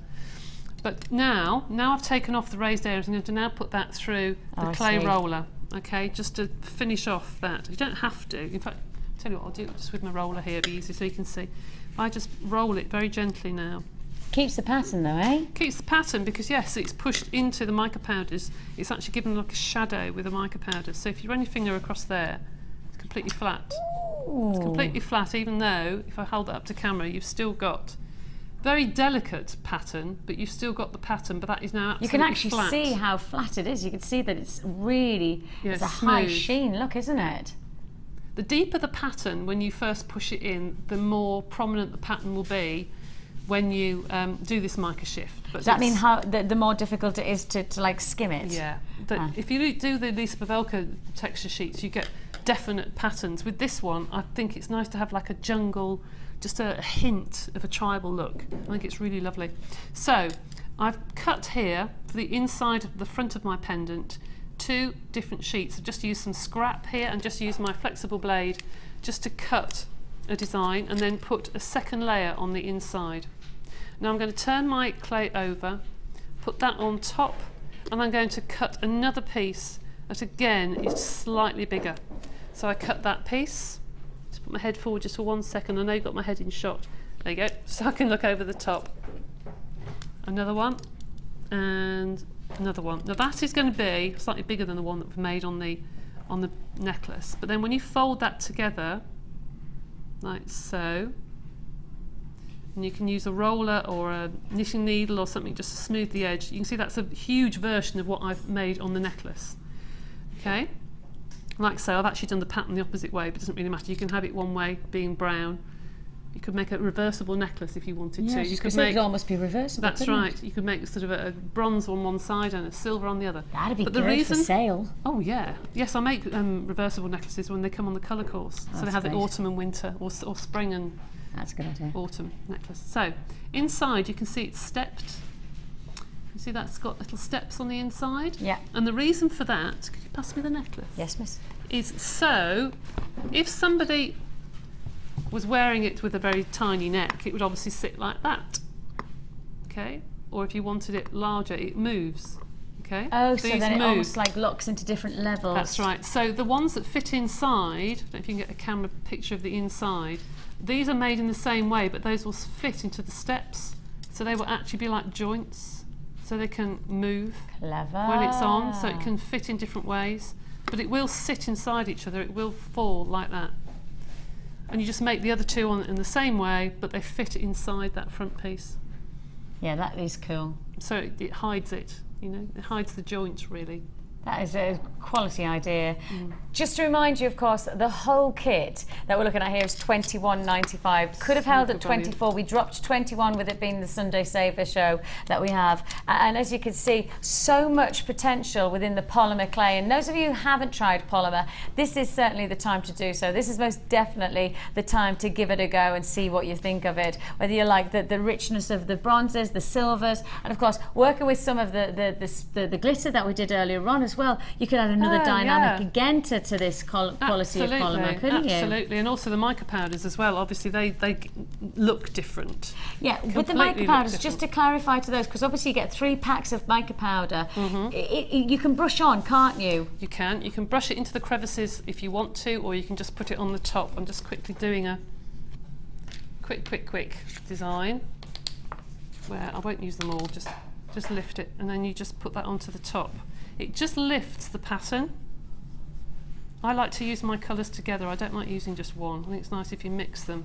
But now I've taken off the raised areas, I'm going to now put that through the clay roller, okay, just to finish off that. You don't have to. In fact, I'll tell you what, I'll do it just with my roller here, it'll be easy so you can see. I just roll it very gently now. Keeps the pattern though, eh? Keeps the pattern because, yes, it's pushed into the mica powders. It's actually given like a shadow with the mica powders. So if you run your finger across there, it's completely flat. Ooh. It's completely flat, even though, if I hold that up to camera, you've still got very delicate pattern, but you've still got the pattern, but that is now absolutely flat. You can actually see how flat it is. You can see that it's really, it's a high sheen look, isn't it? The deeper the pattern when you first push it in, the more prominent the pattern will be when you do this mica shift. But does that mean how the more difficult it is to like skim it? Yeah. If you do the Lisa Pavelka texture sheets, you get definite patterns. With this one, I think it's nice to have like a jungle, just a hint of a tribal look. I think it's really lovely. So I've cut here for the inside of the front of my pendant 2 different sheets. I've just used some scrap here and just used my flexible blade just to cut a design and then put a second layer on the inside. Now I'm going to turn my clay over, put that on top, and I'm going to cut another piece that again is slightly bigger. So I cut that piece, just put my head forward just for 1 second. I know you've got my head in shot. There you go, so I can look over the top. Another one, and another one. Now that is going to be slightly bigger than the one that we've made on the necklace. But then when you fold that together, like so, And you can use a roller or a knitting needle or something just to smooth the edge. You can see that's a huge version of what I've made on the necklace. Okay, like so, I've actually done the pattern the opposite way, but it doesn't really matter. You can have it one way, being brown. You could make a reversible necklace if you wanted to. You could make, it could almost be reversible. That's right. You could make sort of a bronze on one side and a silver on the other. That'd be good for sale. Oh yeah, yes, I make reversible necklaces when they come on the colour course. So they have the autumn and winter, or spring and that's a good idea. Autumn necklace. So inside you can see it's stepped. You see that's got little steps on the inside? Yeah. And the reason for that, could you pass me the necklace? Yes, miss. Is so if somebody was wearing it with a very tiny neck, it would obviously sit like that. Okay? Or if you wanted it larger, it moves. Okay? Oh, so then it almost like locks into different levels. That's right. So the ones that fit inside, I don't know if you can get a camera picture of the inside, these are made in the same way, but those will fit into the steps. So they will actually be like joints, so they can move when it's on, so it can fit in different ways. But it will sit inside each other, it will fall like that. And you just make the other two on in the same way, but they fit inside that front piece. Yeah, that is cool. So it hides it, you know, it hides the joint really. That is a quality idea. Just to remind you, of course, that the whole kit that we're looking at here is £21.95. Could have held at 24. We dropped 21 with it being the Sunday Saver show that we have. And as you can see, so much potential within the polymer clay. And those of you who haven't tried polymer, this is certainly the time to do so. This is most definitely the time to give it a go and see what you think of it. Whether you like the richness of the bronzes, the silvers, and of course, working with some of the glitter that we did earlier on as well, you could add another dynamic again to this quality of polymer, couldn't you? Absolutely, and also the mica powders as well. Obviously, they look different. Yeah, with the mica powders, just to clarify to those, because obviously you get 3 packs of mica powder. You can brush on, can't you? You can. You can brush it into the crevices if you want to, or you can just put it on the top. I'm just quickly doing a quick design where I won't use them all. Just lift it, and then you just put that onto the top. It just lifts the pattern. I like to use my colours together. I don't like using just one. I think it's nice if you mix them.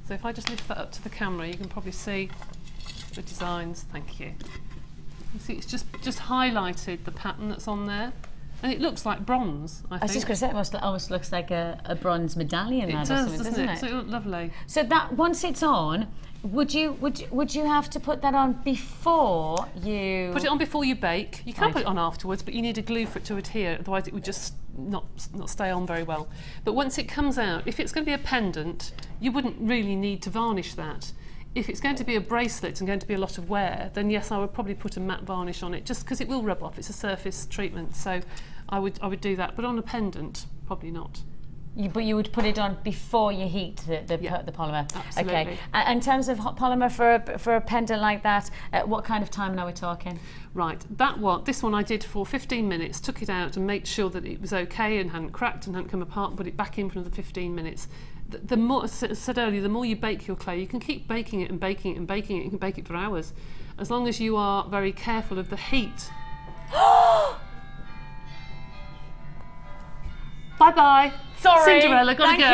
So if I just lift that up to the camera, you can probably see the designs. Thank you. You see, it's just highlighted the pattern that's on there. And it looks like bronze, I think. I was just going to say, it almost looks like a bronze medallion. It does, doesn't it? So it looks lovely. So that, once it's on, would you have to put that on before you... Put it on before you bake. You can put it on afterwards, but you need a glue for it to adhere, otherwise it would just not stay on very well. But once it comes out, if it's going to be a pendant, you wouldn't really need to varnish that. If it's going to be a bracelet and going to be a lot of wear, then yes, I would probably put a matte varnish on it, just because it will rub off. It's a surface treatment, so I would do that. But on a pendant, probably not. But you would put it on before you heat the polymer. Absolutely. Okay. In terms of hot polymer for a pendant like that, what kind of time are we talking? Right. This one I did for 15 minutes. Took it out and made sure that it was okay and hadn't cracked and hadn't come apart. And put it back in for another 15 minutes. The more, as I said earlier, the more you bake your clay, you can keep baking it and baking it and baking it. You can bake it for hours, as long as you are very careful of the heat. Bye bye. Sorry. Cinderella, gotta go.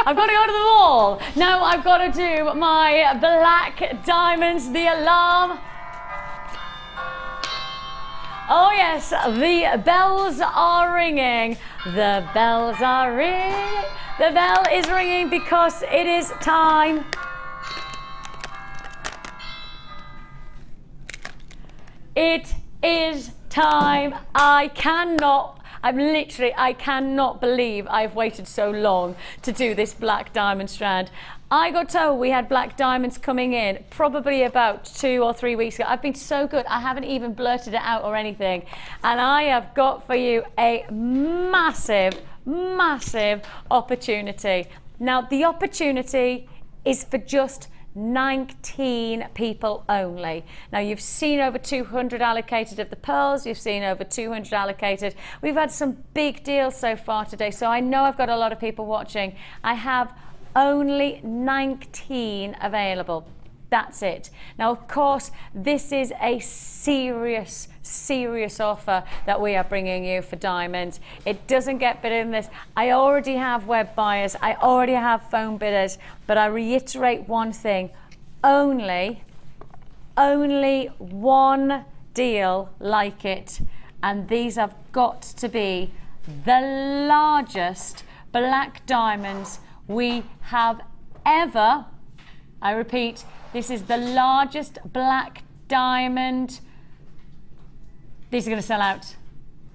I've got to go to the mall. Now I've got to do my black diamonds, the alarm. Oh yes, the bells are ringing. The bells are ringing. The bell is ringing because it is time. It is time. I cannot believe I've waited so long to do this black diamond strand. I got told we had black diamonds coming in probably about 2 or 3 weeks ago. I've been so good, I haven't even blurted it out or anything. And I have got for you a massive opportunity. Now, the opportunity is for just 19 people only. Now, you've seen over 200 allocated of the pearls, you've seen over 200 allocated. We've had some big deals so far today, so I know I've got a lot of people watching. I have only 19 available. That's it. Now, of course, this is a serious offer that we are bringing you for diamonds. It doesn't get better than this. I already have web buyers. I already have phone bidders. But I reiterate one thing. Only one deal like it. And these have got to be the largest black diamonds we have ever, I repeat, this is the largest black diamond. These are going to sell out.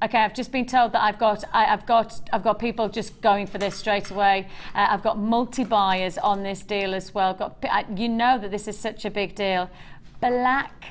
Okay, I've just been told that I've got people just going for this straight away. I've got multi-buyers on this deal as well. You know that this is such a big deal. Black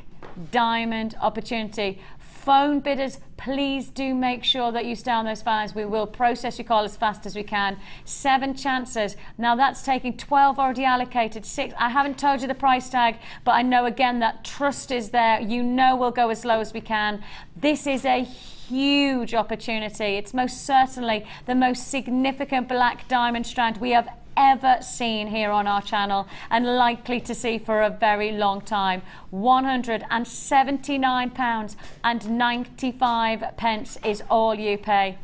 diamond opportunity. Phone bidders, please do make sure that you stay on those phones. We will process your call as fast as we can. 7 chances. Now that's taking 12 already allocated. 6. I haven't told you the price tag, but I know again that trust is there. You know we'll go as low as we can. This is a huge opportunity. It's most certainly the most significant black diamond strand we have ever seen here on our channel and likely to see for a very long time. £179.95 is all you pay.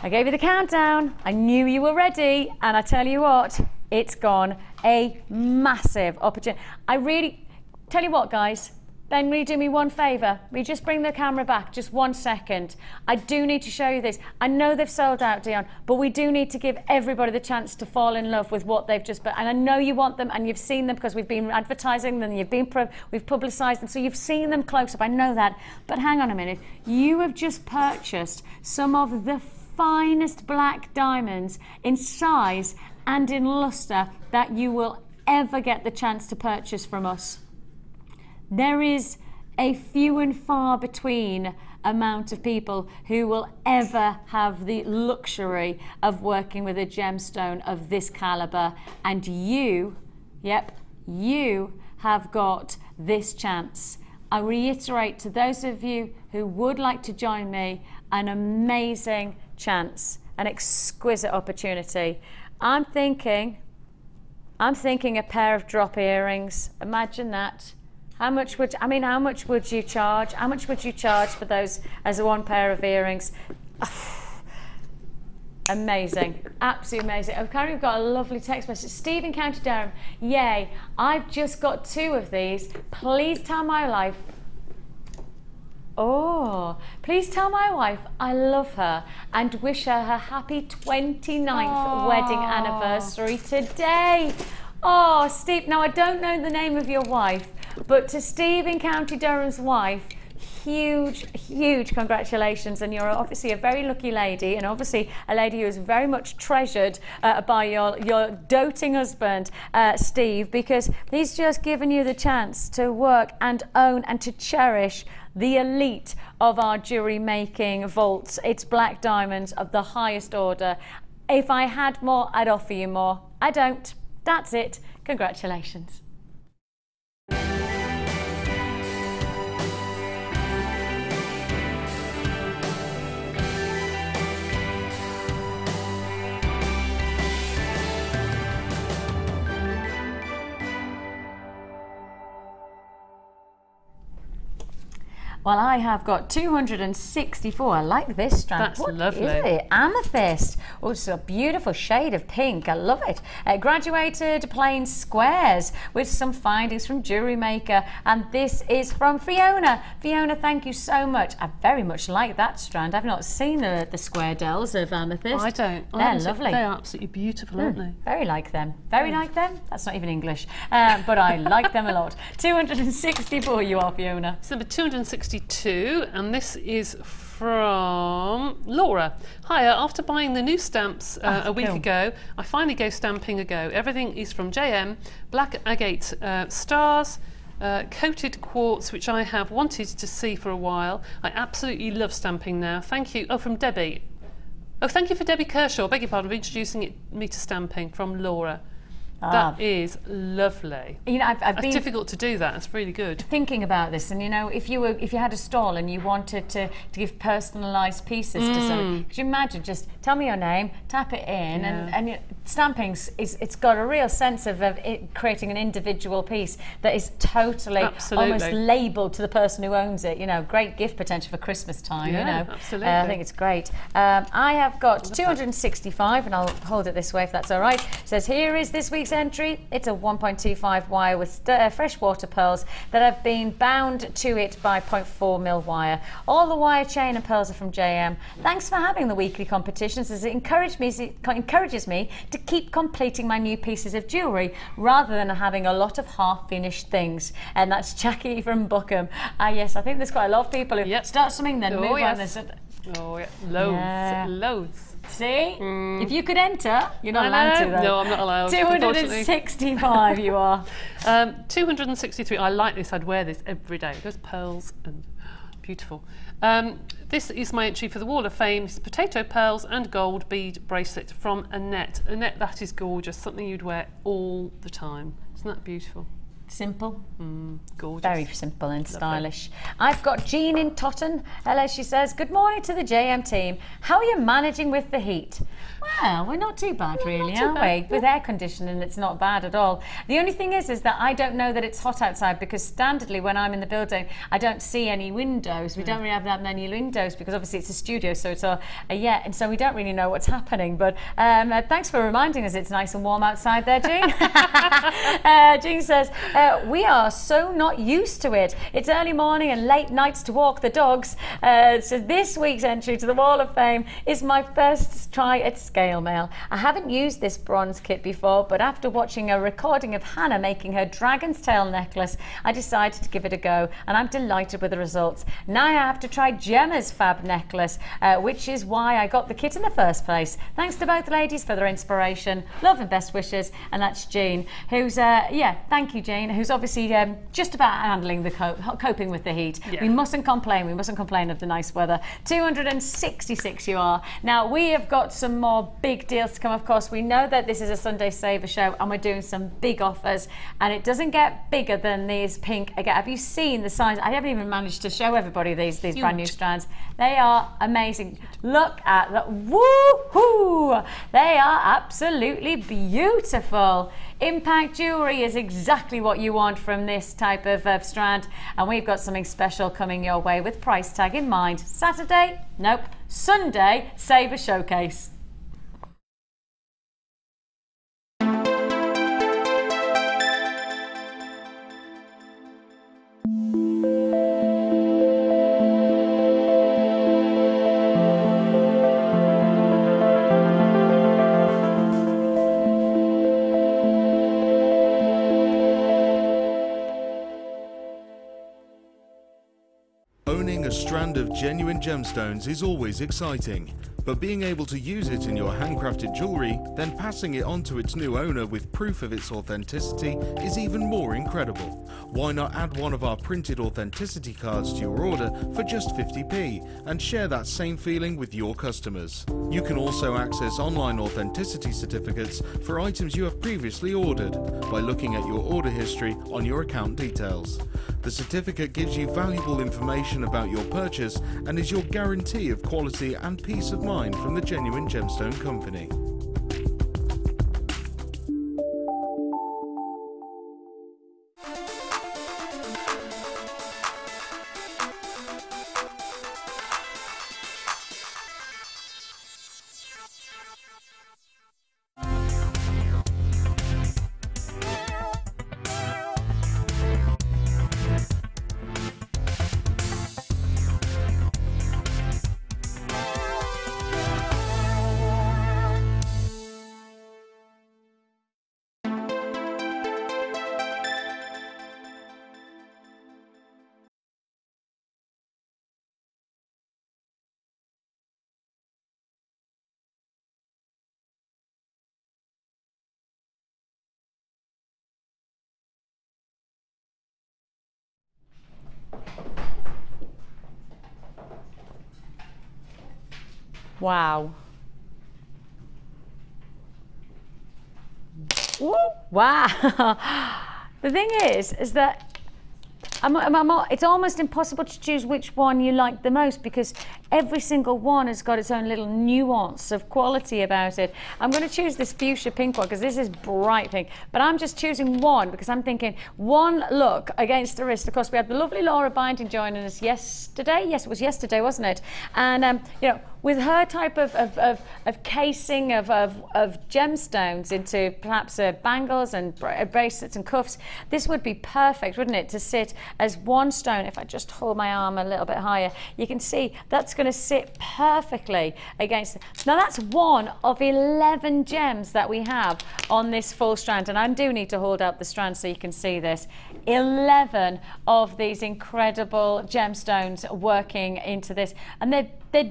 I gave you the countdown. I knew you were ready, and I tell you what, it's gone. A massive opportunity. I really tell you what, guys. Ben, will you do me one favour? Will you just bring the camera back just 1 second? I do need to show you this. I know they've sold out, Dion, but we do need to give everybody the chance to fall in love with what they've just... And I know you want them, and you've seen them because we've been advertising them, we've publicised them, so you've seen them close up. I know that. But hang on a minute. You have just purchased some of the finest black diamonds in size and in lustre that you will ever get the chance to purchase from us. There is a few and far between amount of people who will ever have the luxury of working with a gemstone of this caliber, and you, yep, you have got this chance. I reiterate to those of you who would like to join me, an amazing chance, an exquisite opportunity. I'm thinking a pair of drop earrings. Imagine that. How much would you charge? How much would you charge for those as a one pair of earrings? Amazing, absolutely amazing. Okay, we've got a lovely text message. Steve in County Durham, yay, I've just got 2 of these. Please tell my wife, please tell my wife I love her and wish her her happy 29th wedding anniversary today. Oh, Steve, now I don't know the name of your wife, but to Steve in County Durham's wife, huge congratulations, and you're obviously a very lucky lady, and obviously a lady who is very much treasured by your doting husband, Steve, because he's just given you the chance to work and own and to cherish the elite of our jewellery making vaults. It's black diamonds of the highest order. If I had more, I'd offer you more. I don't. That's it. Congratulations. Well, I have got 264. I like this strand. That's lovely. What is it? Amethyst. Oh, it's a beautiful shade of pink. I love it. Graduated plain squares with some findings from JewelleryMaker. And this is from Fiona. Fiona, thank you so much. I very much like that strand. I've not seen the square dells of amethyst. I don't. They're lovely. They're absolutely beautiful, aren't they? Very like them. Very like them? That's not even English. But I like them a lot. 264 you are, Fiona. It's number 262, and this is from Laura. Hiya, after buying the new stamps a week ago, I finally gave stamping a go. Everything is from JM, black agate stars, coated quartz, which I have wanted to see for a while. I absolutely love stamping now. Thank you. Oh, from Debbie. Oh, thank you for Debbie Kershaw. Beg your pardon for introducing me to stamping, from Laura. That is lovely. You know, I've been difficult to do that. It's really good. Thinking about this, and you know, if you had a stall and you wanted to give personalised pieces to someone, could you imagine? Just tell me your name, tap it in, and stampings it's got a real sense of it creating an individual piece that is totally almost labelled to the person who owns it. You know, great gift potential for Christmas time. Yeah, you know, absolutely. I think it's great. I have got 265, and I'll hold it this way if that's all right. It says, here is this week's entry. It's a 1.25 wire with freshwater pearls that have been bound to it by 0.4mm wire. All the wire, chain and pearls are from JM. Thanks for having the weekly competitions, as it encourages me to keep completing my new pieces of jewellery rather than having a lot of half-finished things. And that's Jackie from Buckham. Yes, I think there's quite a lot of people who start something then move on. Oh yeah, loads, loads. See? If you could enter, you're not allowed to though. No, I'm not allowed. 265 you are. 263, I like this, I'd wear this every day. There's pearls and beautiful. This is my entry for the Wall of Fame. It's potato pearls and gold bead bracelet from Annette. Annette, that is gorgeous, something you'd wear all the time. Isn't that beautiful? Simple. Gorgeous. Very simple and stylish. I've got Jean in Totten. Hello, she says, good morning to the JM team. How are you managing with the heat? Well, we're not too bad really, are we? With air conditioning, it's not bad at all. The only thing is that I don't know that it's hot outside, because standardly when I'm in the building, I don't see any windows. We don't really have that many windows because obviously it's a studio, so it's and so we don't really know what's happening. But thanks for reminding us it's nice and warm outside there, Jean. Jean says, we are so not used to it. It's early morning and late nights to walk the dogs. So this week's entry to the Wall of Fame is my first try at scale mail. I haven't used this bronze kit before, but after watching a recording of Hannah making her dragon's tail necklace, I decided to give it a go, and I'm delighted with the results. Now I have to try Gemma's fab necklace, which is why I got the kit in the first place. Thanks to both ladies for their inspiration. Love and best wishes. And that's Jean, who's thank you, Jean, who's obviously just about handling the coping with the heat. We mustn't complain. We mustn't complain of the nice weather. 266 you are. Now we have got some more big deals to come. Of course, we know that this is a Sunday Saver show and we're doing some big offers, and it doesn't get bigger than these pink Agate. Have you seen the size? I haven't even managed to show everybody these brand new strands. They are amazing. Look at that. Woohoo! They are absolutely beautiful. Impact jewellery is exactly what you want from this type of strand, and we've got something special coming your way with price tag in mind. Saturday? Nope. Sunday Saver Showcase. Owning a strand of genuine gemstones is always exciting, but being able to use it in your handcrafted jewellery, then passing it on to its new owner with proof of its authenticity is even more incredible. Why not add one of our printed authenticity cards to your order for just 50p and share that same feeling with your customers? You can also access online authenticity certificates for items you have previously ordered by looking at your order history on your account details. The certificate gives you valuable information about your purchase and is your guarantee of quality and peace of mind from the Genuine Gemstone Company. Wow. Ooh, wow. The thing is that it's almost impossible to choose which one you like the most, because Every single one has got its own little nuance of quality about it. I'm going to choose this fuchsia pink one because this is bright pink, but I'm just choosing one because I'm thinking one look against the wrist. Of course, we had the lovely Laura Binding joining us yesterday. Yes, it was yesterday, wasn't it? And, you know, with her type of casing of gemstones into perhaps bangles and bracelets and cuffs, this would be perfect, wouldn't it, to sit as one stone. If I just hold my arm a little bit higher, you can see that's going to sit perfectly against it. Now that's one of 11 gems that we have on this full strand, and I do need to hold up the strand so you can see this. 11 of these incredible gemstones working into this, and they're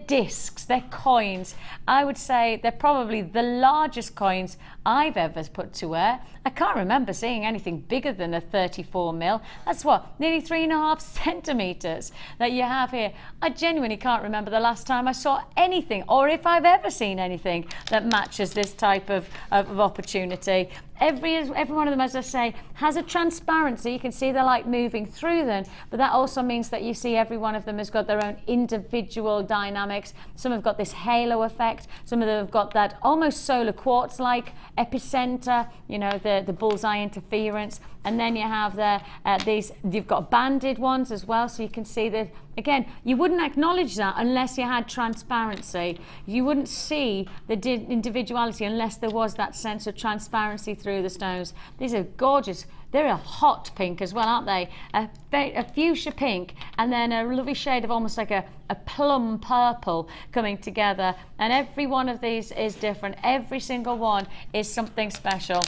discs, they're coins. I would say they're probably the largest coins I've ever put to wear. I can't remember seeing anything bigger than a 34 mil. That's what, nearly 3.5 centimeters that you have here. I genuinely can't remember the last time I saw anything, or if I've ever seen anything that matches this type of opportunity. Every one of them, as I say, has a transparency. You can see the light moving through them, but that also means that you see every one of them has got their own individual dynamics. Some have got this halo effect. Some of them have got that almost solar quartz-like epicenter, you know, the bullseye interference. And then you have you've got banded ones as well, so you can see that. Again, you wouldn't acknowledge that unless you had transparency. You wouldn't see the individuality unless there was that sense of transparency through the stones. These are gorgeous. They're a hot pink as well, aren't they? A fuchsia pink, and then a lovely shade of almost like a plum purple coming together. And every one of these is different. Every single one is something special.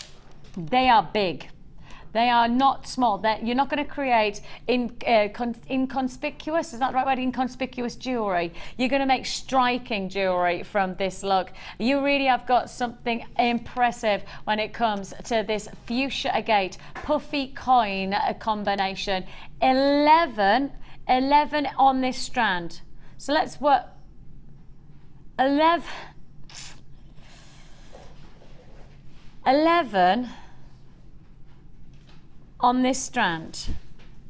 They are big. They are not small. You're not going to create inconspicuous, is that the right word? Inconspicuous jewellery. You're going to make striking jewellery from this look. You really have got something impressive when it comes to this fuchsia agate puffy coin combination. 11 on this strand. So let's work. 11 on this strand,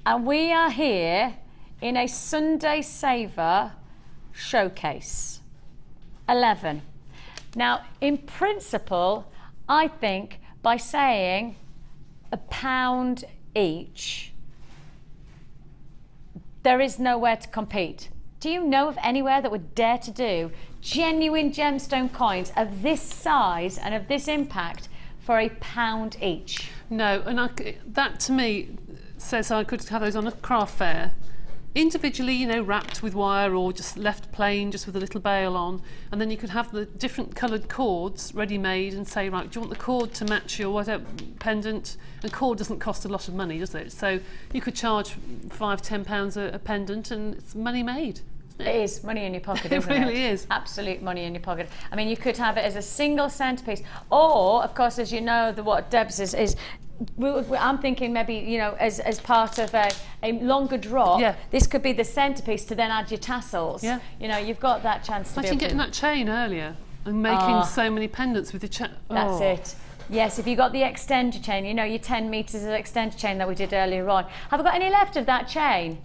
and we are here in a Sunday Saver showcase. 11. Now, in principle, I think by saying £1 each, there is nowhere to compete. Do you know of anywhere that would dare to do genuine gemstone coins of this size and of this impact for £1 each? No, and that to me says I could have those on a craft fair, individually, you know, wrapped with wire or just left plain, just with a little bail on, and then you could have the different coloured cords ready-made and say, right, do you want the cord to match your whatever pendant? And cord doesn't cost a lot of money, does it? So you could charge £5–10 a pendant, and it's money made. It is money in your pocket, isn't it? It really is. Absolute money in your pocket. I mean, you could have it as a single centrepiece, or, of course, as you know, what Deb's is I'm thinking maybe, you know, as part of a longer drop, yeah. This could be the centrepiece to then add your tassels. Yeah. You know, you've got that chance to Imagine getting that chain earlier and making so many pendants with the chain. That's it. Yes, if you got the extender chain, you know, your 10 metres of extender chain that we did earlier on. Have I got any left of that chain?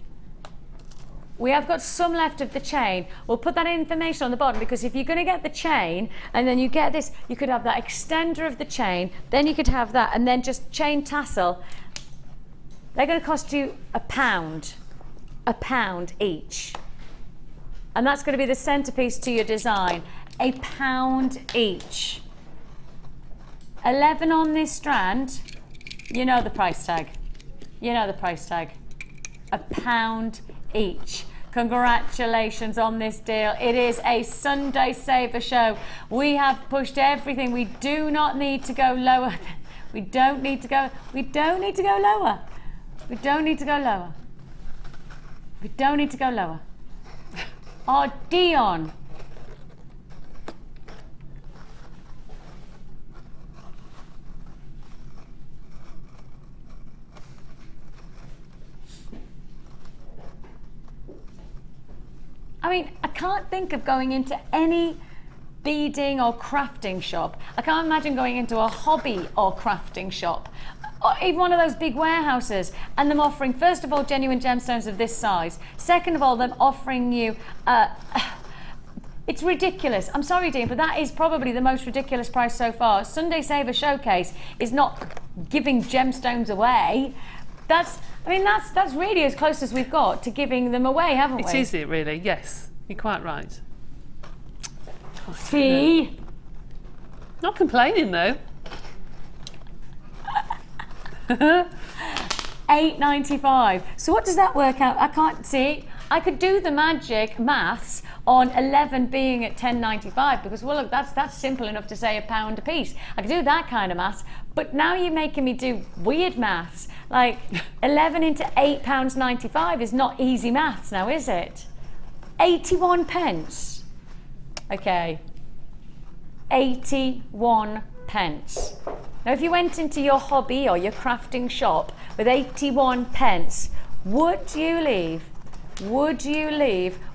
We have got some left of the chain. We'll put that information on the bottom, because if you're going to get the chain and then you get this, you could have that extender of the chain, then you could have that, and then just chain tassel. They're going to cost you £1 each. And that's going to be the centrepiece to your design. £1 each. 11 on this strand. You know the price tag. You know the price tag. £1 each. Congratulations on this deal. It is a Sunday Saver show. We have pushed everything. We do not need to go lower. We don't need to go lower. We don't need to go lower. We don't need to go lower. Oh, Dion. I mean, I can't think of going into any beading or crafting shop. I can't imagine going into a hobby or crafting shop, or even one of those big warehouses, and them offering, first of all, genuine gemstones of this size. Second of all, them offering you It's ridiculous. I'm sorry, Dean, but that is probably the most ridiculous price so far. Sunday Saver Showcase is not giving gemstones away. That's really as close as we've got to giving them away, haven't we? It is, it really, yes. You're quite right. See? Not complaining though. $8.95. So what does that work out? I can't see. I could do the magic maths on 11 being at $10.95 because, well, look, that's simple enough to say £1 a piece. I could do that kind of maths, but now you're making me do weird maths. Like 11 into £8.95 is not easy maths now, is it? 81 pence. Okay. 81 pence. Now, if you went into your hobby or your crafting shop with 81 pence, would you leave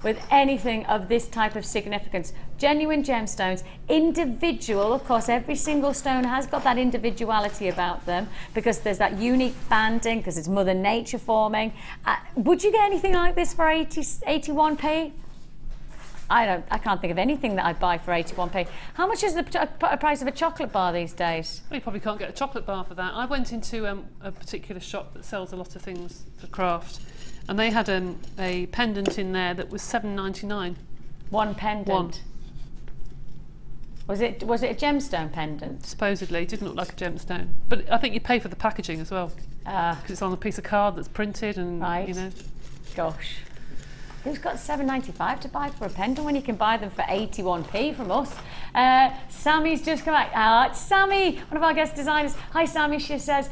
with anything of this type of significance? Genuine gemstones, individual, of course, every single stone has got that individuality about them because there's that unique banding, because it's Mother Nature forming. Would you get anything like this for 81p? I can't think of anything that I'd buy for 81p. How much is the price of a chocolate bar these days? Well, you probably can't get a chocolate bar for that. I went into a particular shop that sells a lot of things for craft, and they had a pendant in there that was $7.99. One pendant? One. Was it a gemstone pendant? Supposedly. It didn't look like a gemstone. But I think you pay for the packaging as well. Because it's on a piece of card that's printed and, right. You know. Gosh. Who's got $7.95 to buy for a pendant when you can buy them for 81p from us? Sammy's just come back. It's Sammy, one of our guest designers. Hi, Sammy. She says,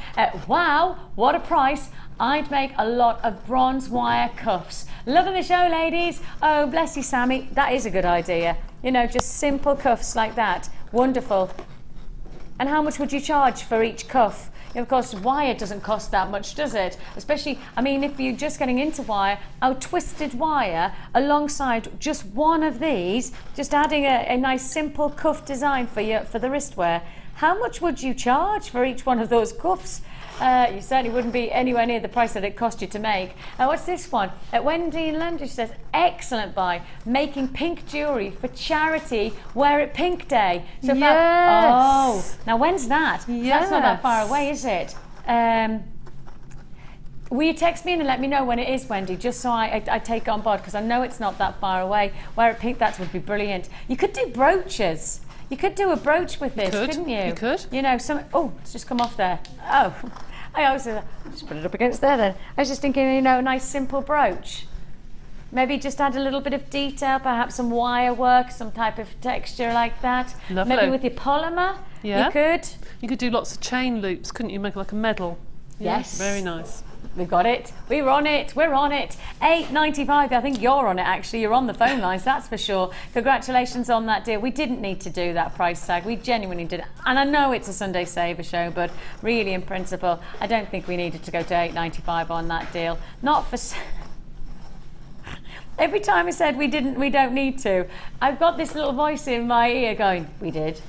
wow, what a price. I'd make a lot of bronze wire cuffs. Loving the show, ladies. Oh, bless you, Sammy. That is a good idea. You know, just simple cuffs like that. Wonderful. And how much would you charge for each cuff? Of course, wire doesn't cost that much, does it? Especially, I mean, if you're just getting into wire, our twisted wire alongside just one of these, just adding a nice simple cuff design for the wristwear. How much would you charge for each one of those cuffs? You certainly wouldn't be anywhere near the price that it cost you to make. What's this one? Wendy in London, she says, excellent buy. Making pink jewellery for charity, Wear It Pink Day. So yes. Now when's that? Yes. That's not that far away, is it? Will you text me and let me know when it is, Wendy, just so I take it on board, because I know it's not that far away. Wear It Pink, that would be brilliant. You could do brooches. You could do a brooch with this, couldn't you? You could. You know, oh, it's just come off there. Oh, I always just put it up against there then. I was just thinking, you know, a nice simple brooch. Maybe just add a little bit of detail, perhaps some wire work, some type of texture like that. Lovely. Maybe with your polymer, yeah. You could. You could do lots of chain loops, couldn't you? Make like a medal. Yes. Very nice. We've got it. We're on it. We're on it. $8.95. I think you're on it, actually. You're on the phone lines, that's for sure. Congratulations on that deal. We didn't need to do that price tag. We genuinely did. And I know it's a Sunday Saver show, but really, in principle, I don't think we needed to go to $8.95 on that deal. Not for... Every time I said we don't need to, I've got this little voice in my ear going, we did.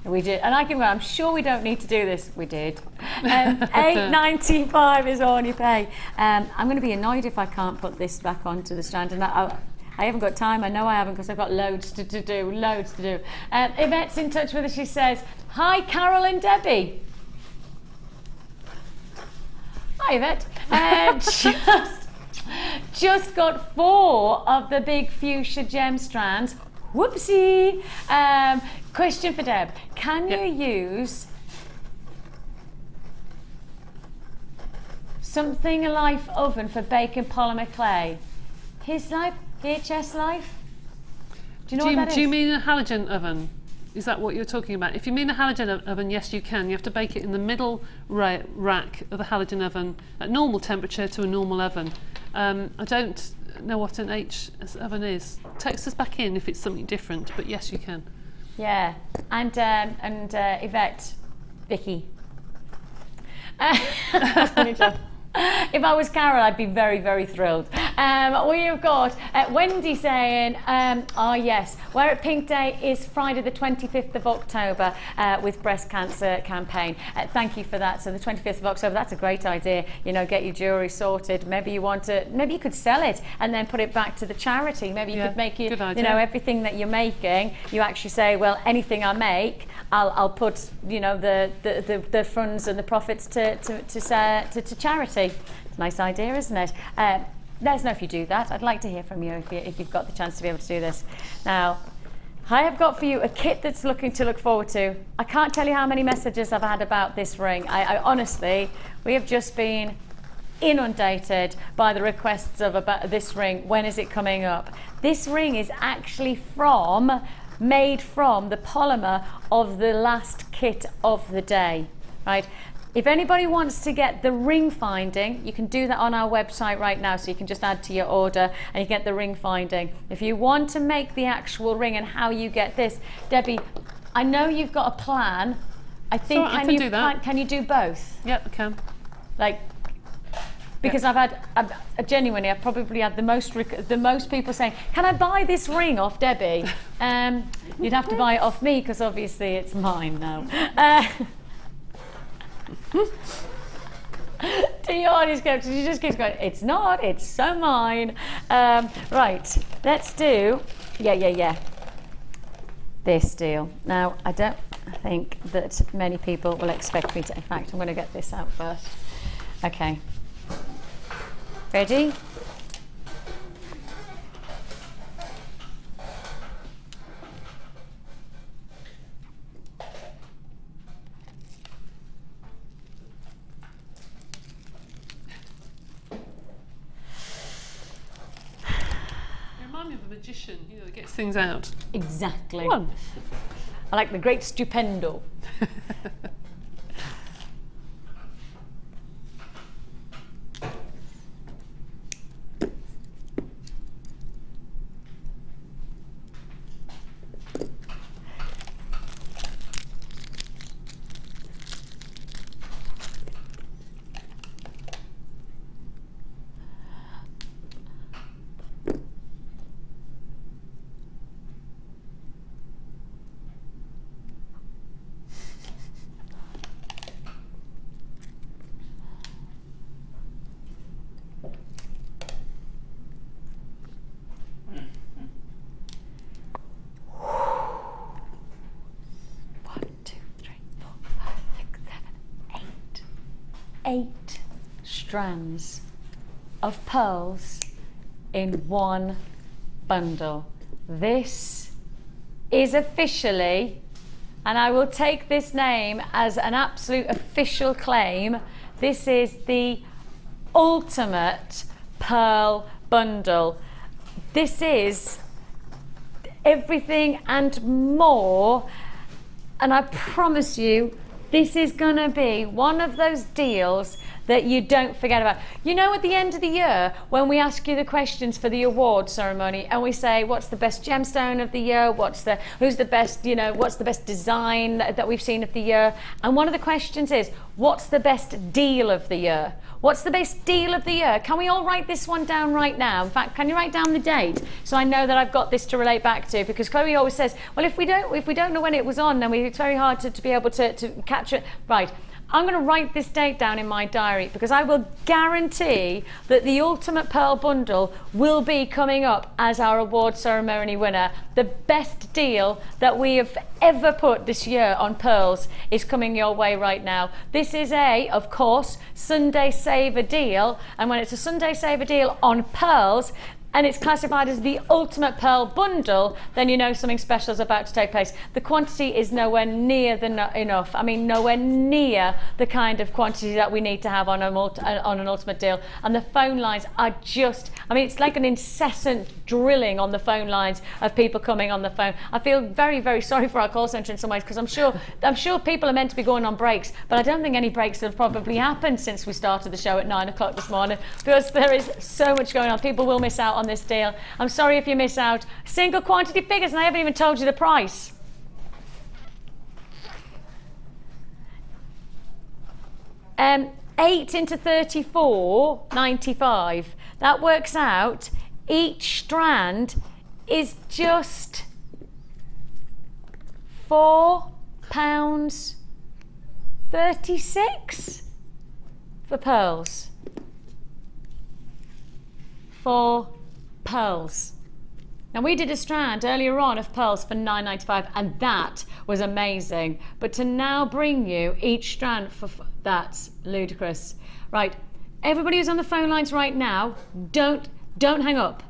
We did, and I can go, I'm sure we don't need to do this. We did. $8.95 is all you pay. I'm going to be annoyed if I can't put this back onto the strand, and I haven't got time. I know I haven't, because I've got loads to do, loads to do. Yvette's in touch with us. She says, hi, Carol and Debbie. Hi, Yvette. Just got 4 of the big fuchsia gem strands. Whoopsie. Question for Deb. Can you use something life oven for baking polymer clay? His life? HS life? Do you know what that is? Do you mean a halogen oven? Is that what you're talking about? If you mean a halogen oven, yes, you can. You have to bake it in the middle rack of the halogen oven at normal temperature to a normal oven. I don't know what an HS oven is. Text us back in if it's something different, but yes, you can. Yeah, and Yvette, Vicki. If I was Carol, I'd be very, very thrilled. We have got Wendy saying, oh yes, Wear It Pink Day is Friday the 25th of October with breast cancer campaign. Thank you for that. So the 25th of October, that's a great idea. You know, get your jewellery sorted. Maybe you want to, maybe you could sell it and then put it back to the charity. Maybe you could make it, you know, everything that you're making, you actually say, well, anything I make, I'll put, you know, the funds and the profits to charity. It's a nice idea, isn't it? Let us know if you do that. I'd like to hear from you if you've got the chance to be able to do this. Now, I have got for you a kit that's looking to look forward to. I can't tell you how many messages I've had about this ring. I honestly, we have just been inundated by the requests of about this ring. When is it coming up? This ring is actually made from the polymer of the last kit of the day, right? If anybody wants to get the ring finding, you can do that on our website right now, so you can just add to your order and you get the ring finding. If you want to make the actual ring and how you get this, Debbie, I know you've got a plan. I think I can do that. Can you do both? Yeah, I can. Like, because I've genuinely, I've probably had the most people saying, can I buy this ring off Debbie? You'd have to buy it off me because obviously it's mine now. Dion she just keeps going, it's not, it's so mine. Right, let's do, this deal. Now, I don't think that many people will expect me to, in fact, I'm going to get this out first. Okay. Ready? Of a magician, you know, that gets things out. Exactly. I like the great stupendo. Eight strands of pearls in one bundle. This is officially, and I will take this name as an absolute official claim, this is the ultimate pearl bundle. This is everything and more, and I promise you, this is going to be one of those deals that you don't forget about. You know, at the end of the year, when we ask you the questions for the award ceremony and we say, what's the best gemstone of the year? Who's the best, you know, what's the best design that we've seen of the year? And one of the questions is, what's the best deal of the year? What's the best deal of the year? Can we all write this one down right now? In fact, can you write down the date so I know that I've got this to relate back to? Because Chloe always says, well, if we don't know when it was on, then it's very hard to be able to catch it. Right. I'm going to write this date down in my diary because I will guarantee that the Ultimate Pearl Bundle will be coming up as our award ceremony winner. The best deal that we have ever put this year on pearls is coming your way right now. This is of course, Sunday Saver deal, and when it's a Sunday Saver deal on pearls, and it's classified as the Ultimate Pearl Bundle, then you know something special is about to take place. The quantity is nowhere near enough. I mean, nowhere near the kind of quantity that we need to have on an ultimate deal. And the phone lines are just, I mean, it's like an incessant drilling on the phone lines of people coming on the phone. I feel very, very sorry for our call centre in some ways, because I'm sure people are meant to be going on breaks, but I don't think any breaks have probably happened since we started the show at 9 o'clock this morning, because there is so much going on. People will miss out on this deal. I'm sorry if you miss out. Single quantity figures, and I haven't even told you the price. $8 into 34.95. That works out, each strand is just £4.36 for pearls. 4 pearls. Now we did a strand earlier on of pearls for £9.95 and that was amazing. But to now bring you each strand for that's ludicrous. Right, everybody who's on the phone lines right now, don't hang up.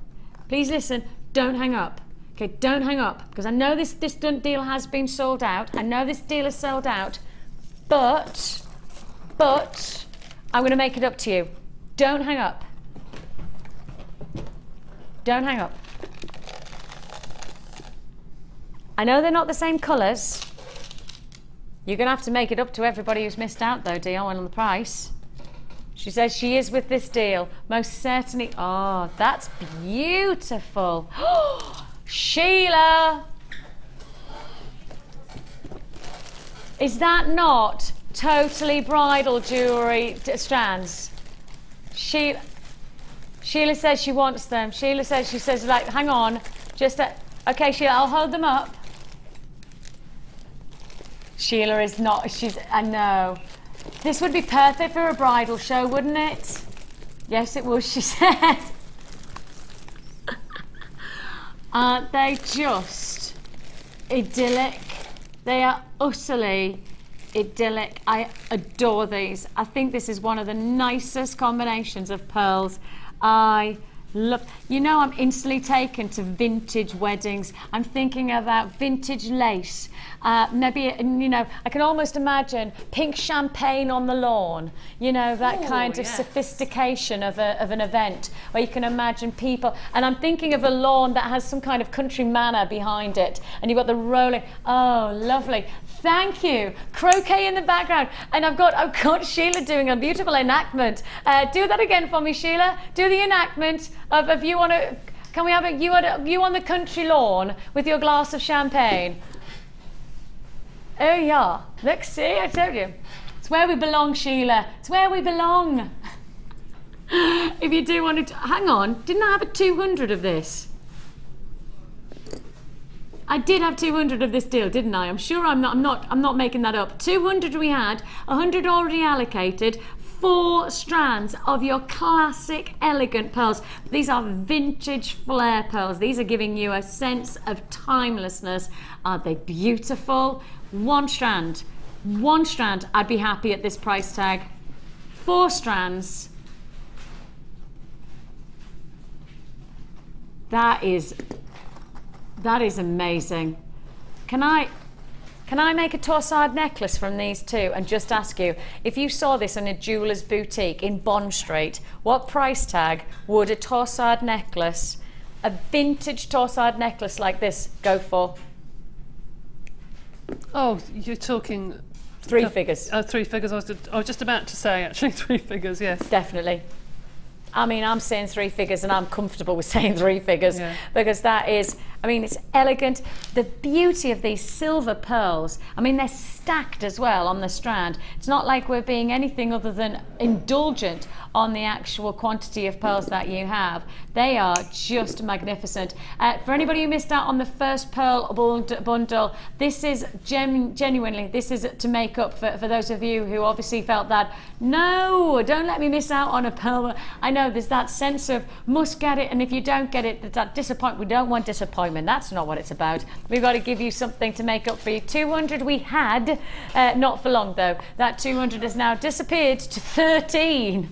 Please listen, don't hang up. Okay, don't hang up because I know this deal has been sold out. I know this deal is sold out, but I'm going to make it up to you. Don't hang up. Don't hang up. I know they're not the same colours. You're going to have to make it up to everybody who's missed out though, Dion, on the price. She says she is with this deal. Most certainly. Oh, that's beautiful. Sheila! Is that not totally bridal jewellery strands? Sheila says she wants them. Sheila says, she says, like, hang on. Okay, Sheila, I'll hold them up. Sheila is not, I know. This would be perfect for a bridal show, wouldn't it? Yes, it would, she said. Aren't they just idyllic? They are utterly idyllic. I adore these. I think this is one of the nicest combinations of pearls. I love, you know, I'm instantly taken to vintage weddings. I'm thinking about vintage lace. Maybe, you know, I can almost imagine pink champagne on the lawn, you know, that kind of sophistication of an event where you can imagine people. And I'm thinking of a lawn that has some kind of country manor behind it. And you've got the rolling, oh, lovely. Thank you. Croquet in the background. And I've got Sheila doing a beautiful enactment. Do that again for me, Sheila. Do the enactment of you on a, can we have it, you on the country lawn with your glass of champagne. Oh yeah, look, see, I told you. It's where we belong, Sheila. It's where we belong. If you do want to, hang on, didn't I have a 200 of this? I did have 200 of this deal, didn't I? I'm sure I'm not making that up. 200 we had, 100 already allocated, 4 strands of your classic elegant pearls. These are vintage flare pearls. These are giving you a sense of timelessness. Aren't they beautiful? One strand, I'd be happy at this price tag. 4 strands. That is amazing. Can I make a torsade necklace from these two and just ask you, if you saw this in a jeweller's boutique in Bond Street, what price tag would a torsade necklace, a vintage torsade necklace like this, go for? Oh, you're talking 3 figures. 3 figures. I was just about to say actually 3 figures. Yes, definitely. I mean, I'm saying 3 figures, and I'm comfortable with saying 3 figures because that is, I mean, it's elegant. The beauty of these silver pearls, I mean, they're stacked as well on the strand. It's not like we're being anything other than indulgent on the actual quantity of pearls that you have. They are just magnificent. For anybody who missed out on the first pearl bundle, this is genuinely, this is to make up for those of you who obviously felt that, no, don't let me miss out on a pearl. I know there's that sense of must get it, and if you don't get it, that disappointment. We don't want disappointment. That's not what it's about. We've got to give you something to make up for you. 200 we had, not for long though. That 200 has now disappeared to 13.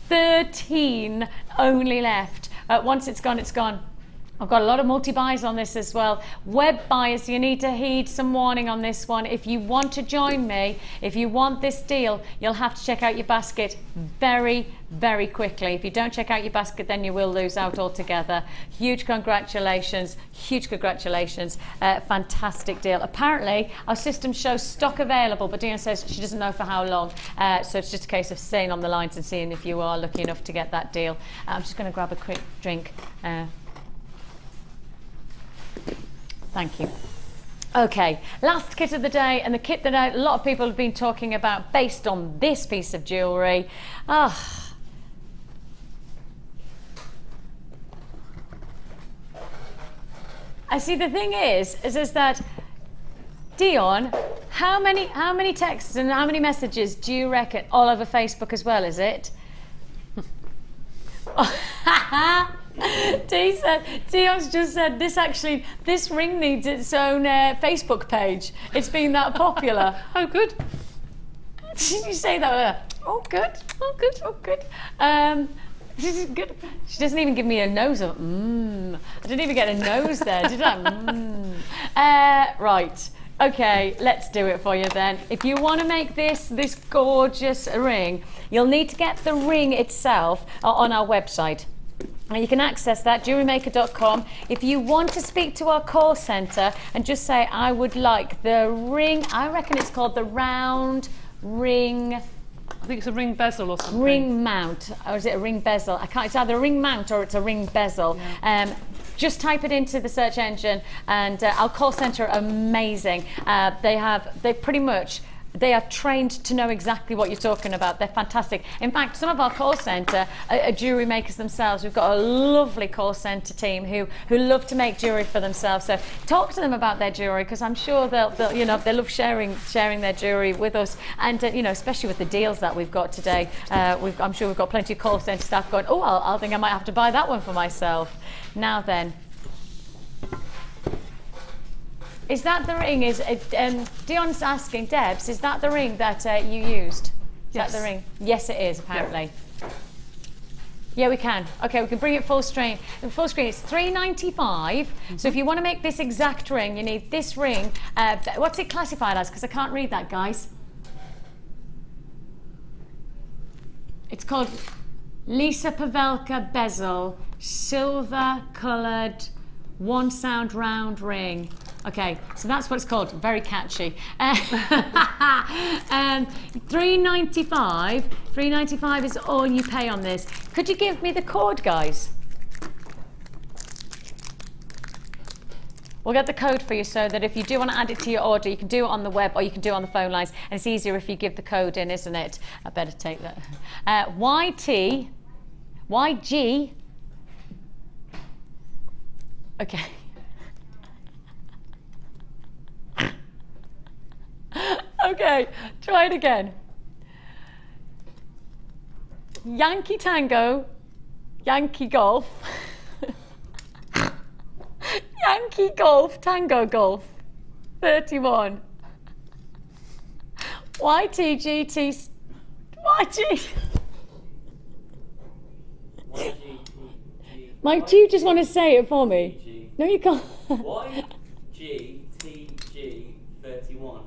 13 only left. Once it's gone, it's gone. I've got a lot of multi-buys on this as well. Web buyers, you need to heed some warning on this one. If you want to join me, if you want this deal, you'll have to check out your basket very, very quickly. If you don't check out your basket, then you will lose out altogether. Huge congratulations, huge congratulations. Fantastic deal. Apparently, our system shows stock available, but Dina says she doesn't know for how long. So it's just a case of staying on the lines and seeing if you are lucky enough to get that deal. I'm just going to grab a quick drink. Thank you. Okay, last kit of the day, and the kit that a lot of people have been talking about based on this piece of jewellery. I see. The thing is that Dion, how many texts and how many messages do you reckon all over Facebook as well? Is it? Dion's just said this ring needs its own Facebook page. It's been that popular. Oh, good. Did you say that? Oh, good. Oh, good. Oh, good. This is good. She doesn't even give me a nose of. I didn't even get a nose there, did I? Right. Okay, let's do it for you then. If you want to make this gorgeous ring, you'll need to get the ring itself on our website. Now you can access that, JewelleryMaker.com. If you want to speak to our call centre and just say, I would like the ring, I reckon it's called the round ring. I think it's a ring bezel or something. Ring mount, or is it a ring bezel? I can't. It's either a ring mount or it's a ring bezel. Yeah. Just type it into the search engine, and our call centre are amazing. They are trained to know exactly what you're talking about. They're fantastic. In fact, some of our call centre are jewellery makers themselves. We've got a lovely call centre team who love to make jewellery for themselves. So talk to them about their jewellery, because I'm sure they'll they love sharing their jewellery with us. And especially with the deals that we've got today, I'm sure we've got plenty of call centre staff going, oh, I think I might have to buy that one for myself. Now then. Is that the ring? Dion's asking, Debs, is that the ring that you used? Is that the ring? Yes, it is, apparently. Yeah, we can. Okay, we can bring it full screen. Full screen, it's $3.95. So if you want to make this exact ring, you need this ring. What's it classified as? Because I can't read that, guys. It's called Lisa Pavelka Bezel, silver coloured, one sound round ring. Okay, so that's what it's called. Very catchy. $3.95. $3.95 is all you pay on this. Could you give me the code, guys? We'll get the code for you so that if you do want to add it to your order, you can do it on the web or you can do it on the phone lines. And it's easier if you give the code in, isn't it? I better take that. YG. Okay. Okay, try it again. Yankee Tango, Yankee Golf, Yankee Golf, Tango Golf, 31. YTGT, YG. Mike, do you just want to say it for me? No, you can't. YGTG 31.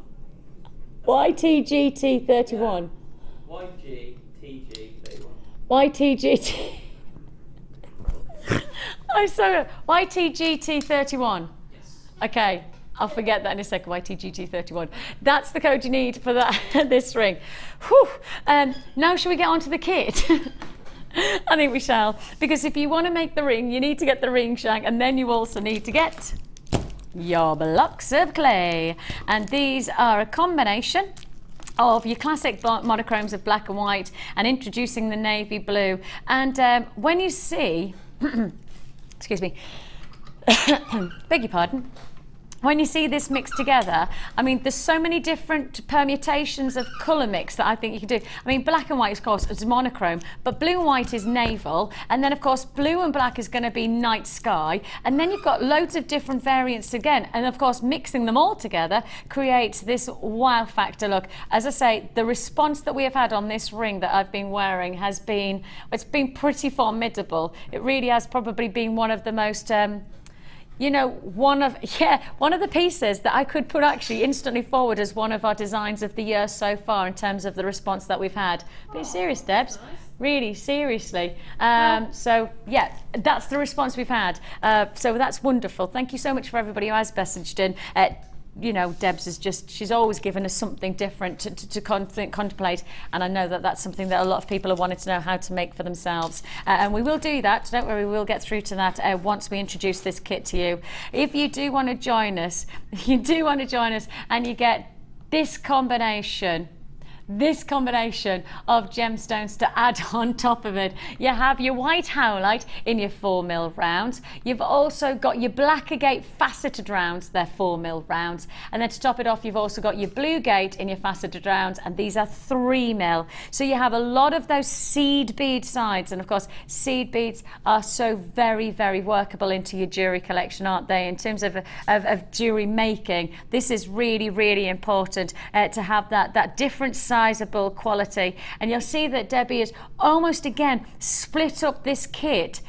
YTGT 31. YGTG 31. YTGT. I'm sorry. YTGT 31. Yes. Okay, I'll forget that in a second. YTGT 31. That's the code you need for that this ring. Whew. Now shall we get on to the kit? I think we shall, because if you want to make the ring, you need to get the ring shank, and then you also need to get your blocks of clay. And these are a combination of your classic monochromes of black and white and introducing the navy blue. And when you see, excuse me, beg your pardon, when you see this mixed together, I mean, there's so many different permutations of colour mix that I think you can do. I mean, black and white, of course, is monochrome, but blue and white is naval, and then, of course, blue and black is going to be night sky, and then you've got loads of different variants again, and, of course, mixing them all together creates this wow factor look. As I say, the response that we have had on this ring that I've been wearing has been, it's been pretty formidable. It really has probably been one of the most... you know, one of the pieces that I could put actually instantly forward as one of our designs of the year so far in terms of the response that we've had. Be serious, Debs. Nice. Really, seriously. So, yeah, that's the response we've had. So that's wonderful. Thank you so much for everybody who has messaged in. You know, Debs is just, she's always given us something different to contemplate, and I know that that's something that a lot of people are wanting to know how to make for themselves. And we will do that, don't worry, we'll get through to that once we introduce this kit to you. If you do want to join us, and you get this combination, this combination of gemstones to add on top of it. You have your white howlite in your 4mm rounds. You've also got your black agate faceted rounds, they're 4mm rounds. And then to top it off, you've also got your blue agate in your faceted rounds, and these are 3mm. So you have a lot of those seed bead sides, and of course, seed beads are so very, very workable into your jewellery collection, aren't they? In terms of jewellery making, this is really, really important to have that different sizable quality. And you'll see that Debbie has almost again split up this kit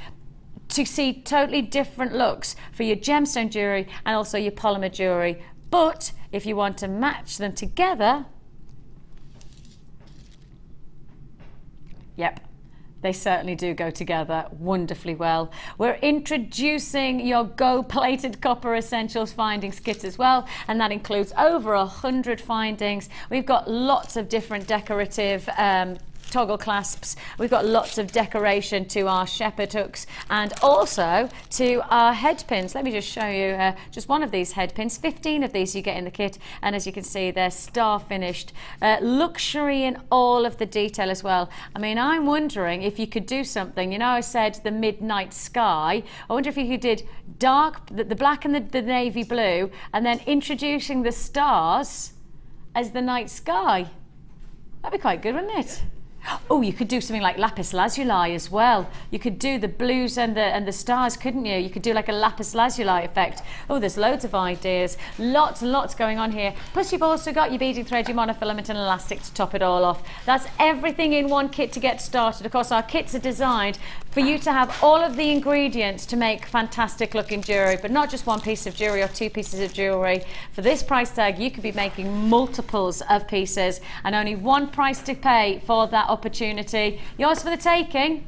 to see totally different looks for your gemstone jewellery and also your polymer jewellery. But if you want to match them together, yep, they certainly do go together wonderfully well. We're introducing your gold-plated copper essentials findings kit as well, and that includes over 100 findings. We've got lots of different decorative toggle clasps. We've got lots of decoration to our shepherd hooks and also to our head pins. Let me just show you just one of these head pins. 15 of these you get in the kit, and as you can see, they're star finished. Luxury in all of the detail as well. I mean, I'm wondering if you could do something. You know, I said the midnight sky. I wonder if you could did dark, the black and the navy blue, and then introducing the stars as the night sky. That'd be quite good, wouldn't it? Oh, you could do something like lapis lazuli as well. You could do the blues and the stars, couldn't you? You could do like a lapis lazuli effect. Oh, there's loads of ideas. Lots and lots going on here. Plus, you've also got your beading thread, your monofilament and elastic to top it all off. That's everything in one kit to get started. Of course, our kits are designed for you to have all of the ingredients to make fantastic looking jewellery, but not just one piece of jewellery or two pieces of jewellery. For this price tag, you could be making multiples of pieces and only one price to pay for that opportunity. Yours for the taking,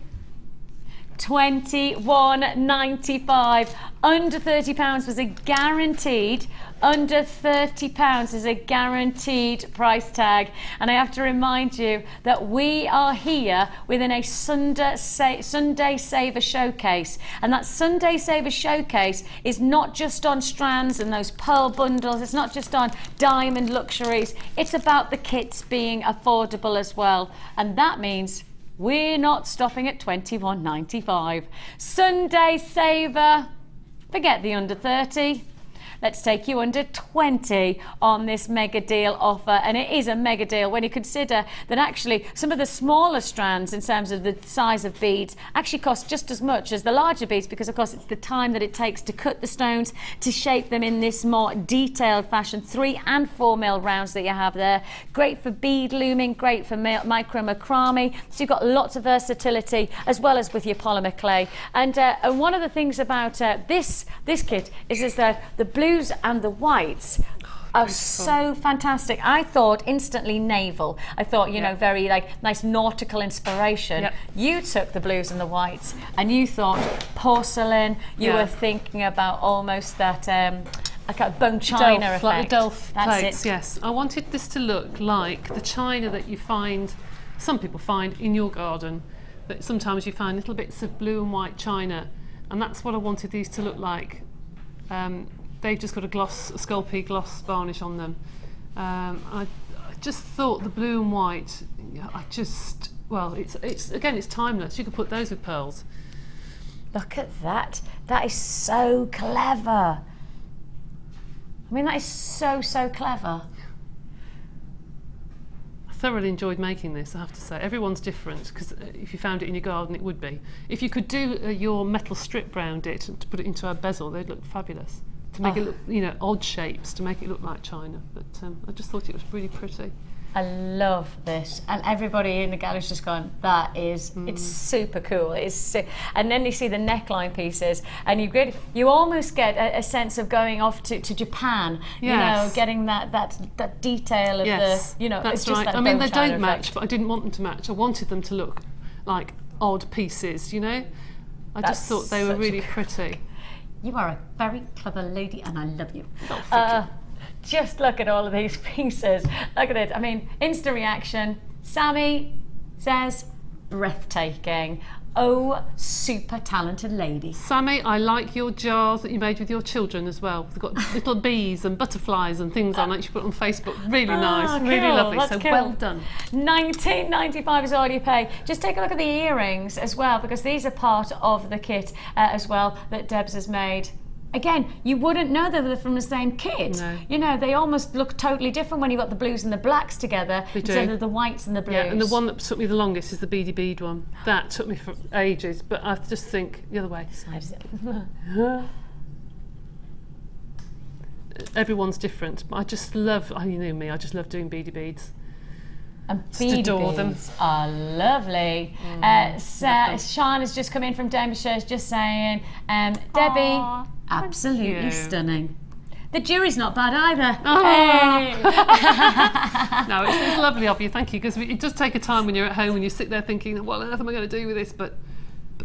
£21.95. Under £30 was a guaranteed, under £30 is a guaranteed price tag. And I have to remind you that we are here within a Sunday Saver Showcase. And that Sunday Saver Showcase is not just on strands and those pearl bundles, it's not just on diamond luxuries, it's about the kits being affordable as well. And that means we're not stopping at £21.95. Sunday Saver. Forget the under 30. Let's take you under 20 on this mega deal offer, and it is a mega deal when you consider that actually some of the smaller strands in terms of the size of beads actually cost just as much as the larger beads, because of course it's the time that it takes to cut the stones, to shape them in this more detailed fashion. 3 and 4mm rounds that you have there. Great for bead looming, great for micro macrame, so you've got lots of versatility as well as with your polymer clay. And one of the things about this kit is that the blues and the whites are so fantastic. I thought instantly naval. I thought, you know, very like nice nautical inspiration. You took the blues and the whites and you thought porcelain. You were thinking about almost that like a bone china effect. Like the Delft plates, yes. I wanted this to look like the china that you find, some people find in your garden, that sometimes you find little bits of blue and white china, and that's what I wanted these to look like. They've just got a Sculpey gloss varnish on them. I just thought the blue and white, well, it's again, it's timeless. You could put those with pearls. Look at that. That is so clever. I mean, that is so clever. I thoroughly enjoyed making this, I have to say. Everyone's different, because if you found it in your garden, it would be. If you could do your metal strip round it and to put it into a bezel, they'd look fabulous. To make it look, you know, odd shapes, to make it look like china. But I just thought it was really pretty. I love this, and everybody in the gallery's just gone, that is, it's super cool. It's and then you see the neckline pieces, and you almost get a sense of going off to Japan. Yes. You know, getting that detail of the, you know, that's it's just right. that I mean, they don't effect. match, but I didn't want them to match. I wanted them to look like odd pieces. You know, I just thought they were really pretty. You are a very clever lady, and I love you. Oh, just look at all of these pieces. Look at it. I mean, instant reaction. Sammy says, breathtaking. Oh, super talented lady. Sammy, I like your jars that you made with your children as well. They've got little bees and butterflies and things on it. You put on Facebook. Really nice, really cool. lovely. That's so cool. well done. $19.95 is all you pay. Just take a look at the earrings as well, because these are part of the kit as well that Debs has made. Again, you wouldn't know that they're from the same kit. No. You know, they almost look totally different when you've got the blues and the blacks together instead of the whites and the blues. Yeah, and the one that took me the longest is the beady bead one. That took me for ages, but I just think the other way. Everyone's different, but I just love, you know me, I just love doing beady beads. And beady beads are lovely. Sean has just come in from Denbighshire, just saying, Debbie, absolutely stunning. The jewellery's not bad either. Hey. No, it's lovely of you, thank you, because it does take a time when you're at home and you sit there thinking, what on earth am I going to do with this? But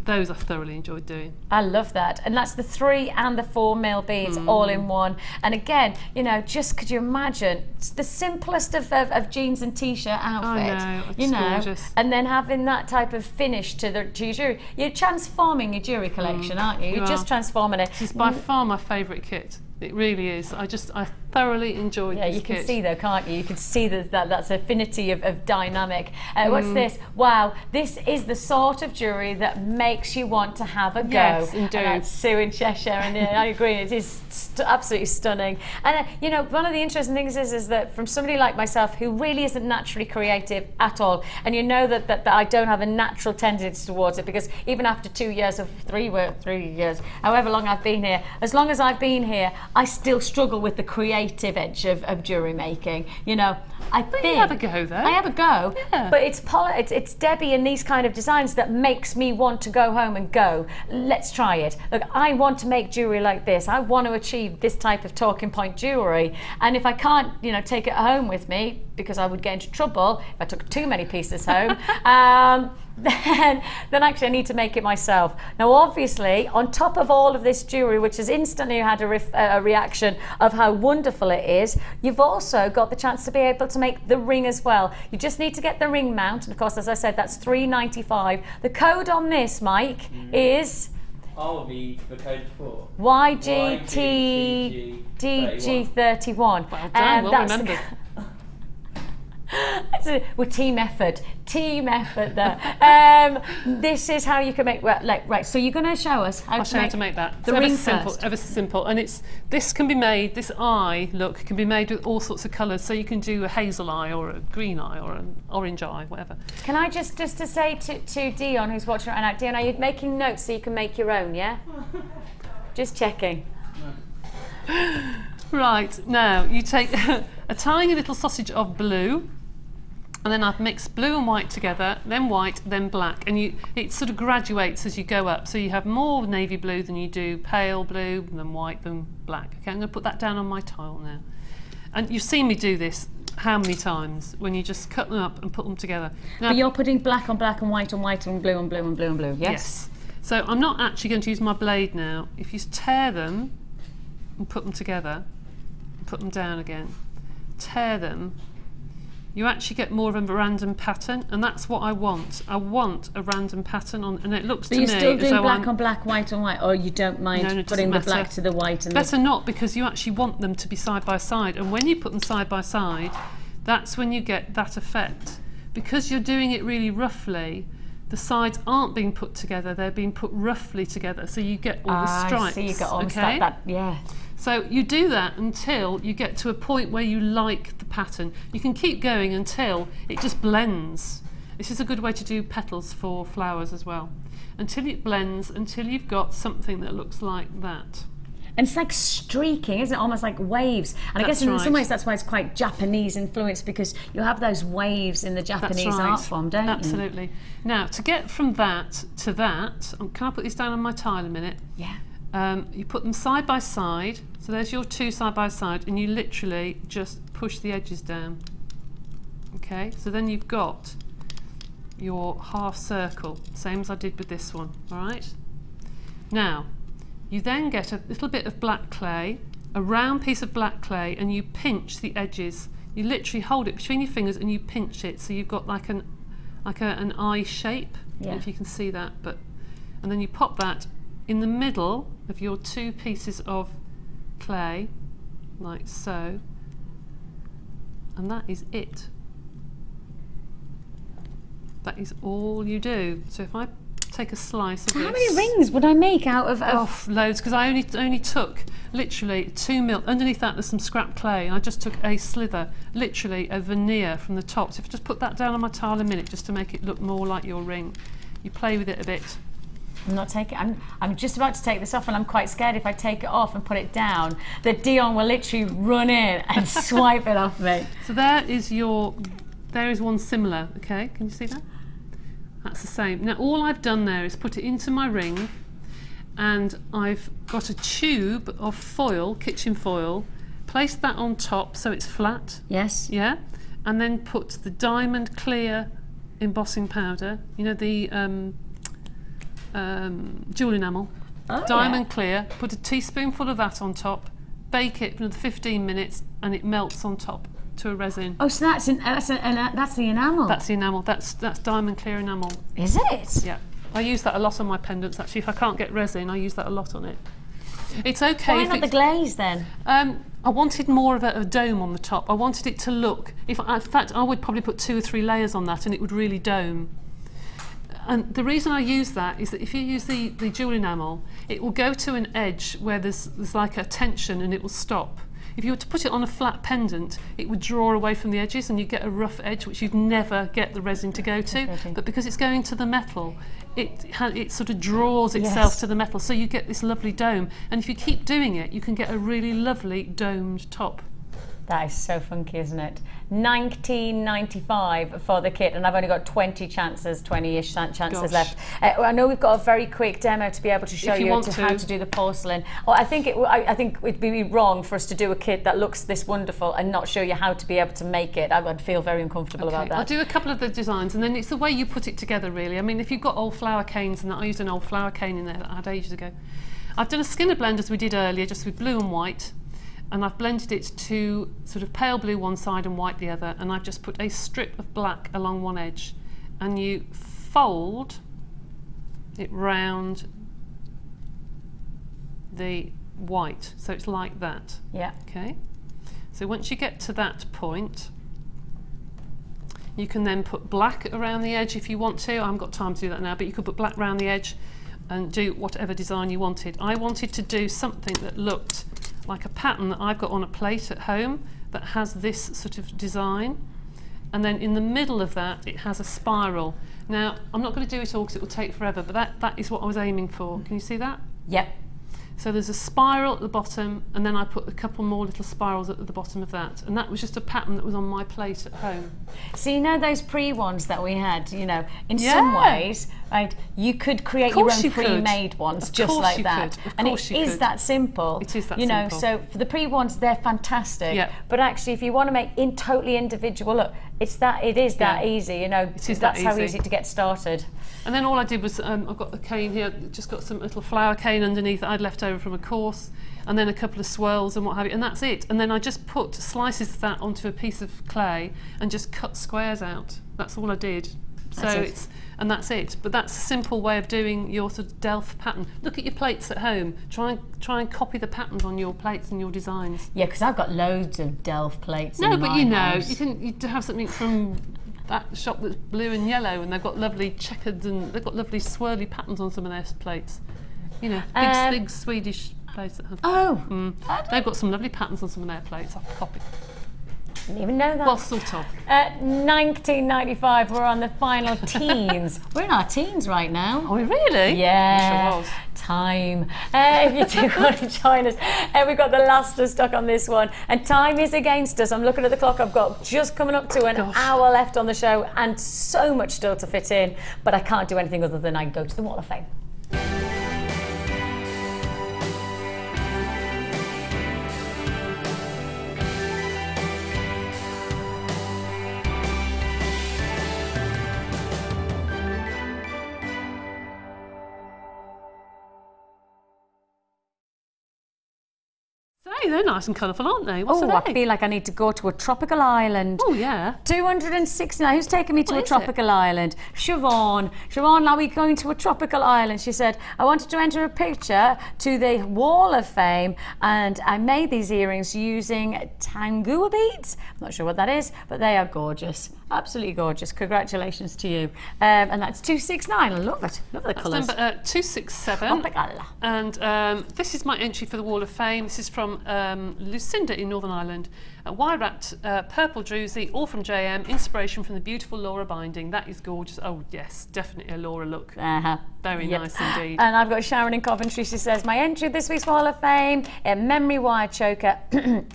those I thoroughly enjoyed doing. I love that. And that's the 3 and the 4 mil beads all in one. And again, you know, just could you imagine, it's the simplest of jeans and t-shirt outfit. I know, it's you know, gorgeous. And then having that type of finish to your jewellery. You're transforming your jewellery collection, aren't you? You're just transforming it. This is by far my favourite kit. It really is. I thoroughly enjoyed this kit. Yeah, you can see though, can't you? You can see that's affinity of dynamic. What's this? Wow, this is the sort of jewellery that makes you want to have a go. Yes, indeed. And that's Sue in Cheshire, and I agree, it is absolutely stunning. And you know, one of the interesting things is that from somebody like myself who really isn't naturally creative at all, and you know that I don't have a natural tendency towards it, because even after 2 years of 3 years, however long I've been here, as long as I've been here, I still struggle with the creative edge of jewellery making. You know, you have a go though. I have a go, yeah. But it's Debbie and these kind of designs that makes me want to go home and go, let's try it. Look, I want to make jewellery like this. I want to achieve this type of talking point jewellery. And if I can't, you know, take it home with me, because I would get into trouble if I took too many pieces home, then actually I need to make it myself. Now obviously, on top of all of this jewellery, which has instantly had a reaction of how wonderful it is, you've also got the chance to be able to make the ring as well. You just need to get the ring mount, and of course, as I said, that's $3.95. The code on this, Mike, is the code for YGTDG31. Well done, well remembered. We're team effort there. This is how you can make, right, so you're going to show us how to make that. The ring first. Ever so simple, and this can be made, this eye look can be made with all sorts of colours, so you can do a hazel eye or a green eye or an orange eye, whatever. Can I just to say to Dion, who's watching right now, Dion, are you making notes so you can make your own, yeah? Just checking. Right, now you take a tiny little sausage of blue, and then I've mixed blue and white together, then white, then black, and it sort of graduates as you go up, so you have more navy blue than you do pale blue, then white, then black. Okay, I'm going to put that down on my tile now. And you've seen me do this how many times, when you just cut them up and put them together. Now, but you're putting black on black and white on white and blue on blue and blue and blue, yes? Yes. So I'm not actually going to use my blade now. If you tear them and put them together, put them down again, tear them, you actually get more of a random pattern, and that's what I want. I want a random pattern on, and it looks to me as though you're still doing black on black, white on white, or you don't mind putting the black to the white? And better not, because you actually want them to be side by side, and when you put them side by side, that's when you get that effect. Because you're doing it really roughly, the sides aren't being put together, they're being put roughly together, so you get all the stripes. I see, you got almost okay? that, yeah. So you do that until you get to a point where you like the pattern. You can keep going until it just blends. This is a good way to do petals for flowers as well. Until it blends, until you've got something that looks like that. And it's like streaking, isn't it? Almost like waves. And I guess in some ways that's why it's quite Japanese influenced, because you have those waves in the Japanese art form, don't you? Absolutely. Now, to get from that to that, can I put this down on my tile a minute? Yeah. You put them side by side, so there's your two side by side, and you literally just push the edges down. Okay, so then you've got your half circle, same as I did with this one, all right? Now, you then get a little bit of black clay, a round piece of black clay, and you pinch the edges. You literally hold it between your fingers and you pinch it, so you've got like an eye shape. if you can see that. And then you pop that in the middle of your 2 pieces of clay, like so, and that is it. That is all you do. So if I take a slice of this. How many rings would I make out of? Oh, loads, because I only took literally 2 mil. Underneath that there's some scrap clay. I just took a slither, literally a veneer from the top. So if I just put that down on my tile a minute, just to make it look more like your ring. You play with it a bit. I'm not taking. I'm just about to take this off, and I'm quite scared if I take it off and put it down, that Dion will literally run in and swipe it off me. So there is one similar. Okay, can you see that? That's the same. Now all I've done there is put it into my ring, and I've got a tube of foil, kitchen foil, placed that on top so it's flat. Yes. Yeah, and then put the diamond clear embossing powder. You know, the jewel enamel. Diamond clear. Put a teaspoonful of that on top. Bake it for another 15 minutes, and it melts on top to a resin. Oh, so that's the enamel. That's the enamel. That's diamond clear enamel. Is it? Yeah. I use that a lot on my pendants. Actually, if I can't get resin, I use that a lot on it. It's okay. Why not the glaze then? I wanted more of a dome on the top. I wanted it to look. In fact, I would probably put 2 or 3 layers on that, and it would really dome. And the reason I use that is that if you use the jewel enamel, it will go to an edge where there's like a tension, and it will stop. If you were to put it on a flat pendant, it would draw away from the edges, and you get a rough edge, which you'd never get the resin to go to. But because it's going to the metal, it sort of draws itself to the metal, so you get this lovely dome. And if you keep doing it, you can get a really lovely domed top. That is so funky, isn't it? $19.95 for the kit, and I've only got 20 chances, 20-ish chances left. I know we've got a very quick demo to be able to show you how to do the porcelain. Well, I think it'd be wrong for us to do a kit that looks this wonderful and not show you how to be able to make it. I would feel very uncomfortable about that. I'll do a couple of the designs, and then it's the way you put it together, really. I mean, if you've got old flower canes, and I used an old flower cane in there that I had ages ago. I've done a skinner blend as we did earlier, just with blue and white. And I've blended it to sort of pale blue one side and white the other, and I've just put a strip of black along one edge, and you fold it round the white, so it's like that. Yeah. Okay. So once you get to that point, you can then put black around the edge if you want to. I haven't got time to do that now, but you could put black around the edge and do whatever design you wanted. I wanted to do something that looked like a pattern that I've got on a plate at home that has this sort of design, and then in the middle of that it has a spiral. Now I'm not going to do it all because it will take forever, but that is what I was aiming for. Can you see that? Yep. So there's a spiral at the bottom, and then I put a couple more little spirals at the bottom of that, and that was just a pattern that was on my plate at home. So you know those pre-ones that we had, you know, in some ways, right, you could create your own pre-made ones just like that. And it is that simple. It is that simple. You know, so for the pre-ones, they're fantastic. Yeah. But actually, if you want to make totally individual, look, it is that easy, you know, that's how easy to get started. And then all I did was, I've got the cane here, just got some little flower cane underneath that I'd left over from a course, and then a couple of swirls and what have you, and that's it. And then I just put slices of that onto a piece of clay and just cut squares out. That's all I did. And that's it. But that's a simple way of doing your sort of Delft pattern. Look at your plates at home. Try and copy the patterns on your plates and your designs. Yeah, because I've got loads of Delft plates. No, but you know, you have something from that shop that's blue and yellow, and they've got lovely checkered, and they've got lovely swirly patterns on some of their plates. You know, big Swedish plates that have. They've got some lovely patterns on some of their plates. I've copied. Didn't even know that. Well, sort of. $19.95. We're on the final teens. We're in our teens right now. Are we really? Yeah. I wish I was. Time. If you do want to join us, we've got the last of stock on this one, and time is against us. I'm looking at the clock. I've got just coming up to an hour left on the show, and so much still to fit in. But I can't do anything other than I go to the Wall of Fame. Hey, they're nice and colourful, aren't they? What's Oh, are I they? feel like I need to go to a tropical island. Oh, yeah. 269. Who's taking me to a tropical island? Siobhan. Siobhan, are we going to a tropical island? She said, I wanted to enter a picture to the Wall of Fame, and I made these earrings using Tangua beads. I'm not sure what that is, but they are gorgeous. Absolutely gorgeous. Congratulations to you. And that's 269. I love it. Love the colours. Number 267. Tropical. And this is my entry for the Wall of Fame. This is from Lucinda in Northern Ireland. A wire-wrapped purple druzy, all from JM. Inspiration from the beautiful Laura binding. That is gorgeous. Oh, yes, definitely a Laura look. Very nice indeed. And I've got Sharon in Coventry. She says, my entry this week's Wall of Fame, a memory wire choker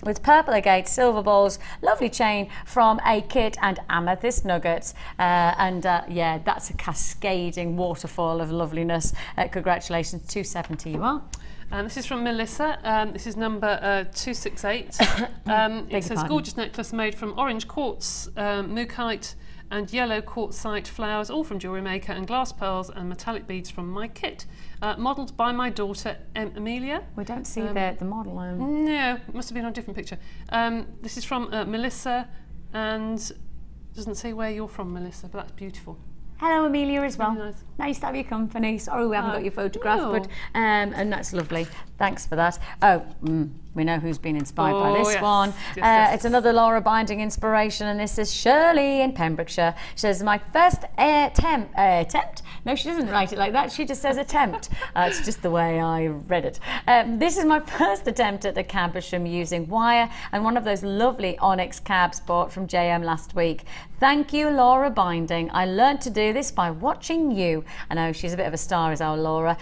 with purple agate, silver balls, lovely chain from a kit and amethyst nuggets. Yeah, that's a cascading waterfall of loveliness. Congratulations, 270 you are. And this is from Melissa. This is number 268. It says, gorgeous necklace made from orange quartz, mookaite and yellow quartzite flowers, all from JewelleryMaker, and glass pearls and metallic beads from my kit. Modelled by my daughter, Amelia. We don't see the model. No, it must have been on a different picture. This is from Melissa, and doesn't say where you're from, Melissa, but that's beautiful. Hello, Amelia, as well. Nice. Nice to have your company. Sorry we haven't got your photograph, but and that's lovely. Thanks for that. Oh, we know who's been inspired by this one. Yes. It's another Laura binding inspiration, and this is Shirley in Pembrokeshire. She says, my first attempt? No, she doesn't write it like that. She just says attempt. It's just the way I read it. This is my first attempt at a cabochon using wire and one of those lovely onyx cabs bought from JM last week. Thank you, Laura Binding. I learned to do this by watching you. I know she's a bit of a star, is our Laura.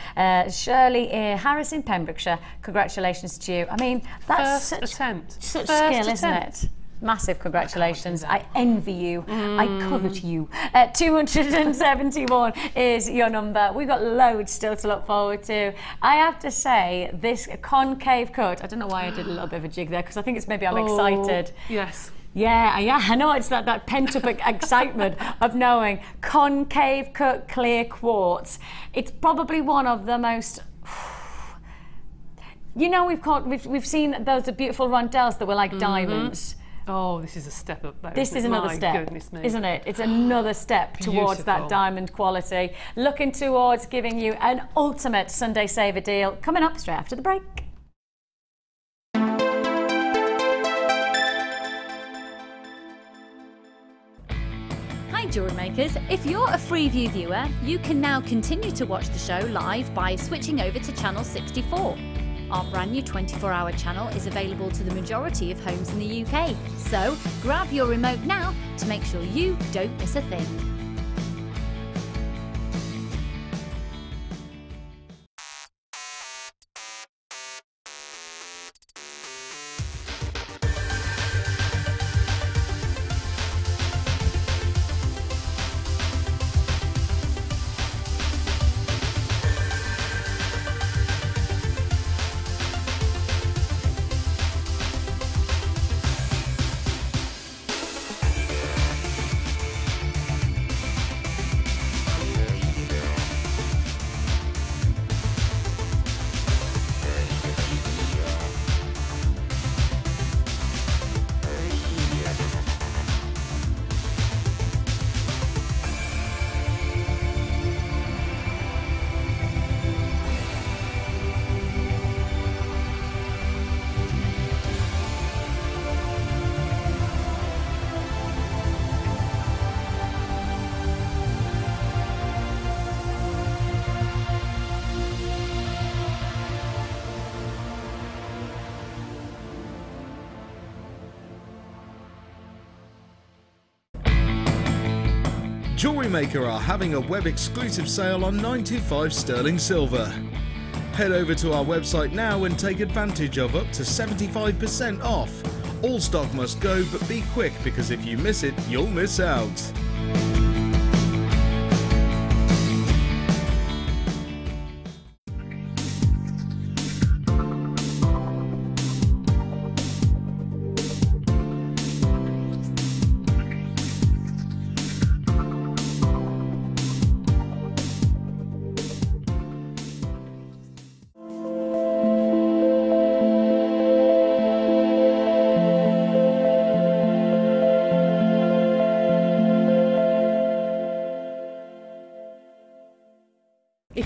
Shirley Harris in Pembrokeshire. Congratulations to you. I mean, that's such skill, isn't it? Massive congratulations. I envy you. I covet you. 271 is your number. We've got loads still to look forward to. I have to say, this concave cut, I don't know why I did a little bit of a jig there, because I think it's maybe I'm excited. Yes. Yeah, I know, it's that pent-up excitement of knowing concave cut clear quartz. It's probably one of the most... You know, we've seen those beautiful rondelles that were like diamonds. Oh, this is a step up there. This is another step, isn't it? It's another step towards that diamond quality. Looking towards giving you an ultimate Sunday saver deal coming up straight after the break. Hi Jewellery Makers, if you're a Freeview viewer, you can now continue to watch the show live by switching over to channel 64. Our brand new 24-hour channel is available to the majority of homes in the UK, so grab your remote now to make sure you don't miss a thing. JewelleryMaker are having a web exclusive sale on 925 sterling silver. Head over to our website now and take advantage of up to 75% off. All stock must go, but be quick, because if you miss it, you'll miss out.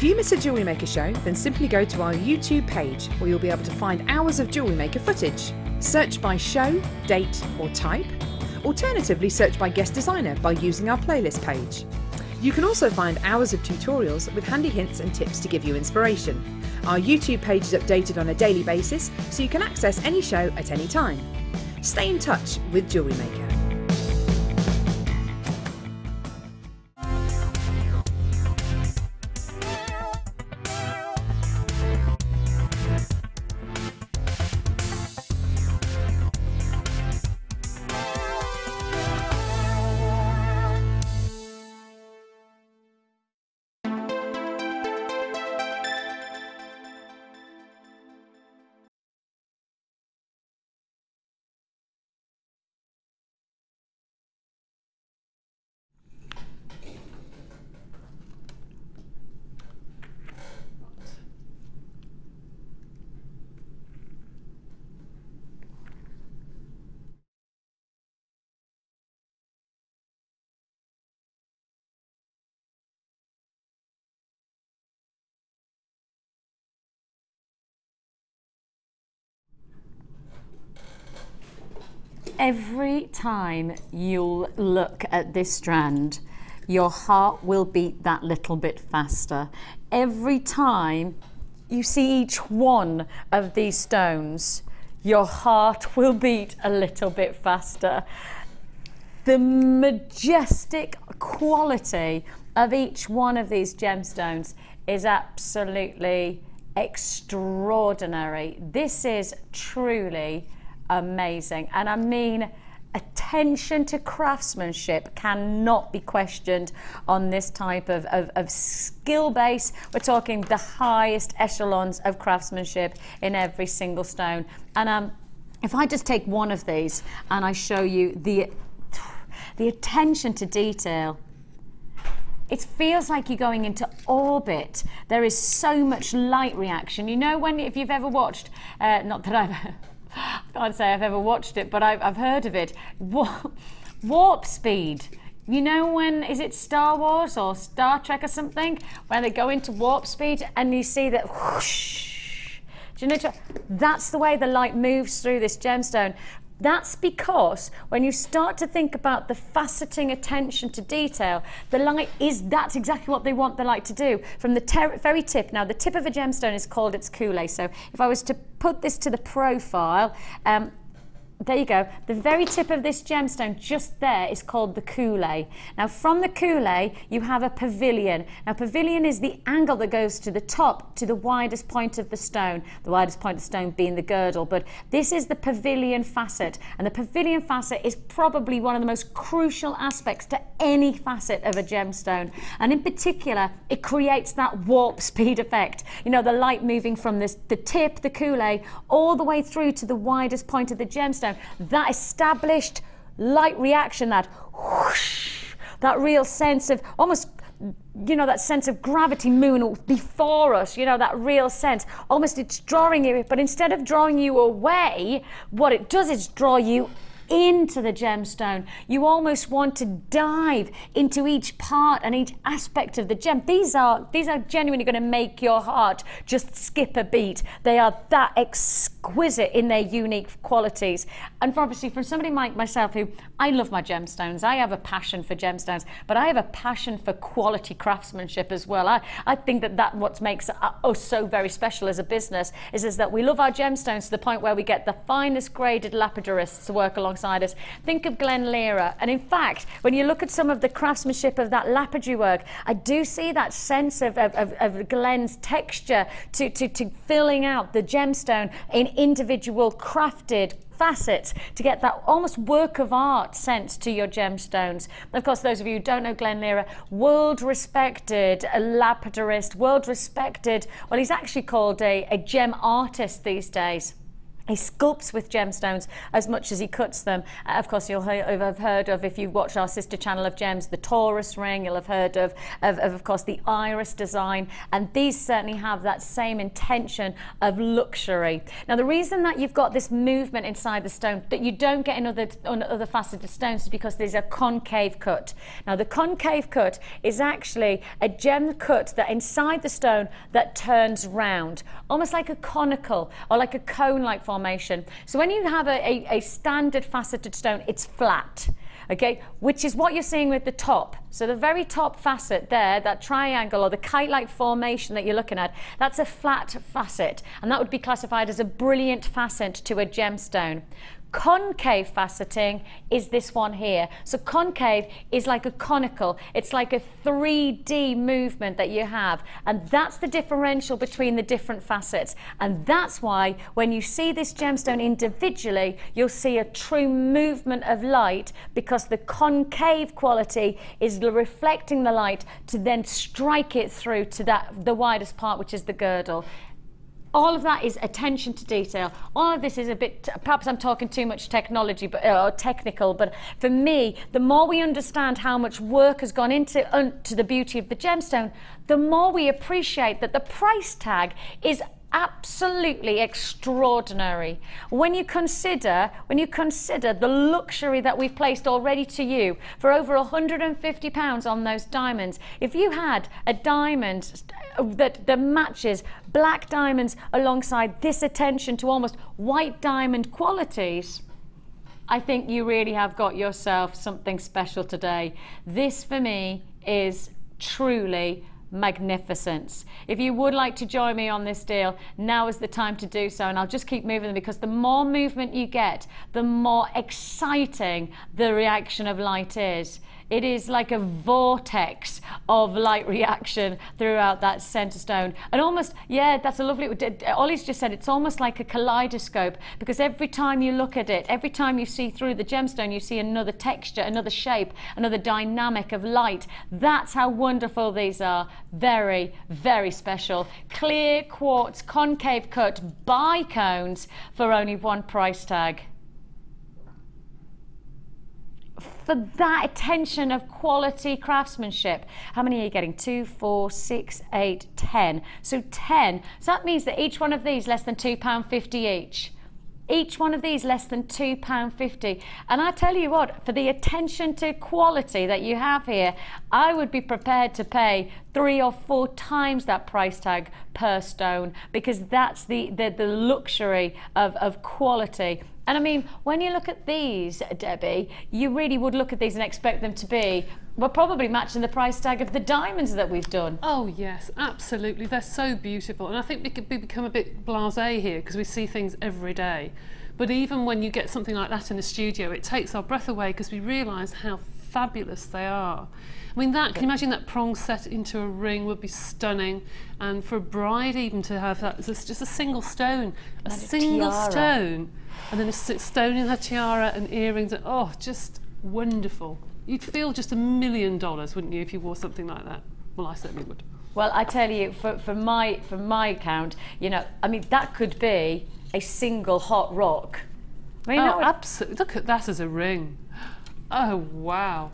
If you miss a Jewellery Maker show, then simply go to our YouTube page where you'll be able to find hours of Jewellery Maker footage. Search by show, date or type. Alternatively, search by guest designer by using our playlist page. You can also find hours of tutorials with handy hints and tips to give you inspiration. Our YouTube page is updated on a daily basis, so you can access any show at any time. Stay in touch with Jewellery Maker. Every time you'll look at this strand, your heart will beat that little bit faster. Every time you see each one of these stones, your heart will beat a little bit faster. The majestic quality of each one of these gemstones is absolutely extraordinary. This is truly amazing, and I mean, attention to craftsmanship cannot be questioned on this type of skill base. We're talking the highest echelons of craftsmanship in every single stone. And if I just take one of these and I show you the attention to detail, it feels like you're going into orbit. There is so much light reaction. You know, if you've ever watched, not that I can't say I've ever watched it, but I've heard of it. Warp speed. You know when, is it Star Wars or Star Trek or something, where they go into warp speed and you see that whoosh. Do you know, that's the way the light moves through this gemstone. That's because when you start to think about the faceting attention to detail, the light that's exactly what they want the light to do. From the very tip, now the tip of a gemstone is called its coulee. So if I was to put this to the profile, there you go. The very tip of this gemstone just there is called the coulee. Now from the coulee you have a pavilion. Now pavilion is the angle that goes to the top, to the widest point of the stone. The widest point of the stone being the girdle, but this is the pavilion facet. And the pavilion facet is probably one of the most crucial aspects to any facet of a gemstone. And in particular, it creates that warp speed effect. You know, the light moving from the tip, the coulee, all the way through to the widest point of the gemstone. That established light reaction, that whoosh, that real sense of almost, you know, that sense of gravity moving before us, you know, that real sense. Almost it's drawing you, but instead of drawing you away, what it does is draw you into the gemstone. You almost want to dive into each part and each aspect of the gem. These are genuinely going to make your heart just skip a beat. They are that exquisite in their unique qualities. And obviously from somebody like myself, who I love my gemstones, I have a passion for gemstones, but I have a passion for quality craftsmanship as well. I think that what makes us so very special as a business is that we love our gemstones to the point where we get the finest graded lapidarists to work alongside us. Think of Glen Lira, and in fact when you look at some of the craftsmanship of that lapidary work, I do see that sense of Glen's texture to filling out the gemstone in individual crafted facets to get that almost work of art sense to your gemstones. Of course, those of you who don't know Glen Lira, world respected lapidarist, world respected, well, he's actually called a gem artist these days. He sculpts with gemstones as much as he cuts them. Of course, you'll have heard of, if you've watched our sister channel of gems, the Taurus ring. You'll have heard of course, the iris design. And these certainly have that same intention of luxury. Now, the reason that you've got this movement inside the stone that you don't get in other faceted stones is because there's a concave cut. Now, the concave cut is actually a gem cut that inside the stone that turns round, almost like a conical or like a cone-like formation. So when you have a standard faceted stone, it's flat, okay, which is what you're seeing with the top. So the very top facet there, that triangle or the kite-like formation that you're looking at, that's a flat facet, and that would be classified as a brilliant facet to a gemstone. Concave faceting is this one here. So concave is like a conical. It's like a 3D movement that you have. And that's the differential between the different facets. And that's why when you see this gemstone individually, you'll see a true movement of light, because the concave quality is reflecting the light to then strike it through to the widest part, which is the girdle. All of that is attention to detail. All of this is a bit, perhaps I'm talking too much technology, or technical, but for me, the more we understand how much work has gone into the beauty of the gemstone, the more we appreciate that the price tag is absolutely extraordinary. When you consider the luxury that we've placed already to you for over £150 on those diamonds, if you had a diamond that matches black diamonds alongside this attention to almost white diamond qualities, I think you really have got yourself something special today. This for me is truly magnificence. If you would like to join me on this deal, now is the time to do so, and I'll just keep moving them, because the more movement you get, the more exciting the reaction of light is. It is like a vortex of light reaction throughout that centre stone. And almost, yeah, that's a lovely, Ollie's just said, it's almost like a kaleidoscope, because every time you look at it, every time you see through the gemstone, you see another texture, another shape, another dynamic of light. That's how wonderful these are. Very, very special. Clear quartz concave cut bicones for only one price tag. For that attention of quality craftsmanship. How many are you getting? 2, 4, 6, 8, 10. So 10. So that means that each one of these less than £2.50 each. Each one of these less than £2.50. And I tell you what, for the attention to quality that you have here, I would be prepared to pay 3 or 4 times that price tag per stone, because that's the luxury of quality. And I mean, when you look at these, Debbie, you really would look at these and expect them to be, well, probably matching the price tag of the diamonds that we've done. Oh yes, absolutely. They're so beautiful. And I think we become a bit blasé here because we see things every day. But even when you get something like that in the studio, it takes our breath away because we realise how fabulous they are. I mean, can you imagine that prong set into a ring would be stunning, and for a bride even to have that, it's just a single stone, a single stone, and then a stone in her tiara and earrings, and oh, just wonderful. You'd feel just $1 million, wouldn't you, if you wore something like that? Well, I certainly would. Well, I tell you, for my account, you know, I mean, that could be a single hot rock. I mean, oh, absolutely. Look at that as a ring. Oh, wow.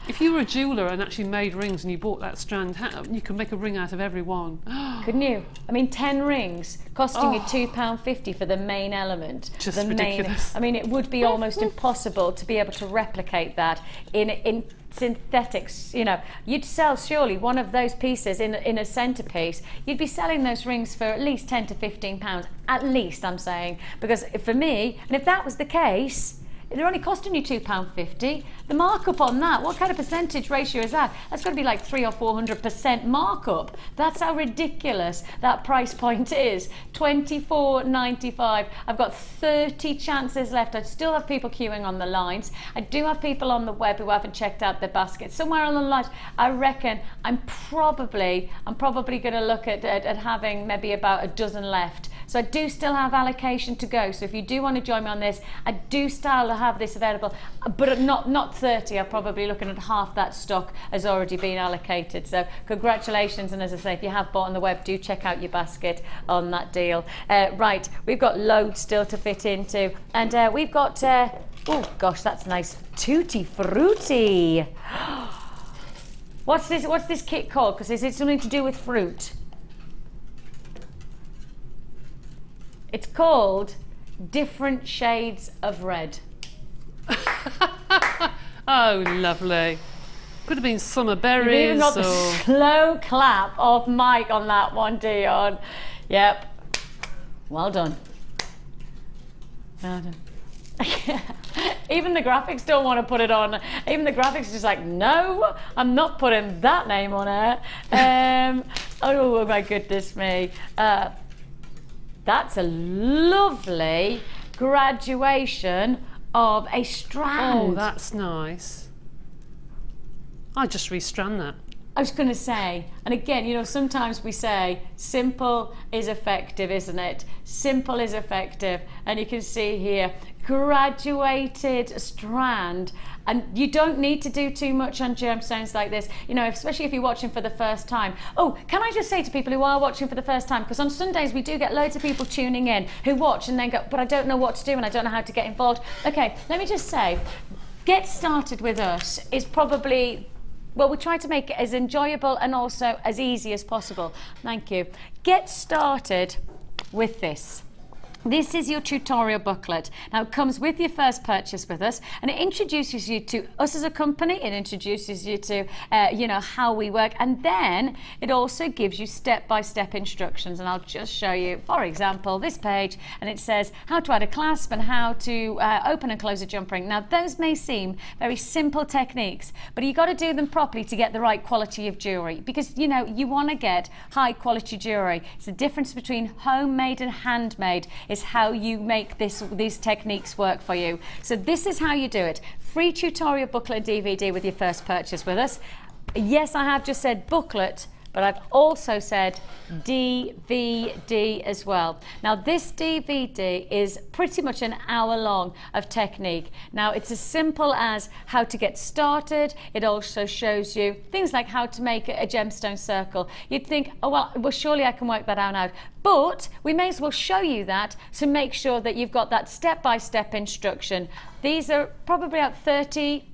If you were a jeweller and actually made rings and you bought that strand, you could make a ring out of every one. Couldn't you? I mean, 10 rings costing you £2.50 for the main element. Just the ridiculous. I mean, it would be almost impossible to be able to replicate that in synthetics. You know, you'd sell surely one of those pieces in a centerpiece. You'd be selling those rings for at least £10 to £15, at least, I'm saying, because for me, and if that was the case, they're only costing you £2.50. The markup on that, what kind of percentage ratio is that? That's got to be like 300 or 400% markup. That's how ridiculous that price point is. $24.95. I've got 30 chances left. I still have people queuing on the lines. I do have people on the web who haven't checked out their baskets. Somewhere on the lines, I reckon I'm probably going to look at having maybe about a dozen left. So I do still have allocation to go. So if you do want to join me on this, I do still have this available, but not 30. I'm probably looking at half that stock has already been allocated. So congratulations, and as I say, if you have bought on the web, do check out your basket on that deal. Right, we've got loads still to fit into, and we've got oh gosh, that's nice, Tutti Frutti. What's this kit called? Because is it something to do with fruit? It's called Different Shades of Red. Oh, lovely. Could have been summer berries. You've even got the slow clap of Mike on that one, Dion. Yep. Well done. Well done. Even the graphics don't want to put it on. Even the graphics are just like, no, I'm not putting that name on it. Oh my goodness me. That's a lovely graduation of a strand. Oh, that's nice. I just restrand that. I was going to say, and again, you know, sometimes we say simple is effective, isn't it? Simple is effective, and you can see here, graduated strand. And you don't need to do too much on gemstones like this, you know, especially if you're watching for the first time. Oh, can I just say to people who are watching for the first time, because on Sundays we do get loads of people tuning in who watch and then go, but I don't know what to do and I don't know how to get involved. Okay, let me just say, get started with us is probably, well, we try to make it as enjoyable and also as easy as possible. Thank you. Get started with this. This is your tutorial booklet. Now, it comes with your first purchase with us, and it introduces you to us as a company. It introduces you to, you know, how we work, and then it also gives you step-by-step instructions. And I'll just show you, for example, this page, and it says how to add a clasp and how to open and close a jump ring. Now, those may seem very simple techniques, but you've got to do them properly to get the right quality of jewellery, because, you know, you want to get high-quality jewellery. It's the difference between homemade and handmade. Is how you make these techniques work for you. So this is how you do it. Free tutorial booklet DVD with your first purchase with us. Yes, I have just said booklet, but I've also said DVD as well. Now this DVD is pretty much an hour long of technique. Now it's as simple as how to get started. It also shows you things like how to make a gemstone circle. You'd think, oh well surely I can work that out. But we may as well show you that to make sure that you've got that step-by-step instruction. These are probably about 30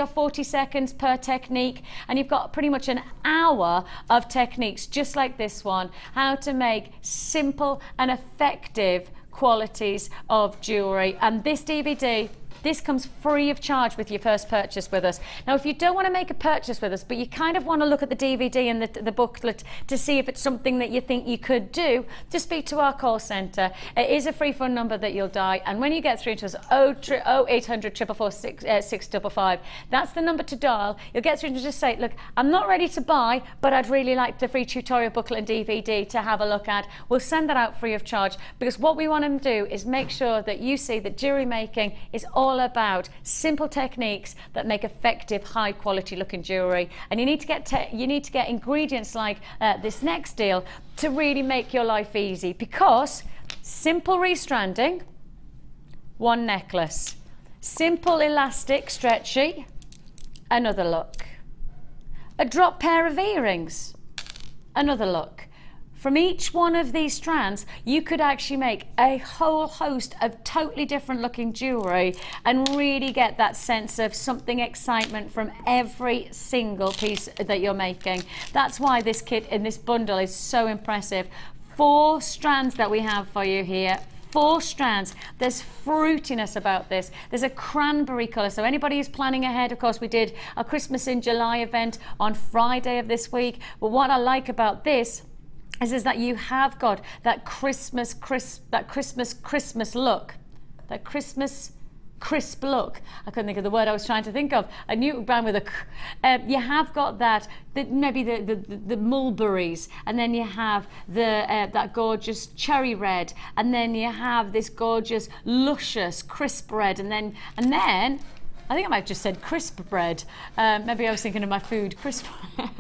or 40 seconds per technique, and you've got pretty much an hour of techniques just like this one, how to make simple and effective qualities of jewellery. And this DVD, this comes free of charge with your first purchase with us. Now, if you don't want to make a purchase with us, but you kind of want to look at the DVD and the booklet to see if it's something that you think you could do, just speak to our call centre. It is a free phone number that you'll dial, and when you get through to us, 0800 444 655, that's the number to dial. You'll get through and just say, look, I'm not ready to buy, but I'd really like the free tutorial booklet and DVD to have a look at. We'll send that out free of charge, because what we want to do is make sure that you see that jewellery making is all about simple techniques that make effective, high quality looking jewellery. And you need to get ingredients like this next deal to really make your life easy, because simple restranding, one necklace, simple elastic stretchy, another look, a drop pair of earrings, another look. From each one of these strands, you could actually make a whole host of totally different looking jewellery and really get that sense of something excitement from every single piece that you're making. That's why this kit in this bundle is so impressive. 4 strands that we have for you here. 4 strands. There's fruitiness about this. There's a cranberry colour. So anybody who's planning ahead, of course, we did a Christmas in July event on Friday of this week. But what I like about this is that you have got that Christmas look, that Christmas crisp look. I couldn't think of the word I was trying to think of. I knew it began with a you have got that, maybe the mulberries, and then you have that gorgeous cherry red, and then you have this gorgeous luscious crisp red, and then I think I might have just said crisp bread. Maybe I was thinking of my food, crisp bread.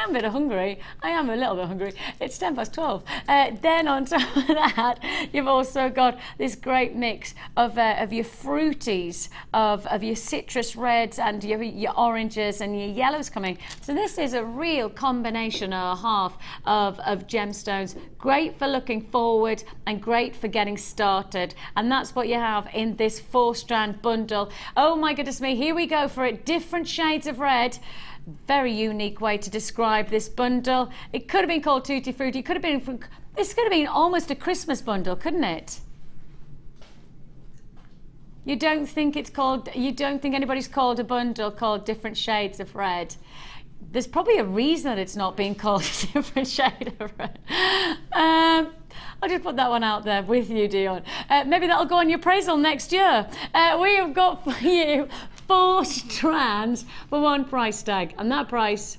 am a bit hungry. I am a little bit hungry. It's 12:10. Then on top of that, you've also got this great mix of your fruities, of your citrus reds and your oranges and your yellows coming. So this is a real combination and a half of gemstones. Great for looking forward and great for getting started. And that's what you have in this 4-strand bundle. Oh my goodness me, here we go for it. Different shades of red. Very unique way to describe this bundle. It could have been called Tutti Frutti. It could have been, this could have been almost a Christmas bundle, couldn't it? You don't think it's called, you don't think anybody's called a bundle called different shades of red? There's probably a reason that it's not being called a different shade of red. I'll just put that one out there with you, Dion. Maybe that'll go on your appraisal next year. We have got for you 4 strands for one price tag, and that price,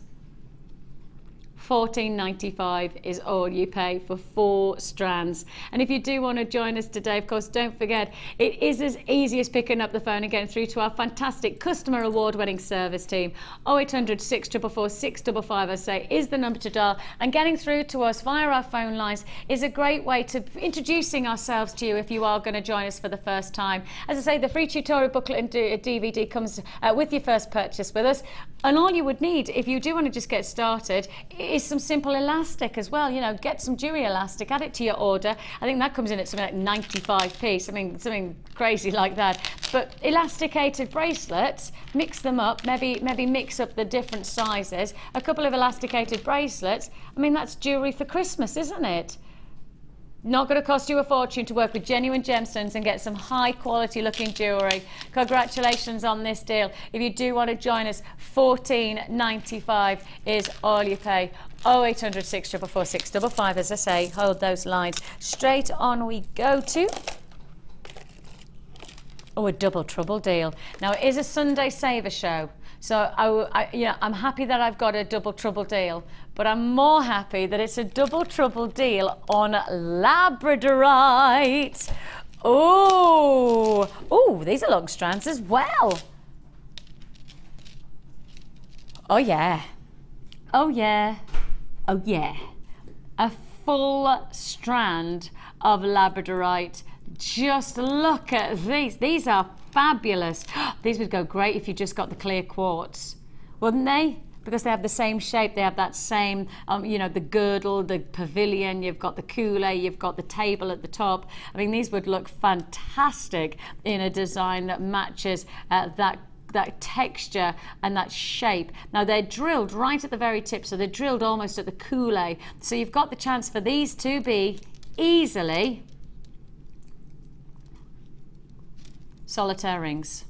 $14.95 is all you pay for 4 strands. And if you do want to join us today, of course, don't forget, it is as easy as picking up the phone and getting through to our fantastic customer award-winning service team. 0800 644 655, I say, is the number to dial. And getting through to us via our phone lines is a great way to introducing ourselves to you if you are going to join us for the first time. As I say, the free tutorial booklet and DVD comes with your first purchase with us. And all you would need, if you do want to just get started, is some simple elastic as well. You know, get some jewellery elastic, add it to your order. I think that comes in at something like 95p, something crazy like that. But elasticated bracelets, mix them up, maybe mix up the different sizes. A couple of elasticated bracelets, I mean, that's jewellery for Christmas, isn't it? Not going to cost you a fortune to work with genuine gemstones and get some high quality looking jewellery. Congratulations on this deal. If you do want to join us, $14.95 is all you pay. 0800 644 655, as I say, hold those lines. Straight on we go to a double trouble deal. Now it is a Sunday saver show. So I'm happy that I've got a double trouble deal, but I'm more happy that it's a double trouble deal on labradorite. Oh, these are long strands as well. Oh yeah, oh yeah, oh yeah. A full strand of labradorite. Just look at these. These are fabulous. These would go great if you just got the clear quartz, wouldn't they? Because they have the same shape, they have that same, you know, the girdle, the pavilion, you've got the coulee, you've got the table at the top. I mean, these would look fantastic in a design that matches that texture and that shape. Now they're drilled right at the very tip, so they're drilled almost at the coulee. So you've got the chance for these to be easily solitaire rings,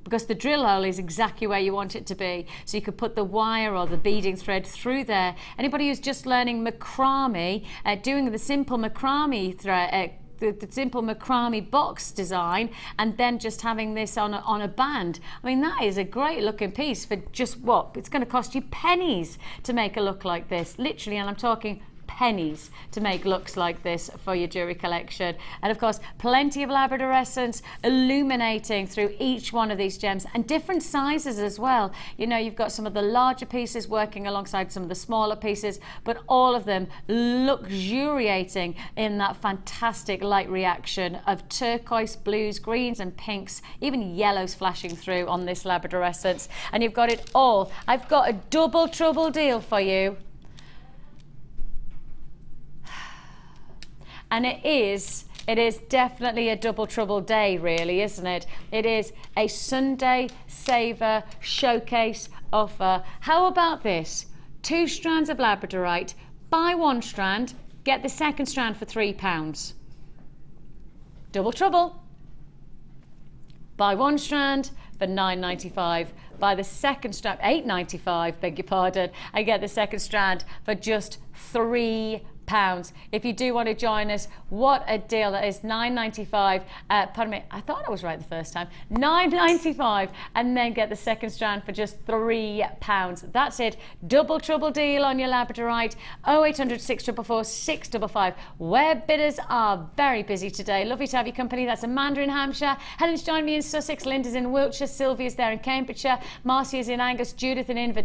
because the drill hole is exactly where you want it to be. So you could put the wire or the beading thread through there. Anybody who's just learning macrame, doing the simple macrame thread, the simple macrame box design, and then just having this on a band. I mean, that is a great looking piece for just what? It's going to cost you pennies to make a look like this, literally, and I'm talking pennies to make looks like this for your jewelry collection. And of course, plenty of Labrador essence illuminating through each one of these gems, and different sizes as well. You know, you've got some of the larger pieces working alongside some of the smaller pieces, but all of them luxuriating in that fantastic light reaction of turquoise, blues, greens and pinks, even yellows flashing through on this Labrador essence. And you've got it all. I've got a double trouble deal for you. And it is definitely a double trouble day, really, isn't it? It is a Sunday saver showcase offer. How about this? 2 strands of labradorite, buy 1 strand, get the second strand for £3. Double trouble. Buy 1 strand for £9.95. Buy the second strand, £8.95, beg your pardon, and get the second strand for just £3. If you do want to join us, what a deal that is. $9.95. Pardon me, I thought I was right the first time. $9.95, and then get the second strand for just £3. That's it. Double trouble deal on your labradorite. 0800 644 655. Web bidders are very busy today. Lovely to have your company. That's Amanda in Hampshire. Helen's joined me in Sussex. Linda's in Wiltshire. Sylvia's there in Cambridgeshire. Marcia's in Angus. Judith in Inverness.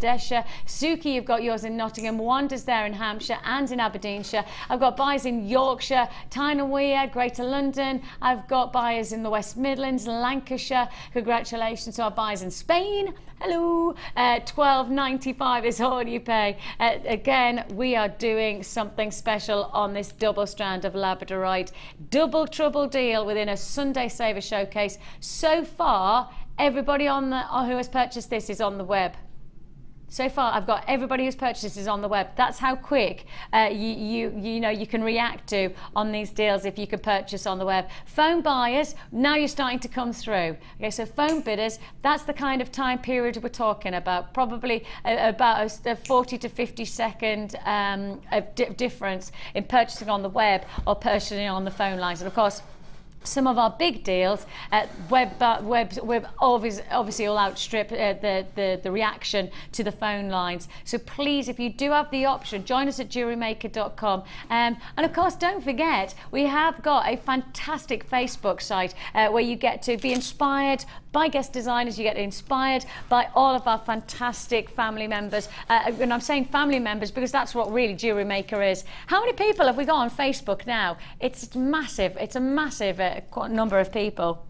Suki, you've got yours in Nottingham. Wanda's there in Hampshire and in Aberdeenshire. I've got buyers in Yorkshire, Tyne and Weir, Greater London. I've got buyers in the West Midlands, Lancashire. Congratulations to our buyers in Spain. Hello. $12.95 is all you pay. Again, we are doing something special on this double strand of labradorite. Double trouble deal within a Sunday Saver showcase. So far, everybody on the who has purchased this is on the web. So far, I've got everybody who's purchased this is on the web. That's how quick you can react to on these deals if you could purchase on the web. Phone buyers, now you're starting to come through. Okay, so phone bidders, that's the kind of time period we're talking about. Probably about a 40 to 50 second difference in purchasing on the web or purchasing on the phone lines. And of course, some of our big deals, web obviously will outstrip the reaction to the phone lines. So please, if you do have the option, join us at JewelleryMaker.com. And of course, don't forget, we have got a fantastic Facebook site where you get to be inspired by guest designers. You get inspired by all of our fantastic family members. And I'm saying family members because that's what really Jewellery Maker is. How many people have we got on Facebook now? It's massive. It's a massive number of people.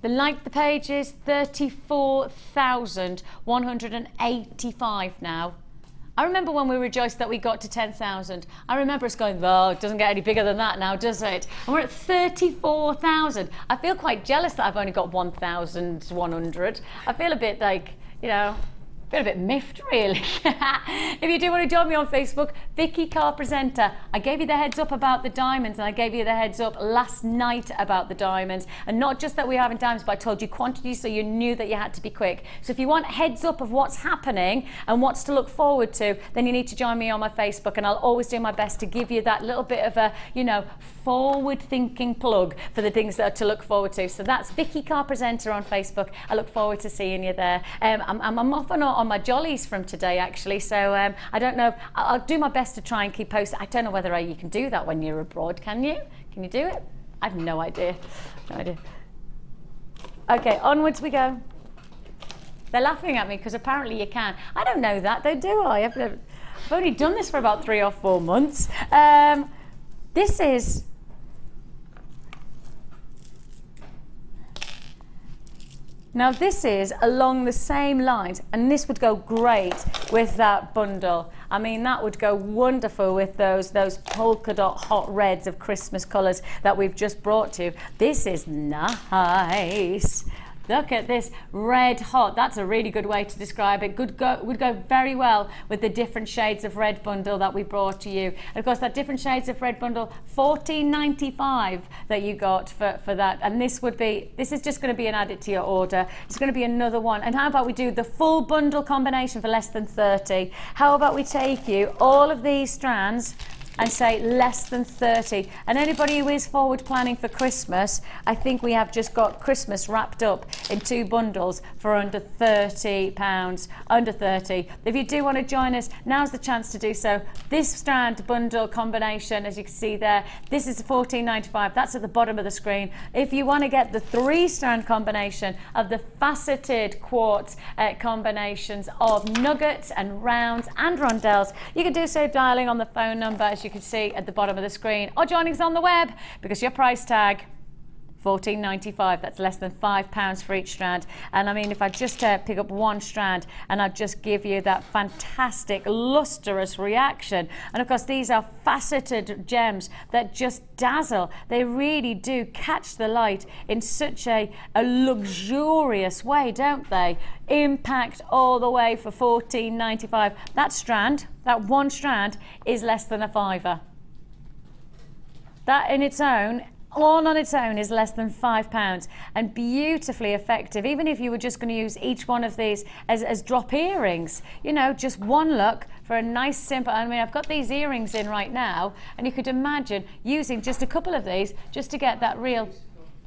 The like the page is 34,185 now. I remember when we rejoiced that we got to 10,000. I remember us going, well, it doesn't get any bigger than that now, does it? And we're at 34,000. I feel quite jealous that I've only got 1,100. I feel a bit like, you know, feel a bit miffed, really. If you do want to join me on Facebook, Vicki, Carr presenter. I gave you the heads up about the diamonds, and I gave you the heads up last night about the diamonds. And not just that we have in diamonds, but I told you quantities so you knew that you had to be quick. So if you want heads up of what's happening and what's to look forward to, then you need to join me on my Facebook, and I'll always do my best to give you that little bit of a, you know, forward-thinking plug for the things that are to look forward to. So that's Vicki, Carr presenter on Facebook. I look forward to seeing you there. I'm off on my jollies from today, actually, so I don't know. I'll do my best to try and keep posted. I don't know whether you can do that when you're abroad. Can you? Can you do it? I have no idea. No idea. Okay, onwards we go. They're laughing at me because apparently you can. I don't know that though, do I? I've only done this for about 3 or 4 months. This is... Now this is along the same lines, and this would go great with that bundle. I mean, that would go wonderful with those polka dot hot reds of Christmas colours that we've just brought to you. This is nice. Look at this red hot. That's a really good way to describe it. Would go very well with the different shades of red bundle that we brought to you. And of course, that different shades of red bundle, $14.95 that you got for that. And this is just going to be an added to your order. It's going to be another one. And how about we do the full bundle combination for less than 30? How about we take you all of these strands and say less than 30. And anybody who is forward planning for Christmas, I think we have just got Christmas wrapped up in 2 bundles for under £30. Under 30. If you do want to join us, now's the chance to do so. This strand bundle combination, as you can see there, this is $14.95. That's at the bottom of the screen. If you want to get the 3-strand combination of the faceted quartz combinations of nuggets and rounds and rondelles, you can do so dialing on the phone number, as you can see at the bottom of the screen, or joining us on the web, because your price tag $14.95. That's less than £5 for each strand. And I mean, if I just pick up 1 strand and I just give you that fantastic lustrous reaction, and of course these are faceted gems that just dazzle. They really do catch the light in such a luxurious way, don't they? Impact all the way for $14.95. That strand, that 1 strand, is less than a £5. That in its own, all on its own, is less than £5 and beautifully effective. Even if you were just going to use each one of these as drop earrings, you know, just 1 look for a nice simple, I mean, I've got these earrings in right now, and you could imagine using just a couple of these just to get that real,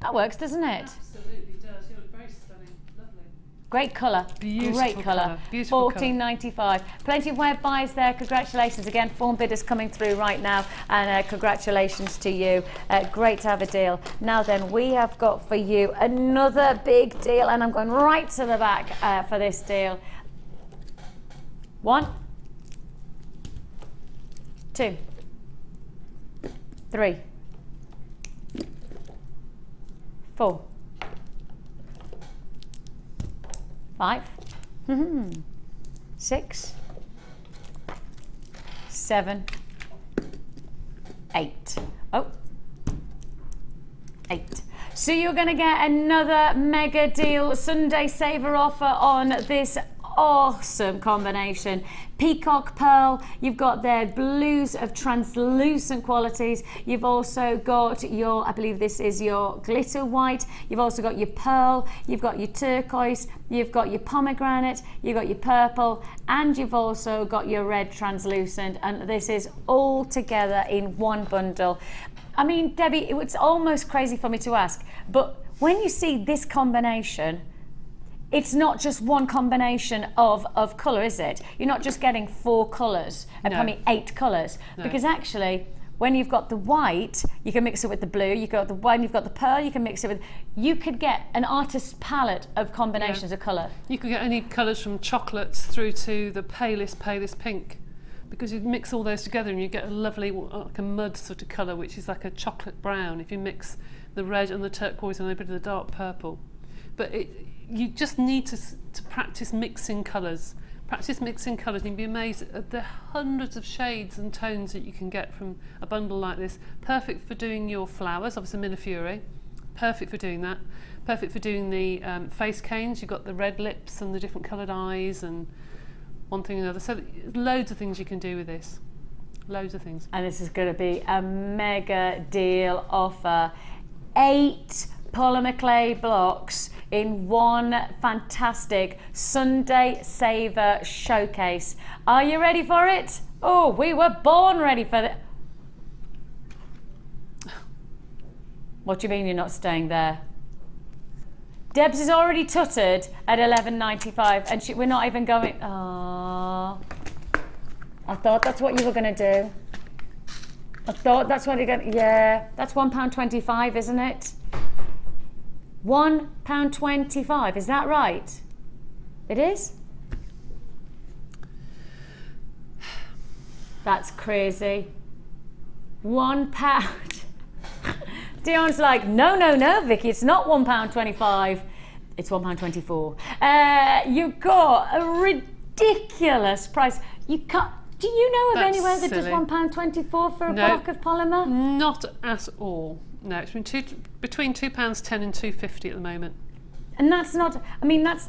that works, doesn't it? Absolutely does. You look very stunning. Lovely. Great colour. Beautiful Great colour. Beautiful $14.95. Plenty of web buys there. Congratulations again. Form bidders coming through right now, and congratulations to you. Great to have a deal. Now then, we have got for you another big deal, and I'm going right to the back for this deal. 1, 2, 3, 4, 5, 6, 7, 8. Oh, 8. So you're going to get another mega deal Sunday saver offer on this awesome combination. Peacock pearl, you've got their blues of translucent qualities. You've also got your, I believe this is your glitter white. You've also got your pearl, you've got your turquoise, you've got your pomegranate, you've got your purple, and you've also got your red translucent, and this is all together in one bundle. I mean, Debbie, it's almost crazy for me to ask, but when you see this combination, it's not just one combination of colour, is it? You're not just getting 4 colours, and probably 8 colours, because actually, when you've got the white, you can mix it with the blue, you've got the white, you've got the pearl, you can mix it with, you could get an artist's palette of combinations of colour. You could get any colours from chocolates through to the palest pink, because you mix all those together and you get a lovely, like a mud sort of colour, which is like a chocolate brown, if you mix the red and the turquoise and a bit of the dark purple. But you just need to practice mixing colours. Practice mixing colours and you'll be amazed at the hundreds of shades and tones that you can get from a bundle like this. Perfect for doing your flowers, obviously Minifury. Perfect for doing that. Perfect for doing the face canes. You've got the red lips and the different coloured eyes and one thing and another. So loads of things you can do with this. Loads of things. And this is going to be a mega deal offer. 8 polymer clay blocks in one fantastic Sunday Saver showcase. Are you ready for it? Oh, we were born ready for it. What do you mean you're not staying there? Debs is already tutted at $11.95 and we're not even going. Oh, I thought that's what you were going to do. I thought that's what you're going to. Yeah, that's £1.25, isn't it? £1.25, is that right? It is? That's crazy. £1. Dion's like, no, Vicky, it's not £1.25. It's £1.24. You've got a ridiculous price. You can't. Do you know of anywhere that does £1.24 for a block of polymer? Not at all. No, it's between £2.10 and £2.50 at the moment. And that's not, I mean, that's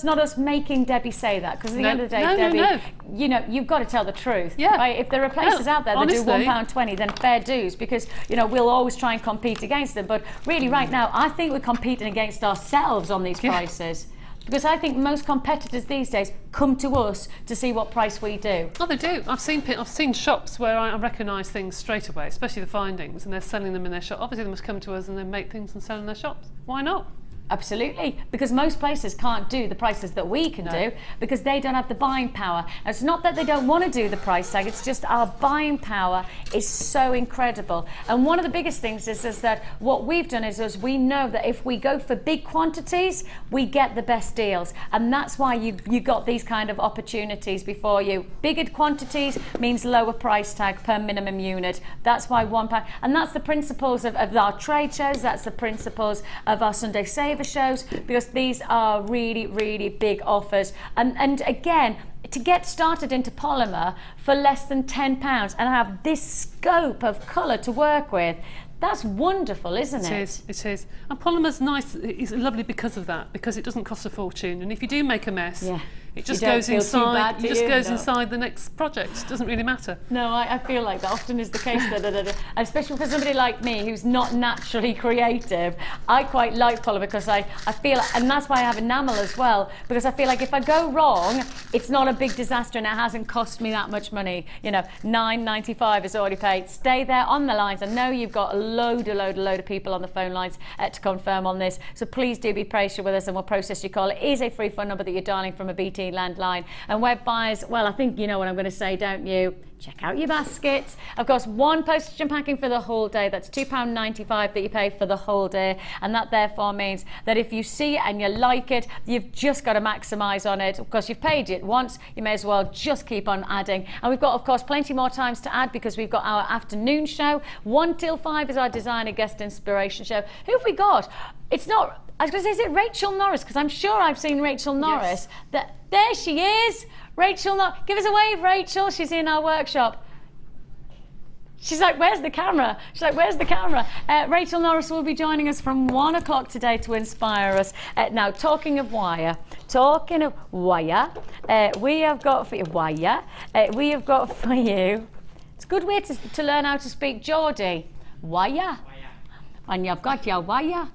not us making Debbie say that, because at the end of the day, Debbie, you know, you've got to tell the truth. Yeah. Right? If there are places out there that do £1.20, then fair dues, because, you know, we'll always try and compete against them. But really, right now, I think we're competing against ourselves on these prices. Because I think most competitors these days come to us to see what price we do. Oh, they do. I've seen shops where I recognise things straight away, especially the findings, and they're selling them in their shop. Obviously, they must come to us and then make things and sell in their shops. Why not? Absolutely, because most places can't do the prices that we can do because they don't have the buying power. And it's not that they don't want to do the price tag, it's just our buying power is so incredible. And one of the biggest things is that what we've done is we know that if we go for big quantities, we get the best deals. And that's why you got these kind of opportunities before you. Bigger quantities means lower price tag per minimum unit. That's why £1. And that's the principles of our trade shows, that's the principles of our Sunday Saver shows, because these are really, really big offers. And again, to get started into polymer for less than £10 and have this scope of colour to work with, that's wonderful, isn't it? It is. And polymer's nice, it's lovely because of that, because it doesn't cost a fortune. And if you do make a mess, It just goes inside. It just goes inside the next project. It doesn't really matter. No, I feel like that often is the case. Especially for somebody like me who's not naturally creative, I quite like polymer because I feel, and that's why I have enamel as well, because I feel like if I go wrong, it's not a big disaster and it hasn't cost me that much money. You know, $9.95 is already paid. Stay there on the lines. I know you've got a load of people on the phone lines to confirm on this, so please do be patient with us and we'll process your call. It is a free phone number that you're dialing from a BT landline. And web buyers, well, I think you know what I'm going to say, don't you? Check out your baskets. Of course, one postage and packing for the whole day. That's £2.95 that you pay for the whole day. And that therefore means that if you see it and you like it, you've just got to maximise on it. Of course, you've paid it once, you may as well just keep on adding. And we've got, of course, plenty more times to add because we've got our afternoon show. 1 till 5 is our designer guest inspiration show. Who have we got? It's not, I was going to say, is it Rachel Norris? Because I'm sure I've seen Rachel Norris. Yes. There she is. Rachel, give us a wave, Rachel. She's in our workshop. She's like, where's the camera? She's like, where's the camera? Rachel Norris will be joining us from 1 o'clock today to inspire us. Now, talking of wire, we have got for you, it's a good way to learn how to speak Geordie. Wire. And you've got your wire.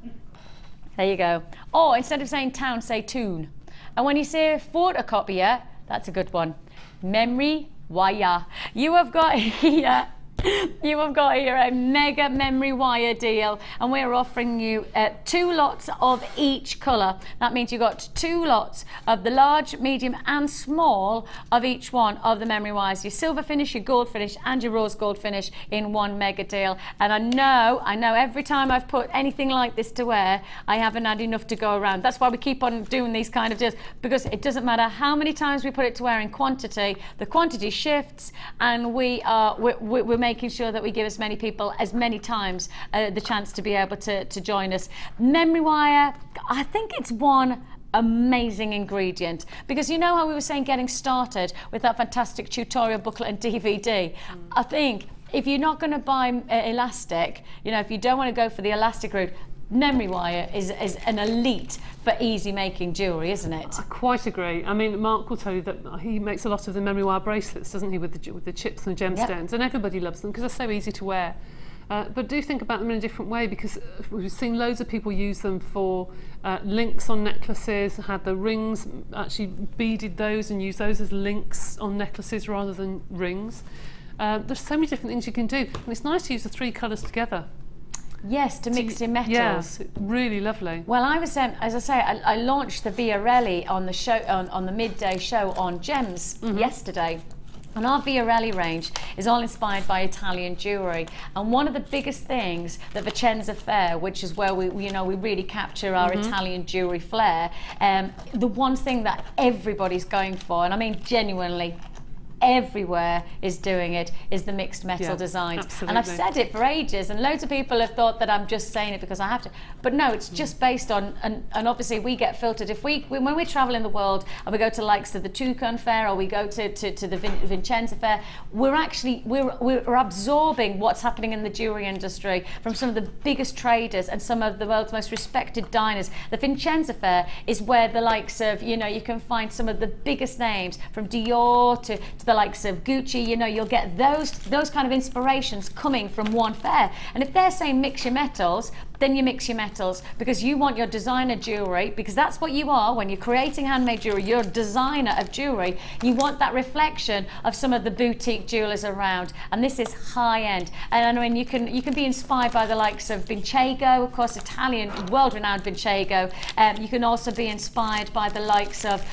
There you go. Or instead of saying town, say tune. And when you say photocopier, that's a good one. Memory wire. You have got here a mega memory wire deal, and we're offering you 2 lots of each colour. That means you've got 2 lots of the large, medium and small of each one of the memory wires. Your silver finish, your gold finish and your rose gold finish in one mega deal. And I know every time I've put anything like this to wear, I haven't had enough to go around. That's why we keep on doing these kind of deals, because it doesn't matter how many times we put it to wear in quantity, the quantity shifts, and we're making sure that we give as many people as many times the chance to be able to join us. Memory wire, I think it's one amazing ingredient, because you know how we were saying getting started with that fantastic tutorial booklet and DVD. I think if you're not going to buy elastic, you know, if you don't want to go for the elastic route, memory wire is an elite for easy making jewellery, isn't it? I quite agree. I mean, Mark will tell you that he makes a lot of the memory wire bracelets, doesn't he, with the chips and gemstones, and everybody loves them because they're so easy to wear. But do think about them in a different way, because we've seen loads of people use them for links on necklaces, had the rings, actually beaded those and used those as links on necklaces rather than rings. There's so many different things you can do, and it's nice to use the 3 colours together. Yes, to mix your metals. Yeah, really lovely. Well, I was, as I say, I launched the Viarelli on the show, on the midday show on Gems yesterday. And our Viarelli range is all inspired by Italian jewellery. And one of the biggest things that Vicenza Fair, which is where we really capture our Italian jewellery flair, the one thing that everybody's going for, and I mean genuinely, everywhere is doing it, is the mixed metal designs. Absolutely. And I've said it for ages, and loads of people have thought that I'm just saying it because I have to, but no, it's just based on, and obviously we get filtered. If when we travel in the world and we go to likes of the Toucan Fair, or we go to the Vicenza Fair, we're absorbing what's happening in the jewellery industry from some of the biggest traders and some of the world's most respected diners. The Vicenza Fair is where the likes of, you know, you can find some of the biggest names, from Dior to the likes of Gucci. You know, you'll get those kind of inspirations coming from one fair. And if they're saying mix your metals, then you mix your metals, because you want your designer jewellery, because that's what you are when you're creating handmade jewellery. You're a designer of jewellery. You want that reflection of some of the boutique jewellers around, and this is high end. And I mean, you can be inspired by the likes of Vincego, of course, Italian, world-renowned Vincego. You can also be inspired by the likes of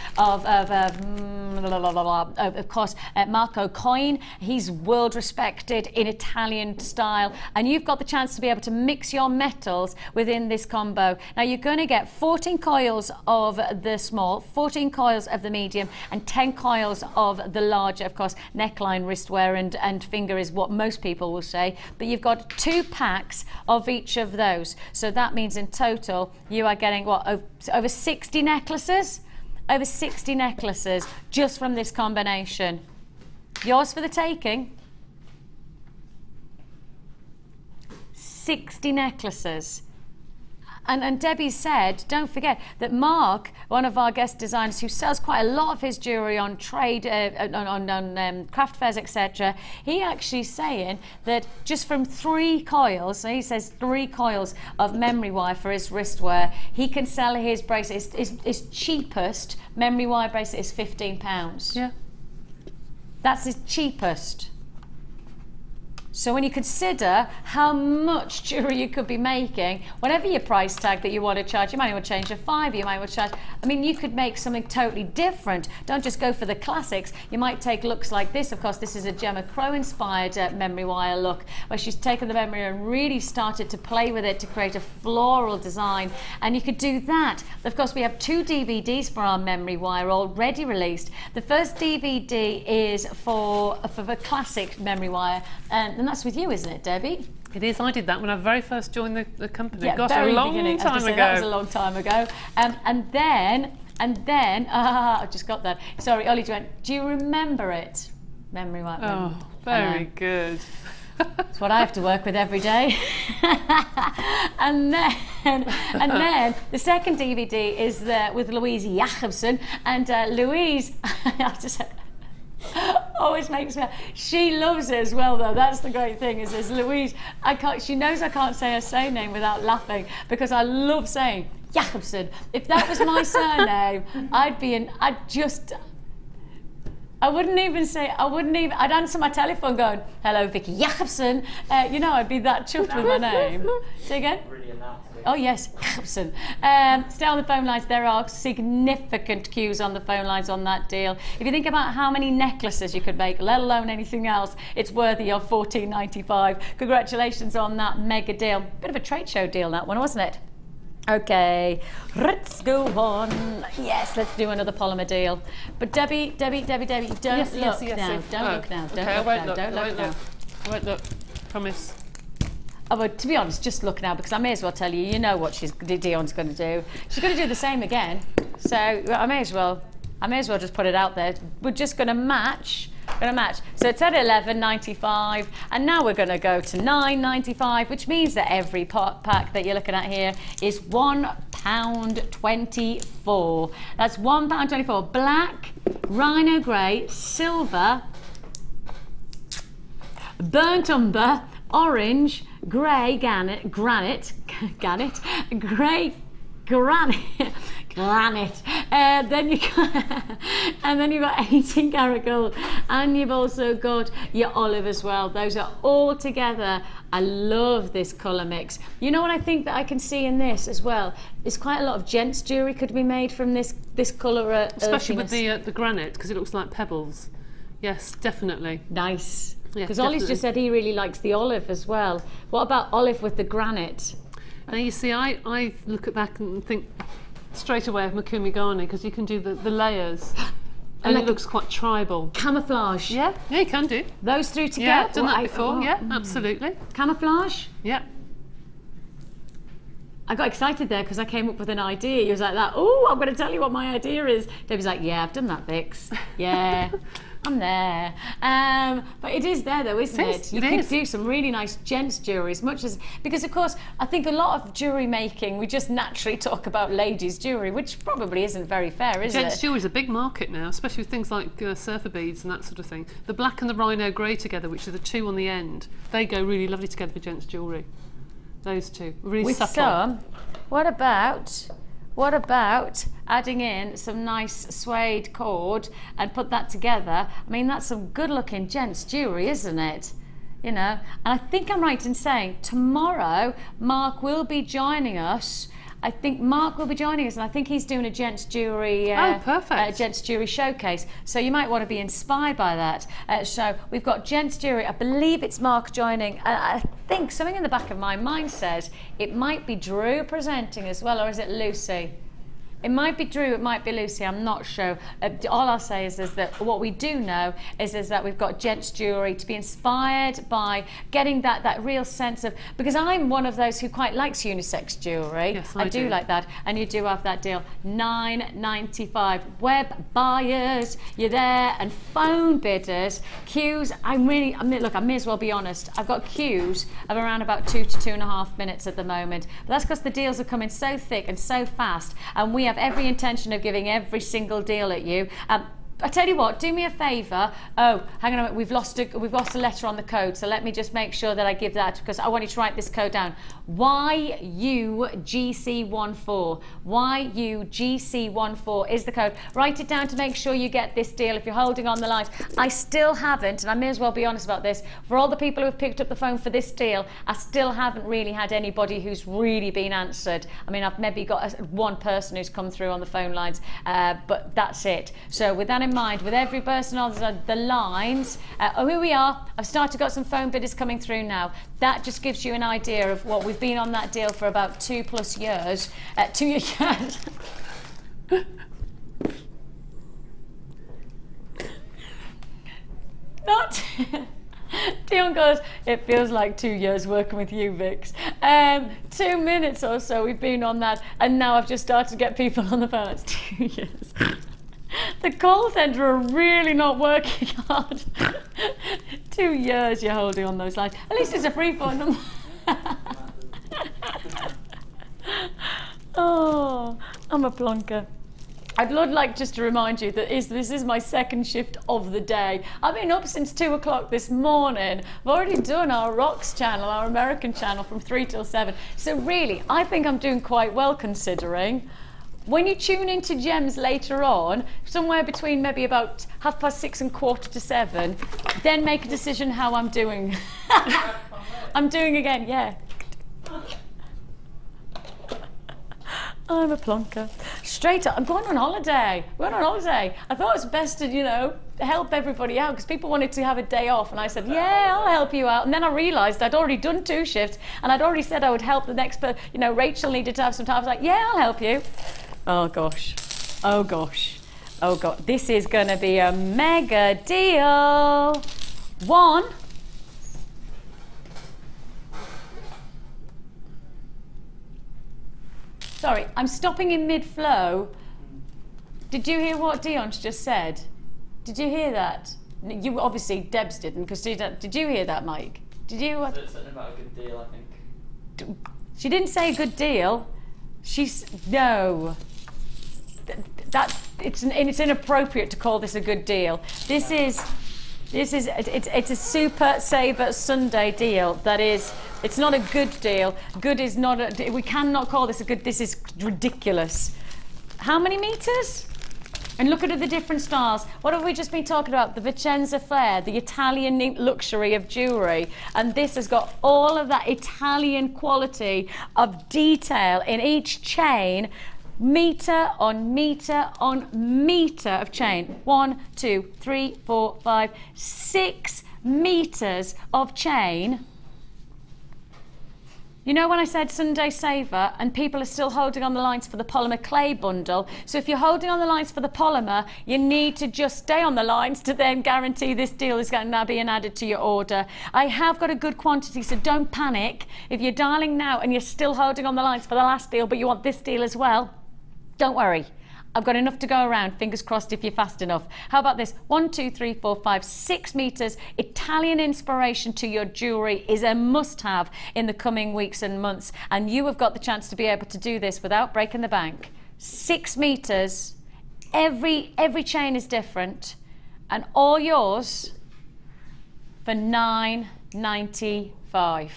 course, Marco Coin. He's world respected in Italian style, and you've got the chance to be able to mix your metals within this combo. Now you're going to get 14 coils of the small, 14 coils of the medium, and 10 coils of the larger. Of course, neckline, wristwear and finger is what most people will say, but you've got 2 packs of each of those. So that means in total you are getting what, over 60 necklaces? Over 60 necklaces just from this combination. Yours for the taking. 60 necklaces. And Debbie said, don't forget that Mark, one of our guest designers who sells quite a lot of his jewellery on trade, on craft fairs, etc., he actually saying that just from 3 coils, so he says 3 coils of memory wire for his wristwear, he can sell his bracelet. His cheapest memory wire bracelet is £15. Yeah. That's his cheapest. So when you consider how much jewellery you could be making, whatever your price tag that you want to charge, you might want to change to £5, you might want to charge, I mean, you could make something totally different. Don't just go for the classics. You might take looks like this. Of course, this is a Gemma Crow inspired memory wire look, where she's taken the memory and really started to play with it to create a floral design. And you could do that. Of course, we have 2 DVDs for our memory wire already released. The first DVD is for the classic memory wire, and that's with you, isn't it, Debbie? It is. I did that when I very first joined the company. Yeah, Gosh, very a long beginning. time ago. That was a long time ago. And then, I just got that. Sorry, Ollie, do you remember it? Memory wire. Oh, very good. It's what I have to work with every day. and then the second DVD is with Louise Jacobson, and Louise, I just always makes me. She loves it as well, though. That's the great thing. Is Louise? She knows I can't say her surname without laughing because I love saying Jacobson. If that was my surname, I'd answer my telephone going, hello, Vicki Jacobson. I'd be that chuffed with my name. Say again? Oh yes, Jacobson. Stay on the phone lines. There are significant queues on the phone lines on that deal. If you think about how many necklaces you could make, let alone anything else, it's worthy of $14.95. Congratulations on that mega deal. Bit of a trade show deal, that one, wasn't it? Okay, let's go on. Yes, let's do another polymer deal. But Debbie, don't look now. Don't look now. Don't look now. I won't look. Promise. Oh, but to be honest, just look now, because I may as well tell you, you know what Dion's going to do. She's going to do the same again. So I may as well just put it out there. We're just going to match. So it's at $11.95, and now we're going to go to $9.95, which means that every pack that you're looking at here is £1.24. That's £1.24. Black, rhino grey, silver, burnt umber, orange, grey granite, grey granite. Then you've got 18 karat gold, and you've also got your olive as well. Those are all together. I love this colour mix. You know what I think that I can see in this as well? Is quite a lot of gents jewellery could be made from this colour. Especially with the granite, because it looks like pebbles. Yes, definitely. Nice. Because Yes, Ollie's just said he really likes the olive as well. What about olive with the granite? Now you see, I look at that and think straight away of Makumi Ghani, because you can do the layers and it looks quite tribal. Camouflage. Yeah, you can do. Those three together. Yeah, I've done that before, yeah, absolutely. Camouflage? Yeah. I got excited there because I came up with an idea. He was like that, oh, I'm going to tell you what my idea is. Debbie's like, yeah, I've done that, Vix. Yeah. I'm there. But it is there though, isn't it? You could do some really nice gents jewellery, as much as, because of course, I think a lot of jewellery making, we just naturally talk about ladies' jewellery, which probably isn't very fair, is it? Gents jewellery is a big market now, especially with things like surfer beads and that sort of thing. The black and the rhino grey together, which are the two on the end, they go really lovely together for gents jewellery. Those two, really with subtle. Some, what about adding in some nice suede cord and put that together? I mean, that's some good looking gents jewellery, isn't it? You know, and I think I'm right in saying tomorrow Mark will be joining us. I think Mark will be joining us, and I think he's doing a gents jewellery gents jewellery showcase. So you might want to be inspired by that. So we've got gents jewellery. I believe it's Mark joining. I think something in the back of my mind says it might be Drew presenting as well, or is it Lucy? It might be Drew, it might be Lucy, I'm not sure. All I'll say is that what we do know is that we've got gents jewellery to be inspired by getting that real sense of, because I'm one of those who quite likes unisex jewellery. Yes, I do like that, and you do have that deal, £9.95. Web buyers, you're there, and phone bidders, queues. I may as well be honest, I've got queues of around about 2 to 2.5 minutes at the moment, but that's because the deals are coming so thick and so fast, and we have every intention of giving every single deal at you. I tell you what, do me a favour. Oh, hang on a minute, we've lost a letter on the code, so let me just make sure that I give that, because I want you to write this code down. YUGC14. YUGC14 is the code. Write it down to make sure you get this deal if you're holding on the lines. I still haven't, and I may as well be honest about this, for all the people who have picked up the phone for this deal, I still haven't really had anybody who's really been answered. I mean, I've maybe got one person who's come through on the phone lines, but that's it. So with that in mind, with every person on the lines, here we are. I've got some phone bidders coming through now. That just gives you an idea of what we've been on that deal for about 2+ years. 2 years. Not. Dion goes, it feels like 2 years working with you, Vix. 2 minutes or so we've been on that, and now I've just started to get people on the phone. It's 2 years. The call centre are really not working hard. 2 years you're holding on those lines. At least it's a free phone number. Oh, I'm a plonker. I'd like just to remind you that this is my second shift of the day. I've been up since 2 o'clock this morning. I've already done our Rocks channel, our American channel, from 3 till 7. So really, I think I'm doing quite well considering. When you tune into Gems later on, somewhere between maybe about 6:30 and 7:15, then make a decision how I'm doing. I'm doing again, yeah. I'm a plonker. Straight up, I'm going on holiday. We're on holiday. I thought it was best to, help everybody out, because people wanted to have a day off, and I said, yeah, I'll help you out. And then I realised I'd already done 2 shifts, and I'd already said I would help the next person. Rachel needed to have some time. I was like, yeah, I'll help you. Oh gosh, oh gosh, oh god, this is gonna be a mega deal. Sorry, I'm stopping in mid-flow. Did you hear what Dion's just said? Did you hear that? You obviously, Debs didn't, because did you hear that, Mike? Did you? Something about a good deal, I think. She didn't say a good deal. No. It's inappropriate to call this a good deal. It's a Super Saver Sunday deal. It's not a good deal. Good is not we cannot call this a good. This is ridiculous. How many meters? And look at the different styles. What have we just been talking about? The Vicenza Flair, the Italian luxury of jewellery. And this has got all of that Italian quality of detail in each chain. Metre on metre on metre of chain. 1, 2, 3, 4, 5, 6 metres of chain. You know when I said Sunday Saver, and people are still holding on the lines for the Polymer Clay bundle? So if you're holding on the lines for the polymer, you need to just stay on the lines to then guarantee this deal is going to now be added to your order. I have got a good quantity, so don't panic. If you're dialing now and you're still holding on the lines for the last deal, but you want this deal as well, don't worry. I've got enough to go around, fingers crossed if you're fast enough. How about this? 1, 2, 3, 4, 5, 6 metres. Italian inspiration to your jewellery is a must-have in the coming weeks and months. And you have got the chance to be able to do this without breaking the bank. 6 metres. Every chain is different. And all yours for $9.95.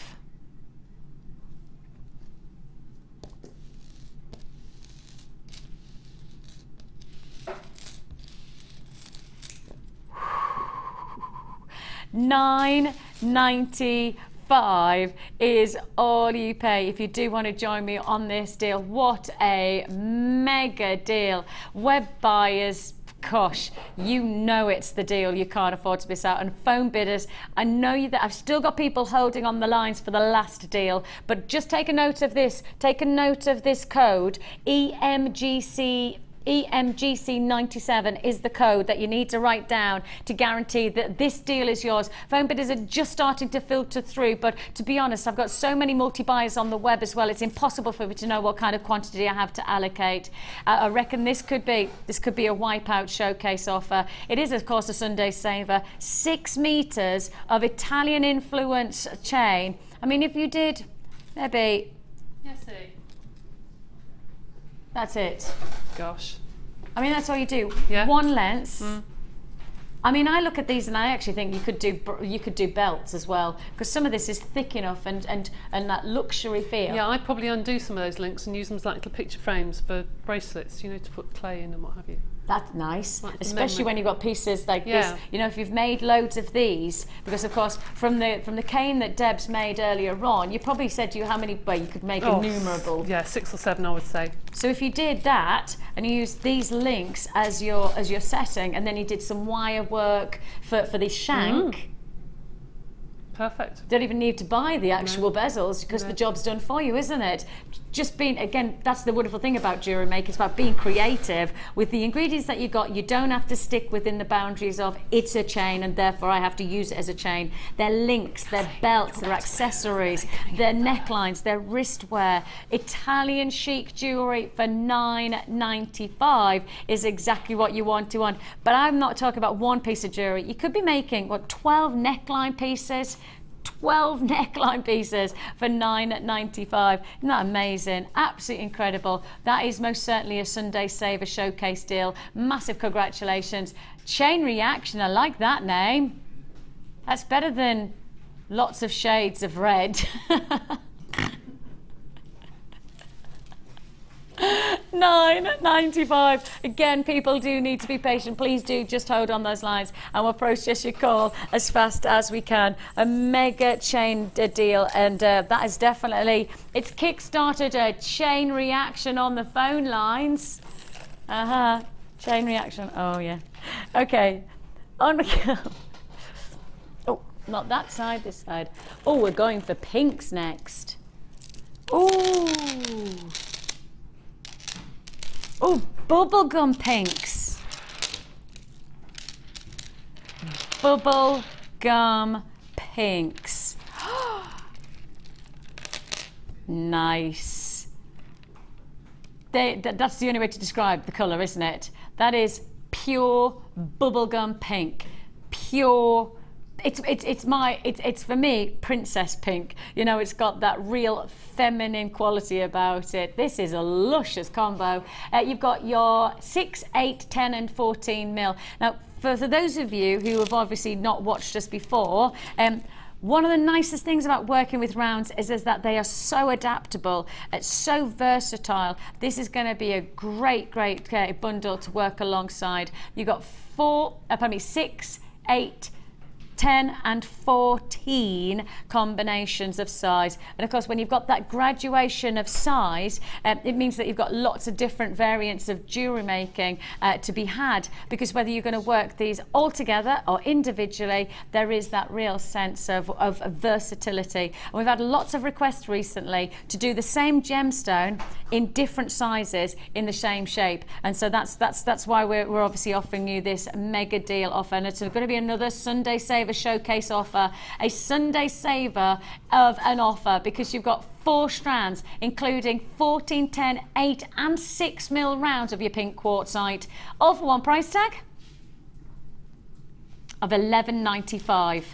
$9.95 is all you pay if you do want to join me on this deal. What a mega deal. Web buyers, gosh, you know it's the deal you can't afford to miss out. And phone bidders, I know that I've still got people holding on the lines for the last deal, but just take a note of this. Take a note of this code, EMGC97 is the code that you need to write down to guarantee that this deal is yours. Phone bidders are just starting to filter through, but to be honest, I've got so many multi-buyers on the web as well, it's impossible for me to know what kind of quantity I have to allocate. I reckon this could be a wipeout showcase offer. It is, of course, a Sunday saver. 6 meters of Italian influence chain. I mean, if you did maybe... Yes, that's it. Gosh. I mean, that's all you do. Yeah. One length. I mean, I look at these and I actually think you could do belts as well, because some of this is thick enough and that luxury feel. Yeah, I'd probably undo some of those links and use them as like little picture frames for bracelets, you know, to put clay in and what have you. That's nice, like especially when you've got pieces like this. You know, if you've made loads of these, because of course from the cane that Deb's made earlier on, you probably said how many, well, you could make innumerable. Yeah, 6 or 7 I would say. So if you did that and you used these links as your setting, and then you did some wire work for the shank. Perfect. Don't even need to buy the actual bezels, because the job's done for you, isn't it? Just being, again, that's the wonderful thing about Jewellery Maker. It's about being creative with the ingredients that you've got. You don't have to stick within the boundaries of it's a chain and therefore I have to use it as a chain. They're links, they're belts, they're accessories, they're necklines, they're wristwear. Italian chic jewellery for $9.95 is exactly what you want to own. But I'm not talking about one piece of jewellery. You could be making, what, 12 neckline pieces? 12 neckline pieces for $9.95. Isn't that amazing? Absolutely incredible. That is most certainly a Sunday Saver showcase deal. Massive congratulations. Chain Reaction, I like that name. That's better than lots of shades of red. $9.95. Again, people do need to be patient. Please do just hold on those lines and we'll process your call as fast as we can. A mega chain deal, and that is definitely, it's kick-started a chain reaction on the phone lines. Chain reaction. Oh yeah. Okay, on we go. Oh, not that side, this side. Oh, we're going for pinks next. Ooh. Oh, bubblegum pinks. Bubblegum pinks. Nice. That's the only way to describe the colour, isn't it? That is pure bubblegum pink. Pure. It's for me princess pink. You know, it's got that real feminine quality about it. This is a luscious combo. You've got your 6, 8, 10 and 14 mil. Now for those of you who have obviously not watched us before, one of the nicest things about working with rounds is that they are so adaptable, it's so versatile. This is going to be a great bundle to work alongside. You've got 6, 8, 10 and 14 combinations of size, and of course when you've got that graduation of size, it means that you've got lots of different variants of jewellery making to be had, because whether you're going to work these all together or individually, there is that real sense of versatility. And we've had lots of requests recently to do the same gemstone in different sizes in the same shape, and so that's why we're obviously offering you this mega deal offer, and it's going to be another Sunday Saver showcase offer, a Sunday Saver of an offer, because you've got 4 strands including 14, 10, 8 and 6 mil rounds of your pink quartzite, all for one price tag of $11.95.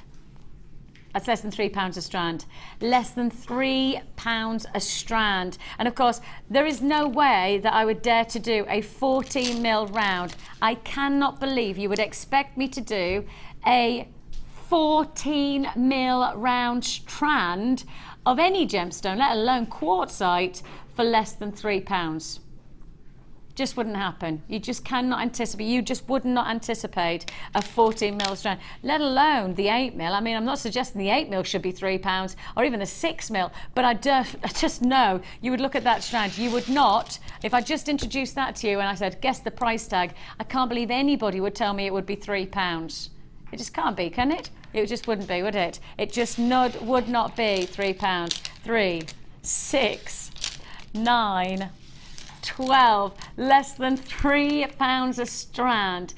That's less than £3 a strand. Less than £3 a strand. And of course, there is no way that I would dare to do a 14 mil round. I cannot believe you would expect me to do a 14 mil round strand of any gemstone, let alone quartzite, for less than £3. Just wouldn't happen. You just cannot anticipate. You just would not anticipate a 14mm strand, let alone the 8mm. I mean, I'm not suggesting the 8mm should be £3 or even the 6mm, but I just know you would look at that strand. You would not, if I just introduced that to you and I said, guess the price tag, I can't believe anybody would tell me it would be £3. It just can't be, can it? It just wouldn't be, would it? It just would not be £3. 3, 6, 9, 12, less than £3 a strand.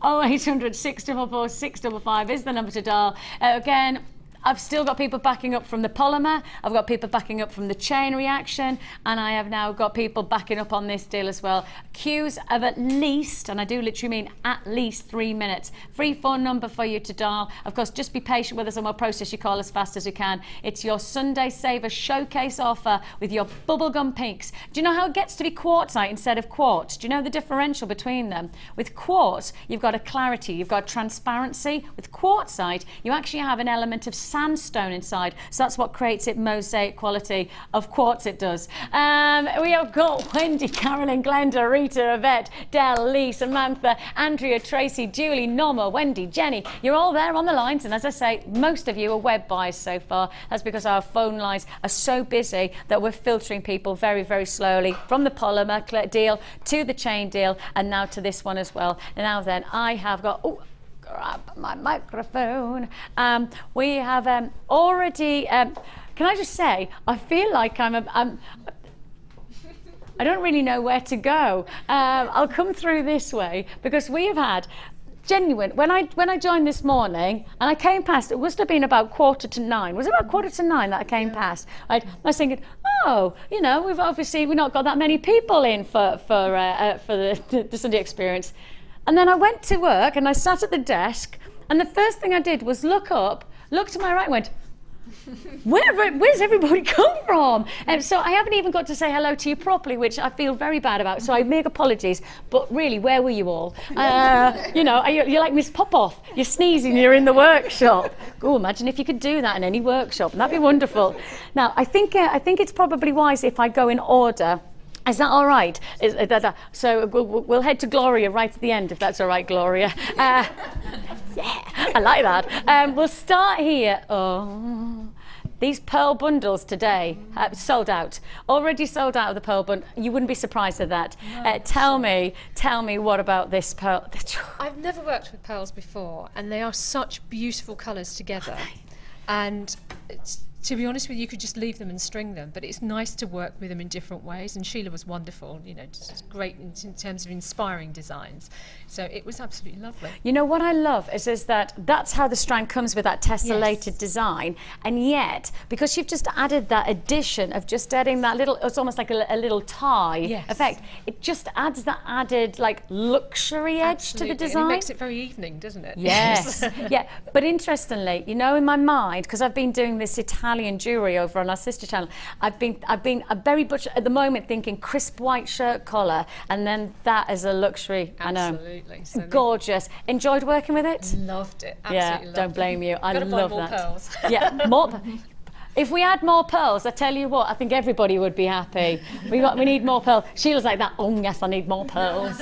0800 644 655 is the number to dial. Again, I've still got people backing up from the polymer, I've got people backing up from the chain reaction, and I have now got people backing up on this deal as well. Queues of at least, and I do literally mean at least 3 minutes. Free phone number for you to dial. Of course, just be patient with us and we'll process your call as fast as we can. It's your Sunday Saver Showcase offer with your bubblegum pinks. Do you know how it gets to be quartzite instead of quartz? Do you know the differential between them? With quartz, you've got a clarity, you've got transparency. With quartzite, you actually have an element of sandstone inside, so that's what creates it mosaic quality. Of quartz it does. We have got Wendy, Carolyn, Glenda, Rita, Yvette, Dell, Lee, Samantha, Andrea, Tracy, Julie, Norma, Wendy, Jenny. You're all there on the lines, and as I say, most of you are web buys so far. That's because our phone lines are so busy that we're filtering people very, very slowly from the polymer deal to the chain deal and now to this one as well. And now then, I have got grab my microphone. We have already, can I just say, I feel like I don't really know where to go. I'll come through this way because we have had genuine, when I joined this morning and I came past, it must have been about 8:45. Was it about 8:45 that I came past? I was thinking, oh, you know, we've not got that many people in for the Sunday experience. And then I went to work and I sat at the desk, and the first thing I did was look up, looked to my right and went, where's everybody come from? And so I haven't even got to say hello to you properly, which I feel very bad about, so I make apologies. But really, where were you all? You know, you're like Miss Popoff. You're sneezing, you're in the workshop. Oh, imagine if you could do that in any workshop. That'd be wonderful. Now, I think it's probably wise if I go in order. Is that all right? So we'll head to Gloria right at the end, if that's all right, Gloria. Yeah, I like that. We'll start here. Oh, these pearl bundles today sold out. Already sold out of the pearl bundle. You wouldn't be surprised at that. No, tell me what about this pearl? I've never worked with pearls before, and they are such beautiful colours together. And to be honest with you, you could just leave them and string them, but it's nice to work with them in different ways, and Sheila was wonderful, you know, just great in terms of inspiring designs. So it was absolutely lovely. You know what I love is that that's how the strand comes with that tessellated design, and yet because you've just added that addition of just adding that little, it's almost like a little tie effect, it just adds that added like luxury edge to the design. And it makes it very evening, doesn't it? Yes. Yeah, but interestingly, you know, in my mind, because I've been doing this Italian jewellery over on our sister channel, I've been very much at the moment thinking crisp white shirt collar, and then that as a luxury. Absolutely. I know. So gorgeous. Enjoyed working with it? Loved it. Absolutely loved don't blame you. I love more that. Pearls. Yeah, more. If we had more pearls, I tell you what, I think everybody would be happy. We need more pearls. Sheila's like that. Oh yes, I need more pearls.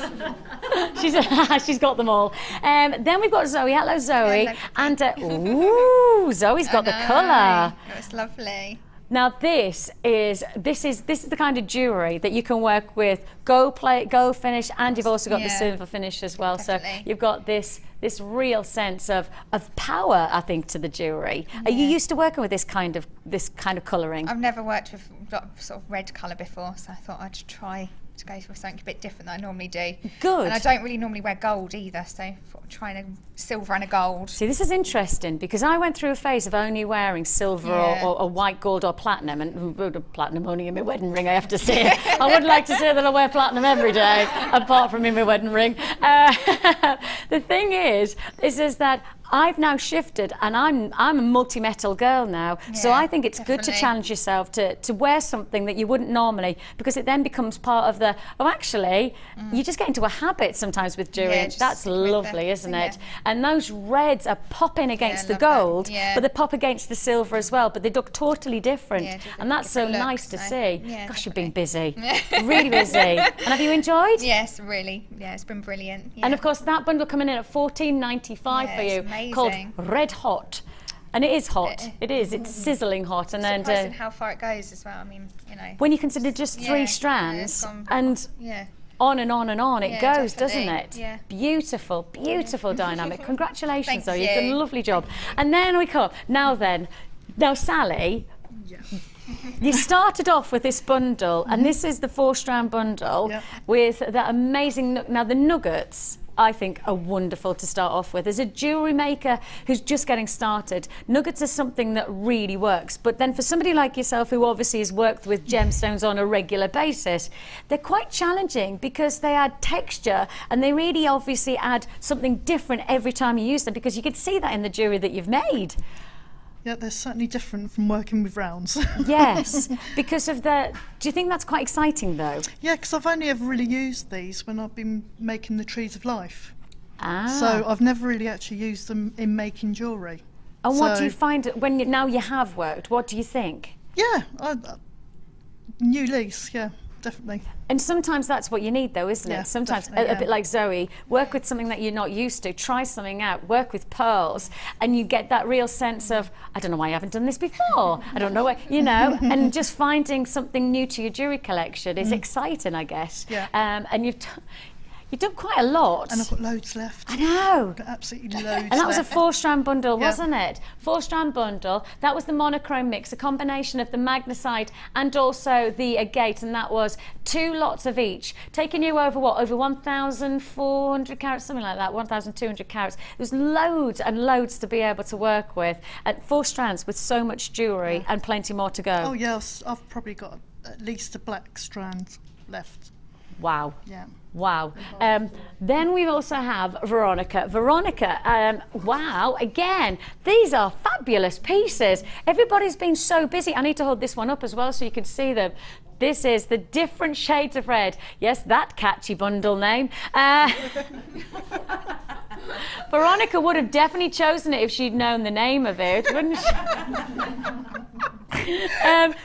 She's got them all. Then we've got Zoe. Hello, Zoe. And ooh, Zoe's got the colour. It's lovely. Now this is the kind of jewellery that you can work with gold finish, and you've also got the silver finish as well. Definitely. So you've got this real sense of power, I think, to the jewellery. Yeah. Are you used to working with this kind of colouring? I've never worked with sort of red colour before, so I thought I'd try to go for something a bit different than I normally do. Good. And I don't really normally wear gold either, so trying a silver and a gold. See, this is interesting because I went through a phase of only wearing silver or white gold or platinum, and platinum only in my wedding ring, I have to say. I would like to say that I wear platinum every day, apart from in my wedding ring. The thing is that I've now shifted, and I'm a multi-metal girl now, so I think it's good to challenge yourself to wear something that you wouldn't normally, because it then becomes part of the, actually, you just get into a habit sometimes with jewellery. That's lovely, isn't it? And those reds are popping against the gold, but they pop against the silver as well, but they look totally different, and that's so nice to see. Gosh, you've been busy, really busy. And have you enjoyed? Yes, really. Yeah, it's been brilliant. And of course, that bundle coming in at $14.95 for you. Amazing. Called Red Hot, and it is hot. It is. It's sizzling hot, and then surprising how far it goes as well. I mean, you know, when you consider just 3 strands, and on and on and on it goes, doesn't it? Yeah. Beautiful, beautiful dynamic. Congratulations, though. You've done a lovely job. And then we come. Now, Sally. You started off with this bundle, and this is the 4-strand bundle with that amazing. Now the nuggets, I think, are wonderful to start off with. As a jewellery maker who's just getting started, nuggets are something that really works. But then for somebody like yourself, who obviously has worked with gemstones on a regular basis, they're quite challenging because they add texture, and they really obviously add something different every time you use them, because you can see that in the jewellery that you've made. Yeah, they're certainly different from working with rounds. Yes, because of the... Do you think that's quite exciting, though? Yeah, because I've only ever really used these when I've been making the Trees of Life. Ah. So I've never really actually used them in making jewellery. And what do you find when now you have worked? What do you think? Yeah, new lease, yeah. Definitely. And sometimes that's what you need, though, isn't it? Sometimes, a bit like Zoe, work with something that you're not used to, try something out, work with pearls, and you get that real sense of, I don't know why I haven't done this before, I don't know why, you know, and just finding something new to your jewellery collection is exciting, I guess. Yeah. And you've done quite a lot. And I've got loads left. I know. I've got absolutely loads And that was a 4-strand bundle, Yeah. wasn't it? 4-strand bundle. That was the monochrome mix, a combination of the magnesite and also the agate, and that was 2 lots of each, taking you over what? Over 1,400 carats, something like that, 1,200 carats. There's loads and loads to be able to work with. At 4 strands with so much jewellery and plenty more to go. Oh yes, I've probably got at least a black strand left. Wow. Yeah. Wow. Then we also have Veronica. Veronica, wow, again, these are fabulous pieces. Everybody's been so busy. I need to hold this one up as well so you can see them. This is the different shades of red. Yes, that catchy bundle name. Veronica would have definitely chosen it if she'd known the name of it, wouldn't she?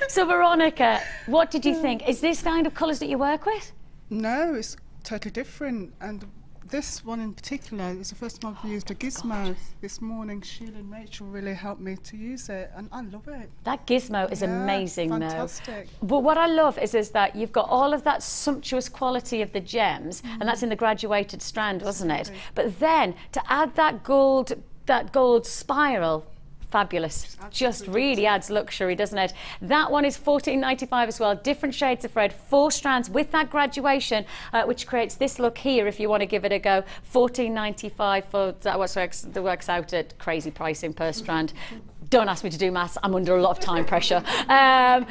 So Veronica, what did you think? Is this kind of colours that you work with? No, it's totally different, and this one in particular is the first time I've used a gizmo. This morning Sheila and Rachel really helped me to use it, and I love it. That gizmo is amazing, fantastic. though. But what I love is that you've got all of that sumptuous quality of the gems, and that's in the graduated strand, wasn't it? But then to add that gold spiral, fabulous. Just really adds luxury, doesn't it? That one is $14.95 as well. Different shades of red, 4 strands with that graduation, which creates this look here if you want to give it a go. $14.95 for that works out at crazy pricing per strand. Don't ask me to do maths, I'm under a lot of time pressure. Then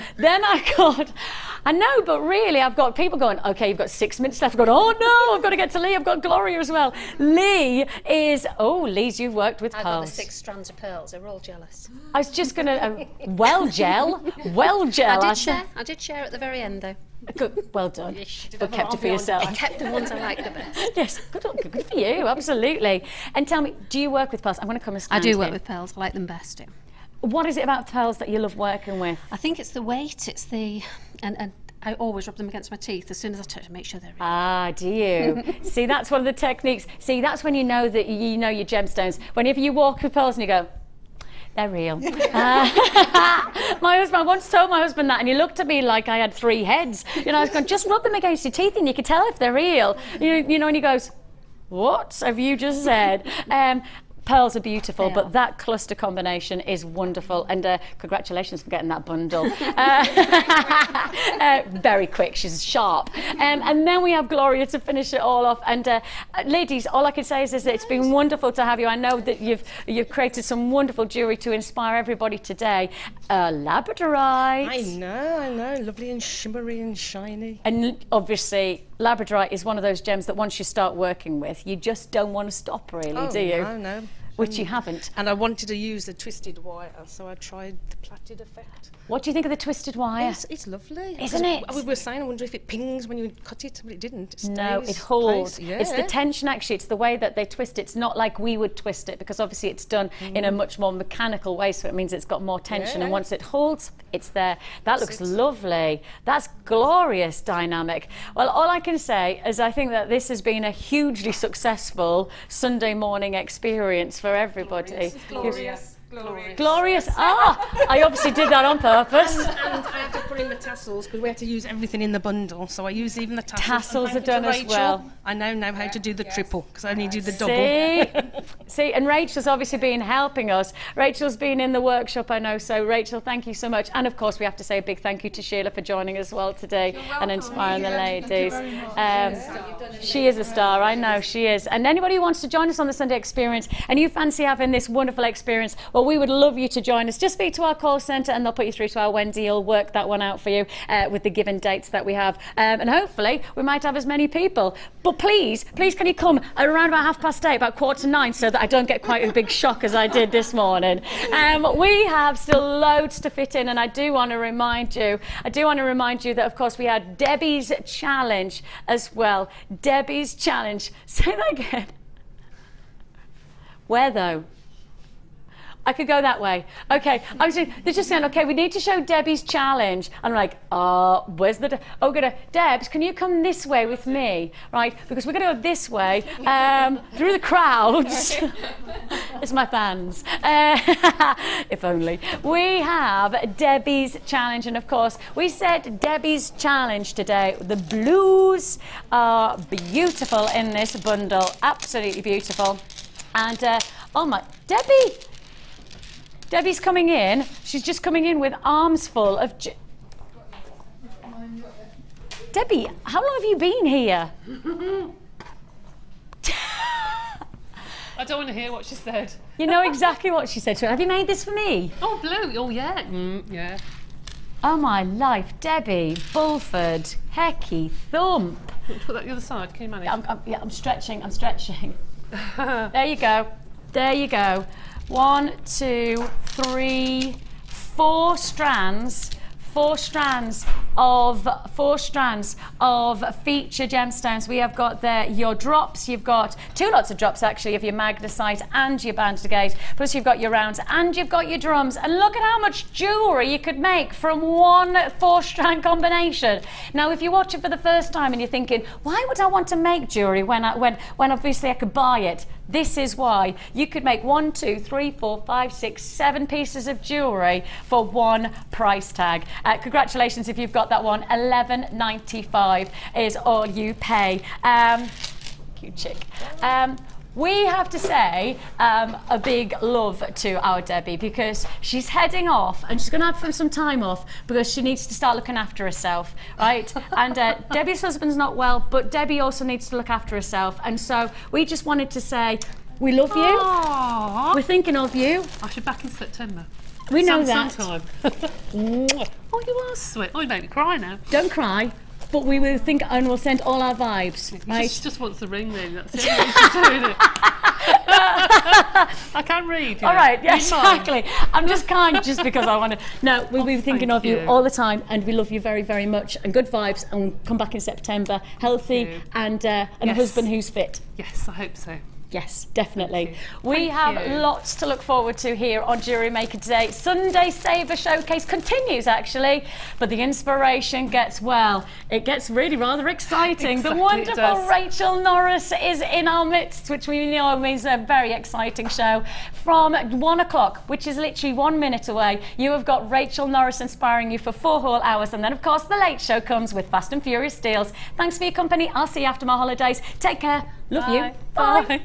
I know, but really I've got people going, okay, you've got 6 minutes left. I've got, oh no, I've got to get to Lee, I've got Gloria as well. Lee is, Lee's, you've worked with pearls. I've got the 6 strands of pearls, they're all jealous. I was just going to, well gel. I did share at the very end though. Good, well done. But kept it for yourself. I kept the ones I liked the best. Yes, good for you, absolutely. And tell me, do you work with pearls? I'm going to come and stand I do work here. with pearls, I like them best. What is it about pearls that you love working with? I think it's the weight, it's the... and I always rub them against my teeth as soon as I touch to make sure they're real. Ah, do you? See, that's one of the techniques. See, that's when you know that you know your gemstones. Whenever you walk with pearls and you go, they're real. My husband, I once told my husband that, and he looked at me like I had 3 heads. You know, I was going, just rub them against your teeth and you can tell if they're real. You know, and he goes, what have you just said? Pearls are beautiful, but that cluster combination is wonderful, and congratulations for getting that bundle. Very quick, she's sharp. And then we have Gloria to finish it all off. And ladies, all I can say is that it's been wonderful to have you. I know that you've created some wonderful jewellery to inspire everybody today. Labradorite. I know, lovely and shimmery and shiny. And obviously, labradorite is one of those gems that once you start working with, you just don't want to stop, really, do you? No. Which you haven't. And I wanted to use the twisted wire, so I tried the plaited effect. What do you think of the twisted wire? It's lovely. Isn't it? We were saying, I wonder if it pings when you cut it, but it didn't. It stays no, it holds. Yeah. It's the tension, actually. It's the way that they twist it. It's not like we would twist it, because obviously it's done in a much more mechanical way, so it means it's got more tension, and once it holds, it's there. That looks lovely. That's glorious dynamic. Well, all I can say is I think that this has been a hugely successful Sunday morning experience for everybody. Glorious. Glorious. Ah, I obviously did that on purpose. And I had to put in the tassels because we had to use everything in the bundle. So I used even the tassels. Tassels are done as well. I now know how to do the triple because I only do the double. See, and Rachel's obviously been helping us. Rachel's been in the workshop, I know. So Rachel, thank you so much. And of course, we have to say a big thank you to Sheila for joining us as well today and inspiring the ladies. She is a star. I know she is. And anybody who wants to join us on the Sunday experience and you fancy having this wonderful experience, well, we would love you to join us. Just speak to our call centre and they'll put you through to our Wendy. He'll work that one out for you with the given dates that we have. And hopefully we might have as many people. But please, can you come around about 8:30, about 8:45, so that I don't get quite a big shock as I did this morning. We have still loads to fit in, and I do want to remind you that, of course, we had Debbie's challenge as well. Debbie's challenge. Say that again. Where though? I could go that way. Okay, they're just saying, okay, we need to show Debbie's challenge. I'm like, where's the... Debs, can you come this way with me? Right, because we're going to go this way, through the crowds. It's my fans. If only. We have Debbie's challenge, and of course, we said Debbie's challenge today. The blues are beautiful in this bundle. Absolutely beautiful. And, oh my... Debbie's coming in. She's just coming in with arms full of... Debbie, how long have you been here? I don't want to hear what she said. You know exactly what she said to her. Have you made this for me? Oh, blue. Oh, yeah. Yeah. Oh, my life. Debbie, Bulford, Hecky, Thump. Put that the other side. Can you manage? I'm stretching. There you go. There you go. 1, 2, 3, 4 strands. 4 strands of feature gemstones. We have got there your drops. You've got 2 lots of drops actually of your magnesite and your Agate. Plus you've got your rounds and you've got your drums. And look at how much jewellery you could make from one 4-strand combination. Now, if you watch it for the first time and you're thinking, why would I want to make jewellery when obviously I could buy it? This is why. You could make 1, 2, 3, 4, 5, 6, 7 pieces of jewellery for one price tag. Congratulations if you've got that one. $11.95 is all you pay. Cute chick. We have to say a big love to our Debbie because she's heading off and she's going to have some time off because she needs to start looking after herself, right? And Debbie's husband's not well, but Debbie also needs to look after herself. And so we just wanted to say, we love you. Aww. We're thinking of you. I should back in September. We know that. Sometime. Oh, you are sweet. Oh, you make me cry now. Don't cry. But we will think and we'll send all our vibes. Right? She just wants the ring then. That's the only way she's doing it. I can read. All right, yeah, exactly. I'm just kind just because I want to. No, we'll be thinking of you all the time and we love you very, very much. And good vibes. And we'll come back in September healthy and a husband who's fit. Yes, I hope so. Yes, definitely. We have lots to look forward to here on Jewellery Maker today. Sunday Saver Showcase continues actually, but the inspiration gets, well, it gets really rather exciting. Exactly, the wonderful Rachel Norris is in our midst, which we know means a very exciting show. From 1 o'clock, which is literally 1 minute away, you have got Rachel Norris inspiring you for 4 whole hours. And then, of course, the Late Show comes with Fast and Furious deals. Thanks for your company. I'll see you after my holidays. Take care. Love you. Bye.